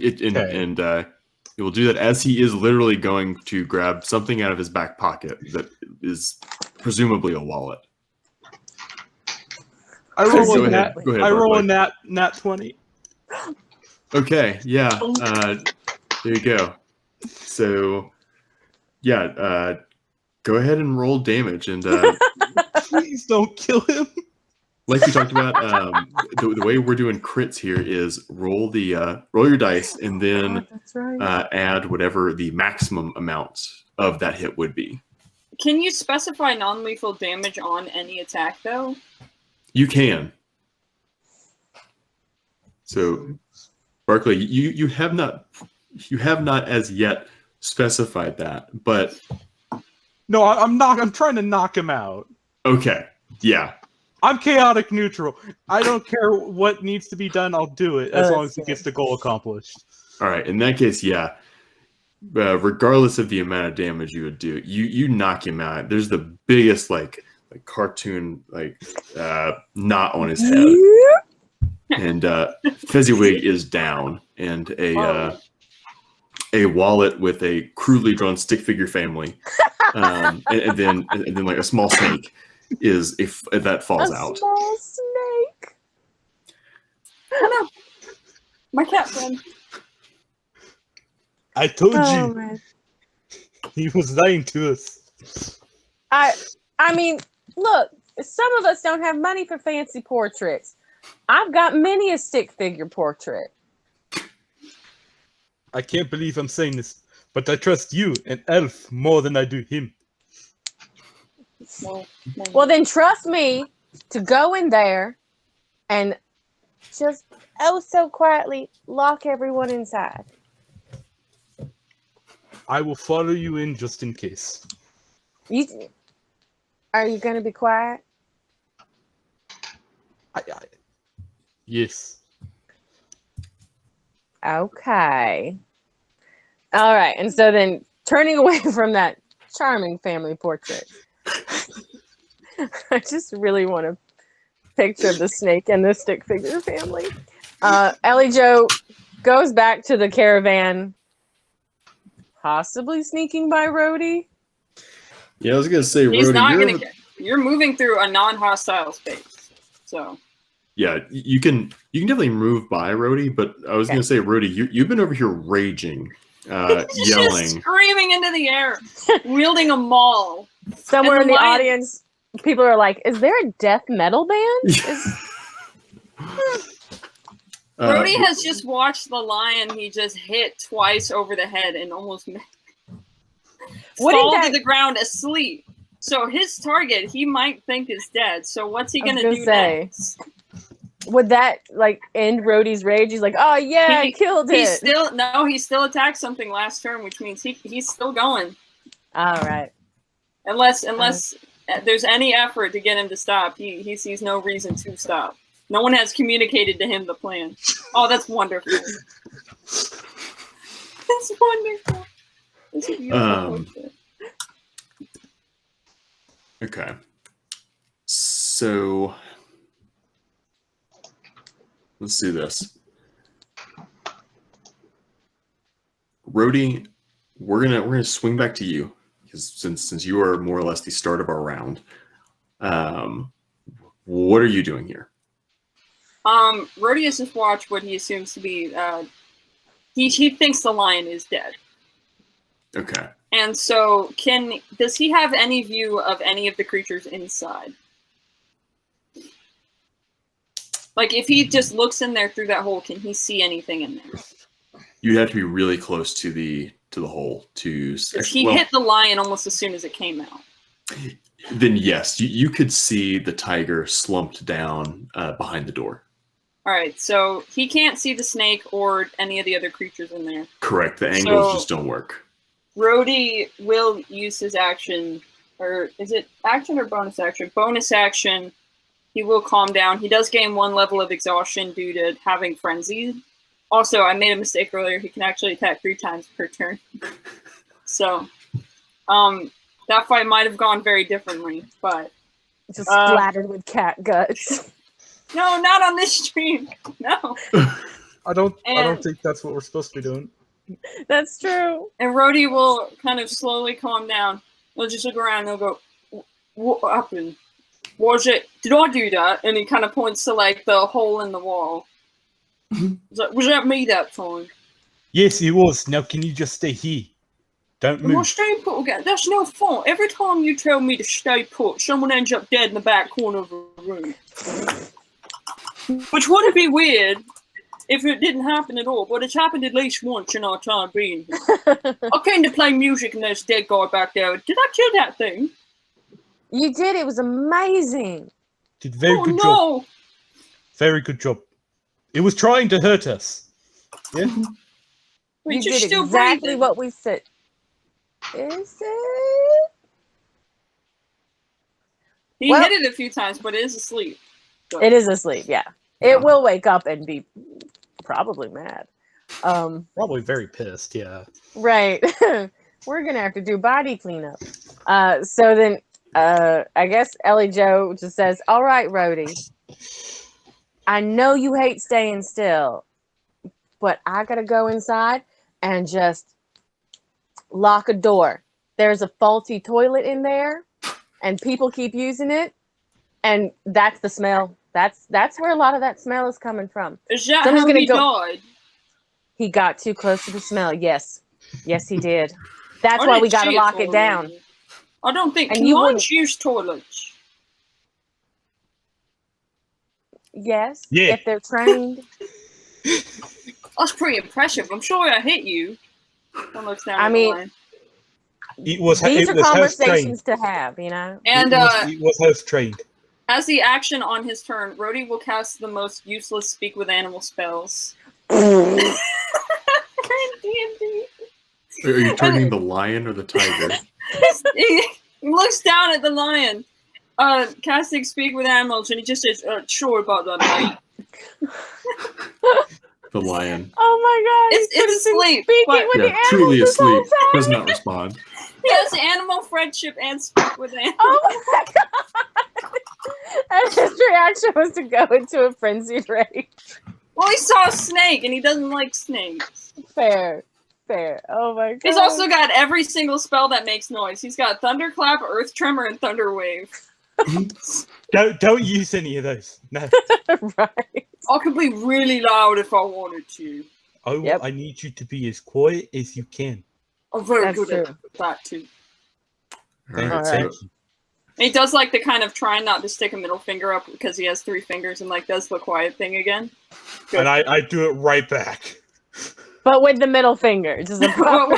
will do that as he is literally going to grab something out of his back pocket that is presumably a wallet. I roll Go a ahead. nat. Go ahead, I roll a Barclay. nat 20. Okay, yeah. There you go. So, yeah, go ahead and roll damage. And Please don't kill him. like we talked about, the way we're doing crits here is roll your dice and then That's right. add whatever the maximum amount of that hit would be. Can you specify non-lethal damage on any attack, though? You can. So, Barclay, you have not as yet specified that, but No, I'm trying to knock him out. okay, yeah. I'm chaotic neutral. I don't care what needs to be done. I'll do it as long as it gets the goal accomplished. All right, in that case, yeah. Regardless of the amount of damage you would do, you knock him out. There's the biggest like cartoon knot on his head, and Fezziwig is down, and a wallet with a crudely drawn stick figure family, and then like a small snake that falls out. Small snake. Oh no! My cat friend. I told Oh you man. he was lying to us. I mean, look, some of us don't have money for fancy portraits. I've got many a stick figure portrait. I can't believe I'm saying this, but I trust you, an elf, more than I do him. Well, then trust me to go in there and just so quietly lock everyone inside. I will follow you in just in case. Are you going to be quiet? Yes. Okay. All right. And so then turning away from that charming family portrait, I just really want to picture the snake and the stick figure family. Ellie Joe goes back to the caravan, possibly sneaking by Rhodey. Yeah, I was gonna say, He's Rhodey, not gonna. You're moving through a non-hostile space, so. Yeah, you can definitely move by Rhodey, but I was gonna say, Rhodey, you've been over here raging, yelling, just screaming into the air, wielding a maul. Somewhere in the audience, people are like, "Is there a death metal band?" Rhodey has just watched the lion he just hit twice over the head and almost fall to the ground asleep. So his target, he might think is dead. So what's he gonna do next? Would that like end Rhodey's rage? He's like, "Oh yeah, I killed it." He still attacked something last turn, which means he's still going. All right. Unless there's any effort to get him to stop, he sees no reason to stop. No one has communicated to him the plan. Oh, that's wonderful. That's wonderful. That's a beautiful portrait. Okay. So let's do this. Rhodey, we're gonna swing back to you because since you are more or less the start of our round. What are you doing here? Rhodey has just watched what he assumes to be. He thinks the lion is dead. Okay. And so, does he have any view of any of the creatures inside? Like, if he just looks in there through that hole, can he see anything in there? You'd have to be really close to the hole to. He hit the lion almost as soon as it came out. Then yes, you could see the tiger slumped down behind the door. All right, so he can't see the snake or any of the other creatures in there. Correct. The angles just don't work. Rhodey will use his action, or is it action or bonus action? Bonus action. He will calm down. He does gain 1 level of exhaustion due to having frenzied. Also, I made a mistake earlier. He can actually attack 3 times per turn. So, that fight might have gone very differently, but just splattered with cat guts. No, not on this stream. No. I don't think that's what we're supposed to be doing. That's true. And Rhodey will kind of slowly calm down. He'll just look around and he'll go, "What happened? Was it? Did I do that?" And he kind of points to like the hole in the wall. Was that me that time? Yes, it was. Now can you just stay here? Don't move. Am I staying put again? That's no fun. Every time you tell me to stay put, someone ends up dead in the back corner of the room. Which wouldn't be weird if it didn't happen at all, but it's happened at least once in our time being here. I came to play music and there's a dead guy back there. Did I kill that thing? You did. It was amazing. Did very good job. Very good job. It was trying to hurt us. Yeah. You did exactly what we said. Is it? He hit it a few times, but it is asleep. So. It is asleep, yeah. It will wake up and be probably mad. Probably very pissed, yeah. Right. We're going to have to do body cleanup. So then, I guess Ellie Joe just says, "All right, Rhodey, I know you hate staying still, but I got to go inside and just lock a door. There's a faulty toilet in there, and people keep using it, and that's the smell. That's where a lot of that smell is coming from." Is that how he died? He got too close to the smell. Yes, he did. That's why we got to lock it down. I don't think lions use toilets. Yes, yeah. If they're trained. That's pretty impressive. I'm sorry I hit you. I mean, It was These it are was house conversations trained. to have, you know. And It was house trained. as the action on his turn, Rhodey will cast the most useless speak with animal spells. D&D. Are you targeting the lion or the tiger? He looks down at the lion, casting speak with animals, and he just says, "Sure about that, mate." The lion. Oh my god! It's asleep. Speaking But with the Yeah, truly animals this whole asleep. time. Does not respond. he has animal friendship and speak with animals. Oh my god! And his reaction was to go into a frenzied rage. Well, he saw a snake, and he doesn't like snakes. Fair. Oh my god! He's also got every single spell that makes noise. He's got Thunderclap, Earth Tremor, and Thunder Wave. Don't use any of those. No. right. I could be really loud if I wanted to. Yep. I need you to be as quiet as you can. I'm very That's good true. at that too. All right, Alright. so Thank you. And he does like the kind of trying not to stick a middle finger up because he has 3 fingers and like does the quiet thing again. Good. And I do it right back. But with the middle finger, just a proper.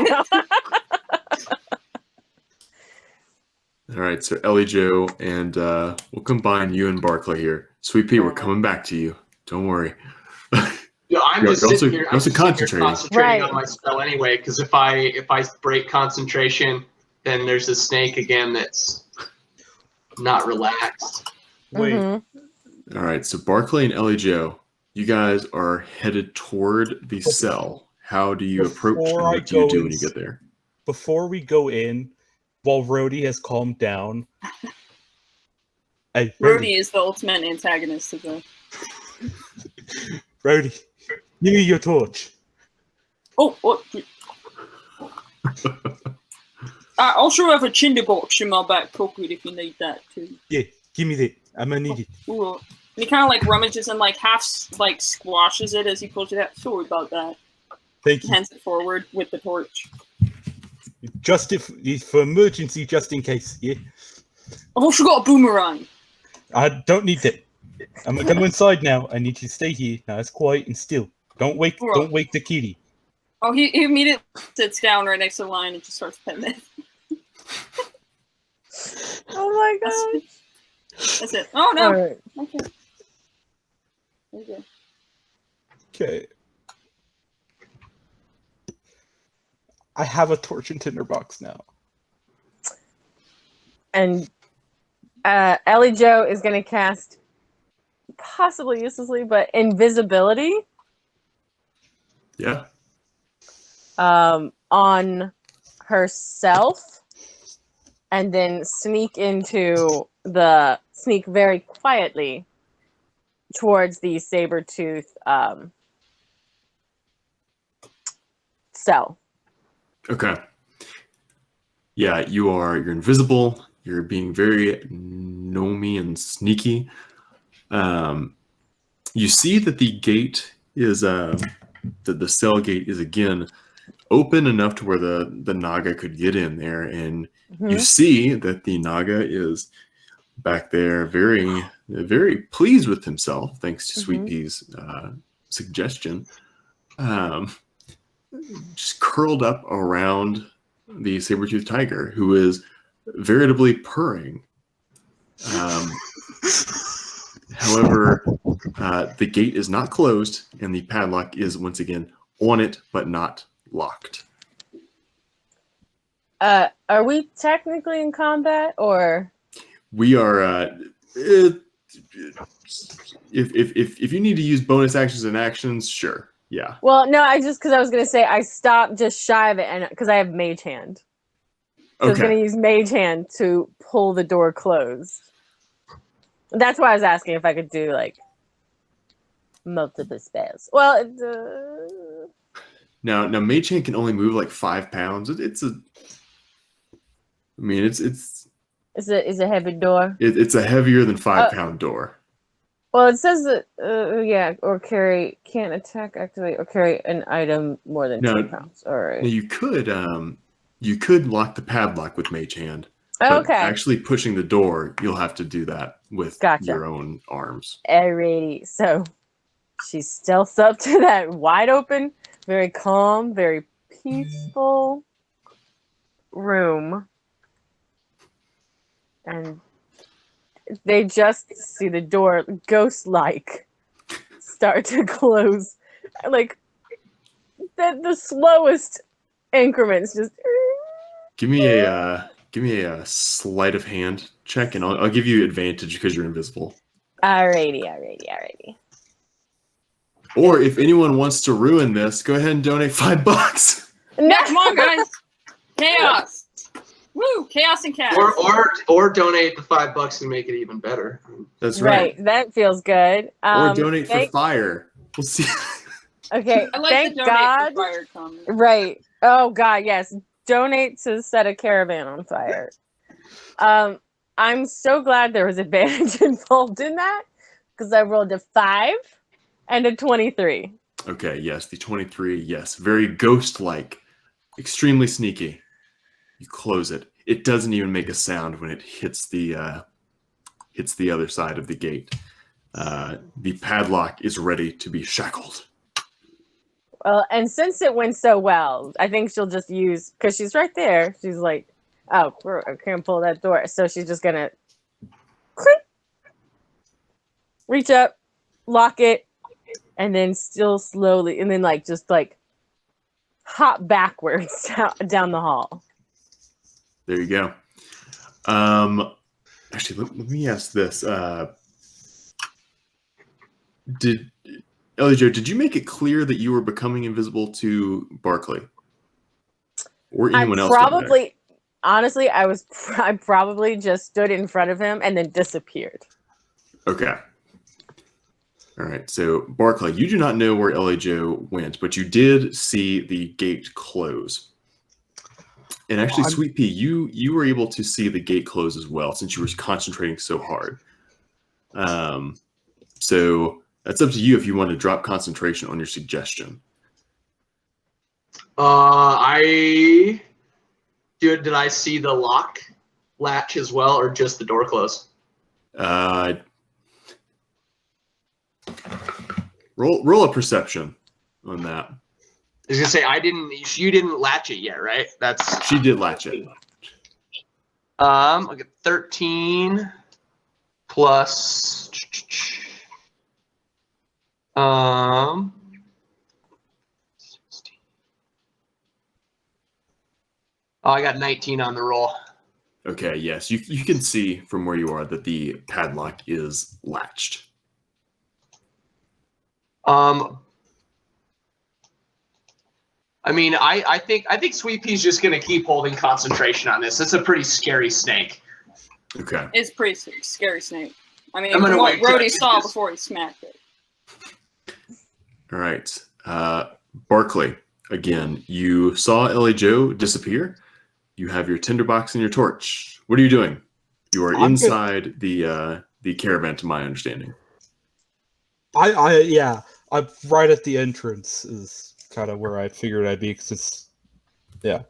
all right, so Ellie Joe, and we'll combine you and Barclay here. Sweet Pea, we're coming back to you. Don't worry. Yeah, I'm You're just also- sitting here. you're I'm also just sitting here concentrating. concentrating Right. on my spell anyway. Because if I break concentration, then there's a snake again that's not relaxed. Wait, Mhm. All right, so Barclay and Ellie Joe, you guys are headed toward the cell. How do you approach and Before I what do you go do when you in- get there? before we go in, while Rhodey has calmed down. Hey, Rhodey is the ultimate antagonist of the. Rhodey, give me your torch. Oh, what? I also have a tinder box in my back pocket if you need that too. Yeah, give me that. I'm gonna need it. Ooh. And he kind of like rummages and like half like squashes it as he pulls it out. Sorry about that. Thank you. Hands it forward with the torch. Just if for emergency, just in case. Yeah, I've also got a boomerang. I don't need that. I'm gonna go inside now. I need you to stay here. Now it's quiet and still. Don't wake the kitty. Oh, he immediately sits down right next to the lion and just starts petting it. Oh my god! That's it. Oh no. All right. Okay. Okay. Okay. I have a torch and tinderbox now. And Ellie Joe is going to cast, possibly uselessly, but invisibility Yeah. on herself, and then sneak very quietly towards the saber-tooth cell. Okay. Yeah, you're invisible. You're being very gnomey and sneaky. You see that the gate is the cell gate is again open enough to where the Naga could get in there, and you see that the Naga is back there, very very pleased with himself, thanks to Sweet Pea's suggestion. Just curled up around the saber-toothed tiger, who is veritably purring. However, the gate is not closed, and the padlock is once again on it, but not locked. Are we technically in combat, or We are. If you need to use bonus actions and actions, sure, yeah. well, no, because I was gonna say I stopped just shy of it, and because I have Mage Hand, so I was gonna Okay. use Mage Hand to pull the door closed. That's why I was asking if I could do like multiple spells. Well, Now, Mage Hand can only move like 5 pounds. It's a it's a heavy door. it's a heavier than 5-pound door. Well, it says that or can't attack, activate, or carry an item more than No. 2 pounds. All right. Now, you could lock the padlock with Mage Hand. But Okay. actually pushing the door, you'll have to do that with Gotcha. your own arms. Alrighty. So she stealths up to that wide open, very calm, very peaceful room, and they just see the door, ghost-like, start to close, like the slowest increments. Just Give me a sleight of hand check, and I'll give you advantage because you're invisible. alrighty. Or if anyone wants to ruin this, go ahead and donate $5. Yeah, come on, guys. Chaos. Woo, chaos and cats. Or donate the $5 and make it even better. That's right. That feels good. Or donate for fire. We'll see. Okay, I like thank the donate God. for fire comment. Right. Oh God, yes. Donate to set a caravan on fire. I'm so glad there was advantage involved in that because I rolled a 5 and a 23. Okay, yes, the 23, yes. Very ghost-like. Extremely sneaky. You close it. It doesn't even make a sound when it hits the other side of the gate. The padlock is ready to be shackled. Well, and since it went so well, I think she'll just use, because she's right there. She's like, oh, I can't pull that door. So she's just going to reach up, lock it, and then still slowly, and then just hop backwards down the hall. There you go. Actually, let me ask this. Ellie Jo, did you make it clear that you were becoming invisible to Barkley? Or anyone else? Honestly, I probably just stood in front of him and then disappeared. Okay. All right. So, Barkley, you do not know where Ellie Jo went, but you did see the gate close. And actually, Sweet Pea, you were able to see the gate close as well, since you were concentrating so hard. So that's up to you if you want to drop concentration on your suggestion. Did I see the lock latch as well, or just the door close? Roll a perception on that. I was gonna say you didn't latch it yet, right? She did latch it. I get 13 plus 16. Oh, I got 19 on the roll. Okay, yes. You can see from where you are that the padlock is latched. I mean, I think Sweet Pea's just gonna keep holding concentration on this. It's a pretty scary snake. Okay. It's pretty scary snake. I mean, I'm gonna from what wait till Rhodey saw before he smacked it. All right. Barkley, again, you saw Ellie Jo disappear. You have your tinderbox and your torch. What are you doing? You are inside the caravan, to my understanding. I'm right at the entrance is kind of where I figured I'd be, because it's, yeah.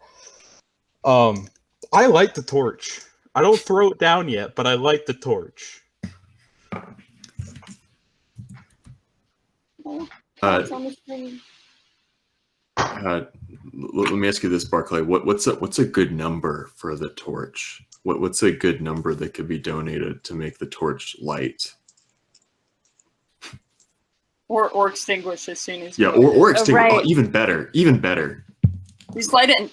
I light the torch. I don't throw it down yet, but I light the torch. It's on the screen. Let me ask you this, Barkley. What's a good number for the torch? What's a good number that could be donated to make the torch light? Or extinguish as soon as. Yeah, or extinguish. Right. Oh, even better. Just light it and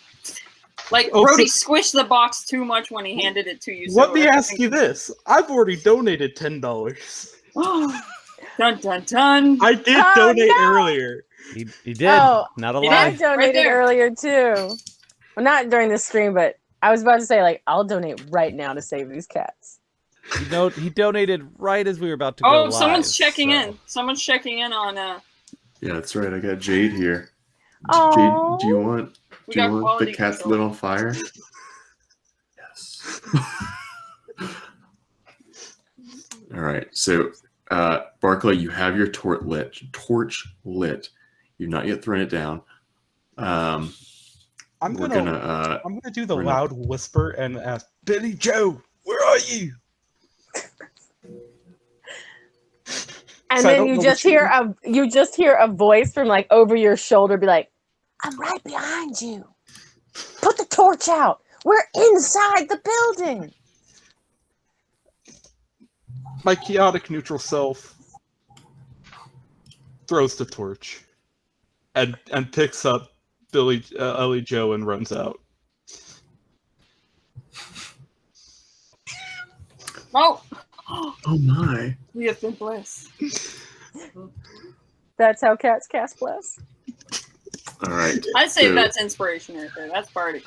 Rhodey squished the box too much when he handed it to you. Let me ask you this. I've already donated $10. Dun dun dun. I did donate earlier. He did. Oh, Not a he lie. I donated earlier too. Well, not during the stream, but I was about to say, I'll donate right now to save these cats. He donated right as we were about to go live. Oh, someone's checking in. Someone's checking in on. Yeah, that's right. I got Jade here. Aww. Jade, do you want the quality cat's control. lit on fire? Yes. All right. So, Barkley, you have your torch lit. You've not yet thrown it down. I'm gonna do the loud whisper and ask, Billy Joe, where are you? And So then you just hear a voice from over your shoulder be like, "I'm right behind you. Put the torch out. We're inside the building. My chaotic neutral self throws the torch and picks up Ellie Joe and runs out. Oh, Oh my! we have been blessed. That's how cats cast bless. All right. I'd say so- that's inspiration right there. That's bardic.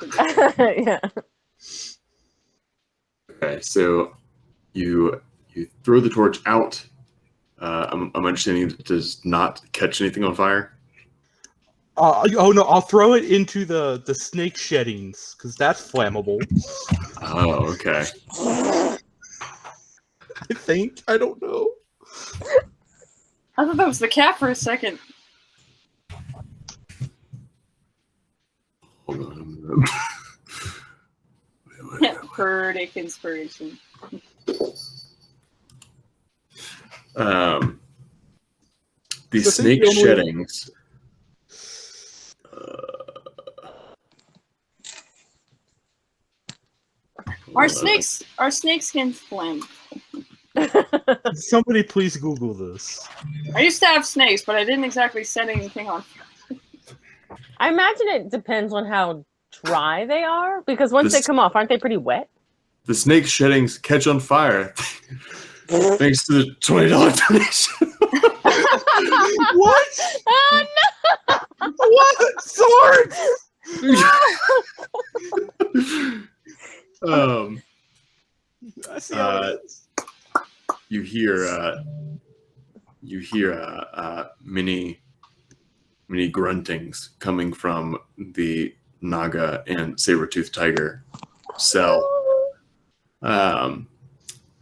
Yeah. Okay, so you throw the torch out. I'm understanding it does not catch anything on fire. Oh no! I'll throw it into the snake sheddings because that's flammable. Oh, okay. I think. I don't know. I thought that was the cat for a second. Hold on. Yeah, bardic inspiration. The So snake the only- sheddings. Are snake skins flamed? Somebody please Google this. I used to have snakes, but I didn't exactly set anything on fire. I imagine it depends on how dry they are, because once they come off, aren't they pretty wet? The snake sheddings catch on fire. Thanks to the $20 donation. What? Oh What? Swords! I see how it is. You hear many gruntings coming from the Naga and saber-toothed tiger cell.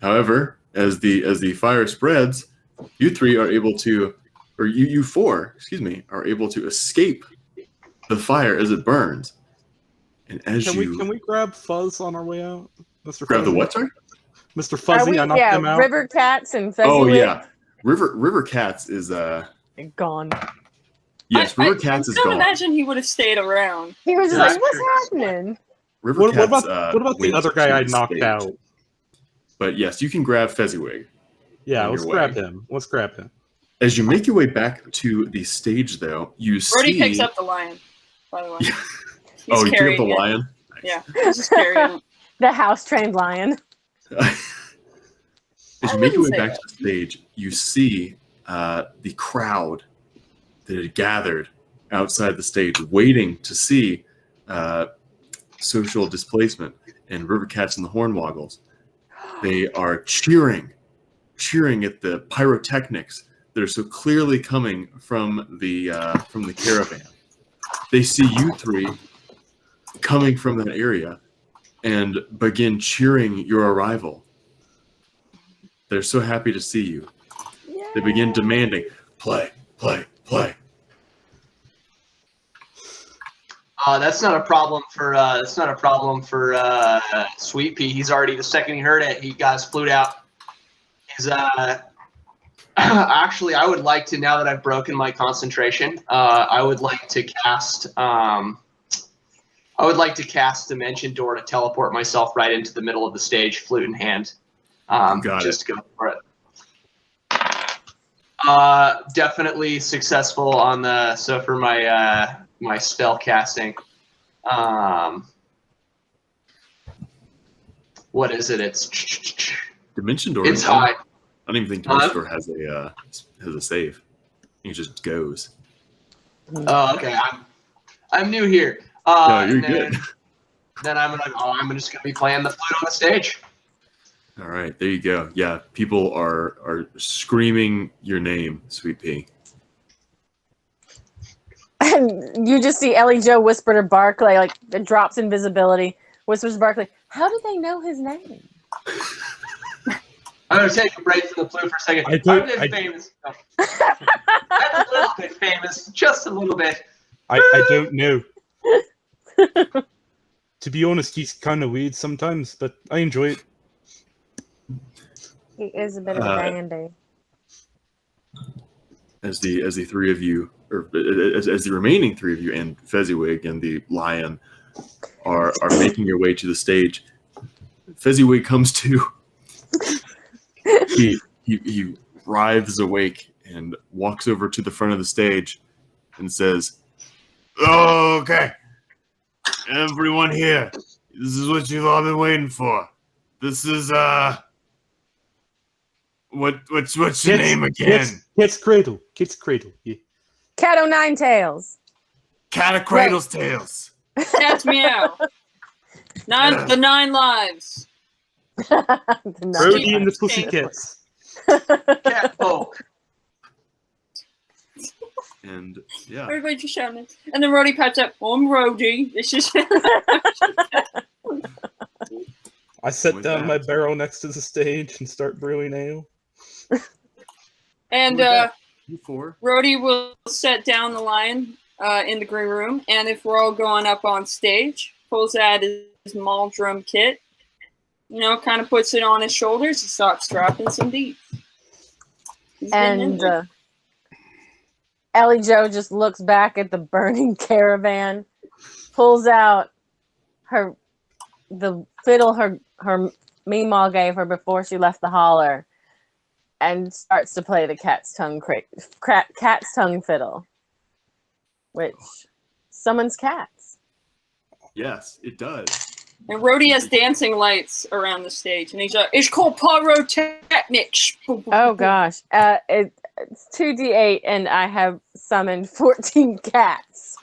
However, as the fire spreads, you three are able to, or you four, excuse me, are able to escape the fire as it burns. And as Can we grab Fuzz on our way out, Mr. grab the Fuzzy? what, sorry? Mr. Fuzzy, I knocked him out. River cats and Fezzy Oh Wig. yeah, River Cats is Gone. yes, River Cats I is don't gone. imagine he would have stayed around. He was Yeah, like, that's "What's true. happening?" River What Cats. about the went other guy to I the knocked stage. out? But yes, you can grab Fezziwig. Yeah, On let's your grab way. him. Let's grab him. As you make your way back to the stage, though, you Brody see. picks up the lion, by the way. He's Oh, you pick up carrying the it. lion. Yeah, he's just carrying it. The house-trained lion. As you make your way back to the stage, you see the crowd that had gathered outside the stage, waiting to see social displacement and River Cats and the Hornwoggles. They are cheering at the pyrotechnics that are so clearly coming from the caravan. They see you three coming from that area and begin cheering your arrival. They're so happy to see you. They begin demanding, play, play, play. That's not a problem for Sweet Pea. He's already, the second he heard it, he got his flute out. He's actually, I would like to, now that I've broken my concentration, I would like to cast Dimension Door to teleport myself right into the middle of the stage, flute in hand. Just go for it. Definitely successful on the, so for my my spell casting. What is it? It's Dimension Door. It's high. I don't even think Dimension Door has a save. It just goes. Oh, okay. I'm new here. No, you're then, good. Then I'm just gonna be playing the flute on the stage. All right, there you go. Yeah, people are screaming your name, Sweet Pea. And you just see Ellie Joe whisper to Barclay, like it drops invisibility, whispers to Barclay, "How do they know his name?" I'm gonna take a break from the flute for a second. I'm famous. No. I'm a little bit famous, just a little bit. I don't know. To be honest, he's kind of weird sometimes, but I enjoy it. He is a bit of a dandy. As the three of you, or as the remaining three of you, and Fezziwig and the lion are making your way to the stage, Fezziwig comes to. He writhes awake and walks over to the front of the stage and says, "Okay, everyone here, this is what you've all been waiting for. This is what's your name again? Kit's Cradle. Kit's Cradle. Yeah. Cat o' nine tails. Cat of Cradle's Tales. That's Meow. The 9 lives. Brody and the Pussycats. Cat folk. And yeah, Everybody just shouting it. And then Rhodey pipes up, I'm Rhodey. It's just I set down my barrel next to the stage and start brewing ale. And you four. Rhodey will set down the lion in the green room, and if we're all going up on stage, pulls out his mall drum kit, kind of puts it on his shoulders and starts dropping some beats. And Ellie Joe just looks back at the burning caravan, pulls out the fiddle her Meemaw gave her before she left the holler, and starts to play the cat's tongue fiddle, which summons cats. Yes, it does. And Rhodey has dancing lights around the stage, and he's like, "It's called pyrotechnics." Oh gosh, it's 2d8, and I have summoned 14 cats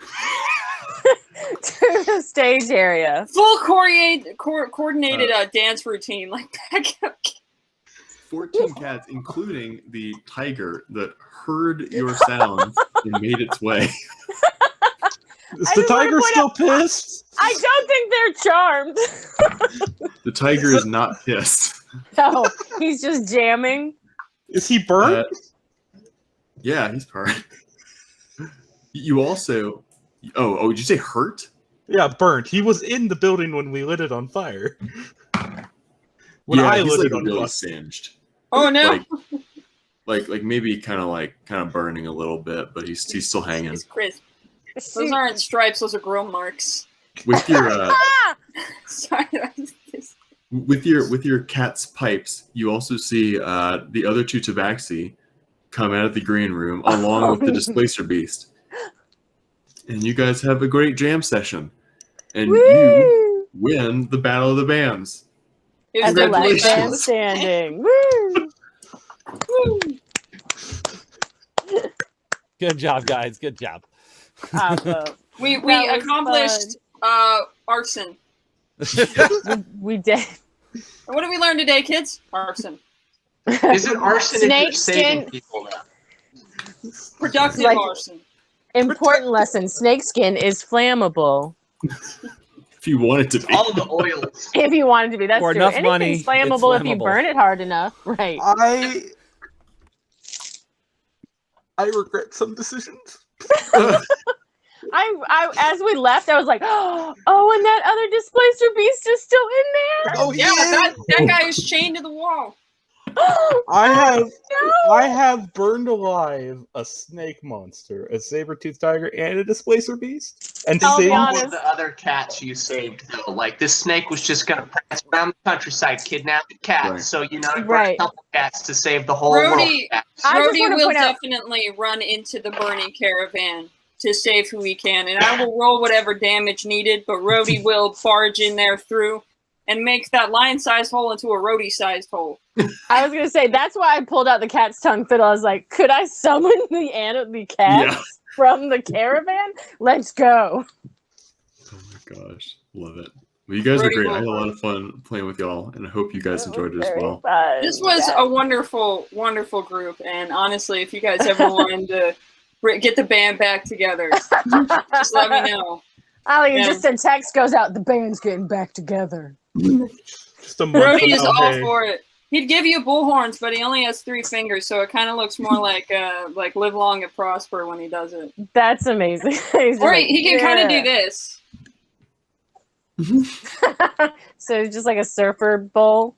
to the stage area. Full coordinated dance routine, like back up. 14 cats, including the tiger that heard your sounds and made its way. Is the tiger still pissed? I don't think they're charmed. The tiger is not pissed. No, he's just jamming. Is he burnt? Yeah, he's burnt. You also... Oh, did you say hurt? Yeah, burnt. He was in the building when we lit it on fire. He's like really singed. Oh no! Like maybe kind of burning a little bit, but he's still hanging. He's crisp. Those aren't stripes; those are grill marks. With your Sorry. with your cat's pipes, you also see the other two tabaxi come out of the green room along with the displacer beast, and you guys have a great jam session, and you win the battle of the bands. As the last band standing. Woo! Woo! Good job, guys. Good job. We accomplished arson. We did. What did we learn today, kids? Arson. Isn't arson if you're saving Snakeskin. people now? Productive arson. Important lesson. Snakeskin is flammable. If you want it to be. All the oils. If you wanted to be, that's For true. enough Anything's money, flammable it's if you flammable. burn it hard enough, right? I regret some decisions. I as we left, I was like, oh, and that other displacer beast is still in there. Oh Yeah, that guy is chained to the wall. I have burned alive a snake monster, a saber-toothed tiger, and a displacer beast. And I'll be saved honest. All of the other cats you saved, though, like this snake was just gonna prance around the countryside kidnapping cats. Right. So you brought Right. a couple cats to save the whole world. Rhodey I just wanna will point out- definitely run into the burning caravan to save who he can, and I will roll whatever damage needed, but Rhodey will barge in there through and make that lion-sized hole into a Rhodey-sized hole. I was gonna say that's why I pulled out the cat's tongue fiddle. I was like, could I summon the cats from the caravan? Let's go. Oh my gosh, love it. Well, you guys are Brody great. I had a Wilbur. lot of fun playing with y'all, and I hope you guys enjoyed it as Very well. fun. This was Yeah. a wonderful, wonderful group, and honestly, if you guys ever wanted to get the band back together, just let me know. Ali, Yeah. just a text goes out. The band's getting back together. just a month Brody is without all hay. for it. He'd give you bullhorns, but he only has 3 fingers, so it kind of looks more like live long and prosper when he does it. That's amazing. He's just Or like, he can kind of yeah. do this. So it's just like a surfer bowl.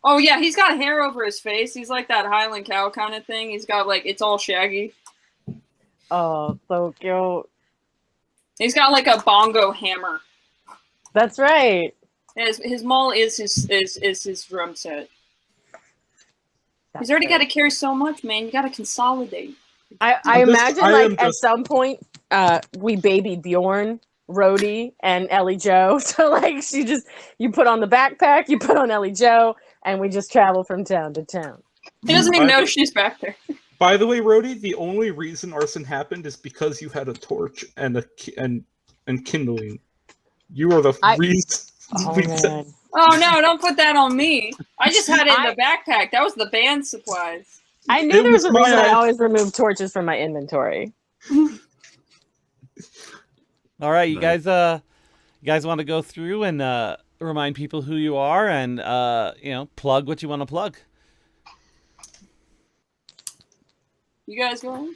Oh yeah, he's got hair over his face. He's like that Highland cow kind of thing. He's got it's all shaggy. Oh, so cute. He's got like a bongo hammer. That's right. His maul is his drum set. He's already got to carry so much, man. You got to consolidate. I imagine at some point we babied Bjorn, Rhodey, and Ellie Joe. So like you put on the backpack, you put on Ellie Joe, and we just travel from town to town. He doesn't even know she's back there. By the way, Rhodey, the only reason arson happened is because you had a torch and kindling. You are the reason. Oh, man. Oh no! Don't put that on me. I just had it in the backpack. That was the band supplies. I knew there was a reason I always remove torches from my inventory. All right, you guys want to go through and remind people who you are and plug what you want to plug. You guys go ahead.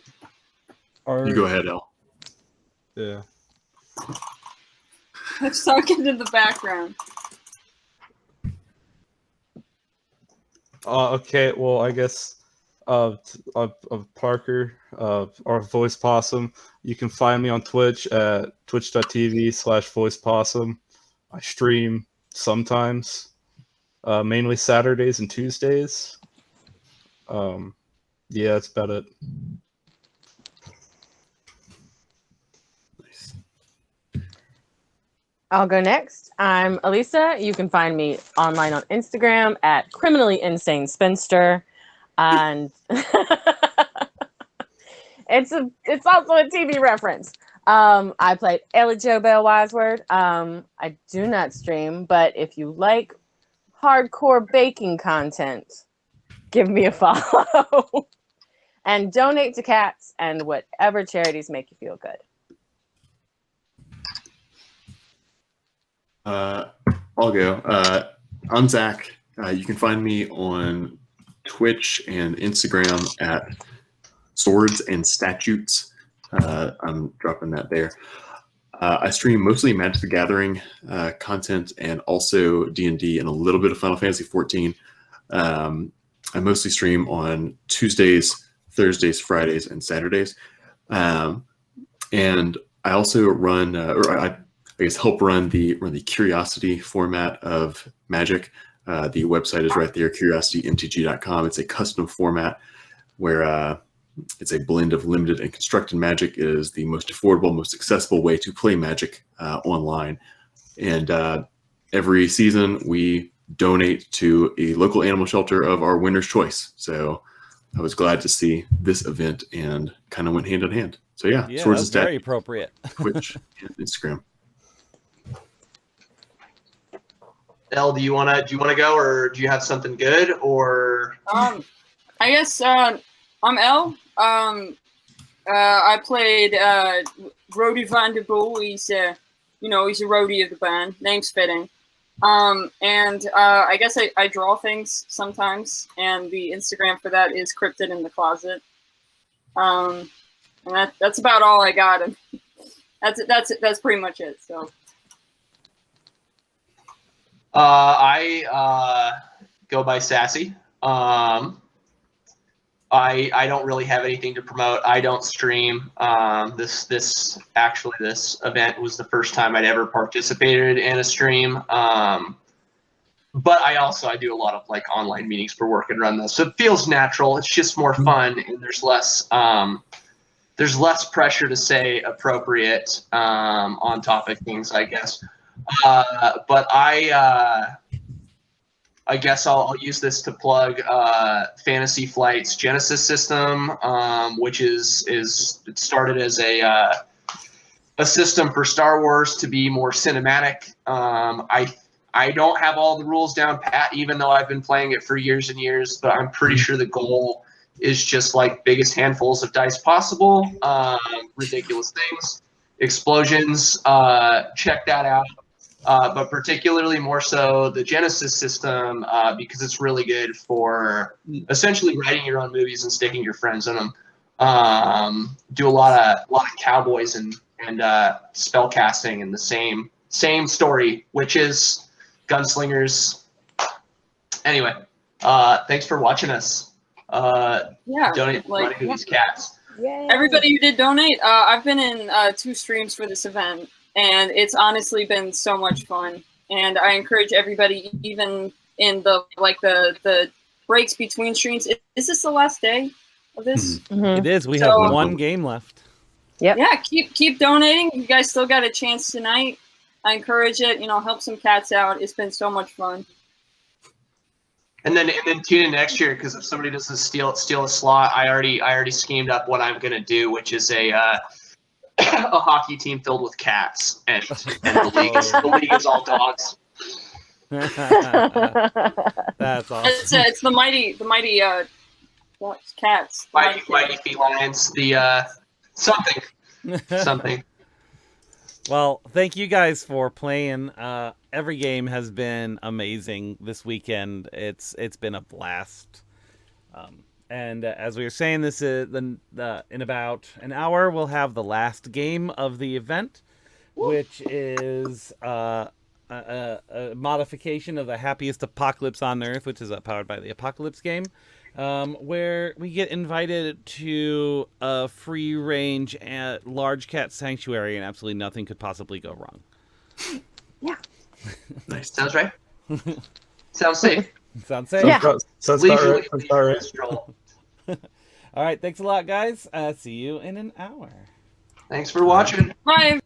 You go ahead, El. Yeah. Let's talk into the background. Okay, well, I guess of Parker, our Voice Possum. You can find me on Twitch at twitch.tv/voicepossum. I stream sometimes, mainly Saturdays and Tuesdays. Yeah, that's about it. Nice. I'll go next. I'm Alicia. You can find me online on Instagram at criminally insane spinster, and it's also a TV reference. I played Ellie Jo Bell Wiseword. I do not stream, but if you like hardcore baking content, give me a follow. And donate to cats and whatever charities make you feel good. I'll go. I'm Zach. You can find me on Twitch and Instagram at Swords and Statutes. I'm dropping that there. I stream mostly Magic the Gathering content and also D&D and a little bit of Final Fantasy XIV. I mostly stream on Tuesdays, Thursdays, Fridays, and Saturdays. And I also run, I guess help run the Curiosity format of Magic. The website is right there, curiositymtg.com. It's a custom format where it's a blend of limited and constructed Magic. It is the most affordable, most accessible way to play Magic online. And every season we donate to a local animal shelter of our winner's choice. So I was glad to see this event and kind of went hand in hand. So yeah, Swords and Stats, very appropriate. Twitch and Instagram. Elle, do you wanna go, or do you have something good, or? I guess I'm Elle. I played Rhodey Vanderbilt. He's he's a roadie of the band. Name's fitting. And I guess I draw things sometimes, and the Instagram for that is Cryptid in the Closet. And that's about all I got. And that's pretty much it. So. I go by Sassy. I don't really have anything to promote. I don't stream. This event was the first time I'd ever participated in a stream. But I do a lot of like online meetings for work and run those, so it feels natural. It's just more fun, and there's less pressure to say appropriate on topic things, I guess. But I guess I'll use this to plug Fantasy Flight's Genesis system, which it started as a system for Star Wars to be more cinematic. I don't have all the rules down pat, even though I've been playing it for years and years, but I'm pretty sure the goal is just like biggest handfuls of dice possible, ridiculous things, explosions, check that out. But particularly more so the Genesis system, because it's really good for essentially writing your own movies and sticking your friends in them. Do a lot of cowboys and spell casting in the same story, which is gunslingers. Anyway, thanks for watching us. Donate money to these cats. Yay. Everybody who did donate, I've been in 2 streams for this event, and it's honestly been so much fun. And I encourage everybody, even in the the breaks between streams. Is this the last day of this? It is. We have one game left. Yep. Yeah, keep donating. You guys still got a chance tonight. I encourage it. Help some cats out. It's been so much fun. And then tune in next year, because if somebody doesn't steal a slot, I already schemed up what I'm gonna do, which is a hockey team filled with cats, and the league is all dogs. That's awesome. It's the mighty cats. Mighty felines. The something. Well, thank you guys for playing. Every game has been amazing this weekend. It's been a blast. And as we were saying, this is in about an hour we'll have the last game of the event, which is a modification of the Happiest Apocalypse on Earth, which is powered by the Apocalypse game, where we get invited to a free-range large cat sanctuary, and absolutely nothing could possibly go wrong. Yeah. Nice. Sounds right. Sounds safe. Sounds safe. Yeah. Sounds about right. Sounds about right. All right, thanks a lot, guys. See you in an hour. Thanks for watching. Bye.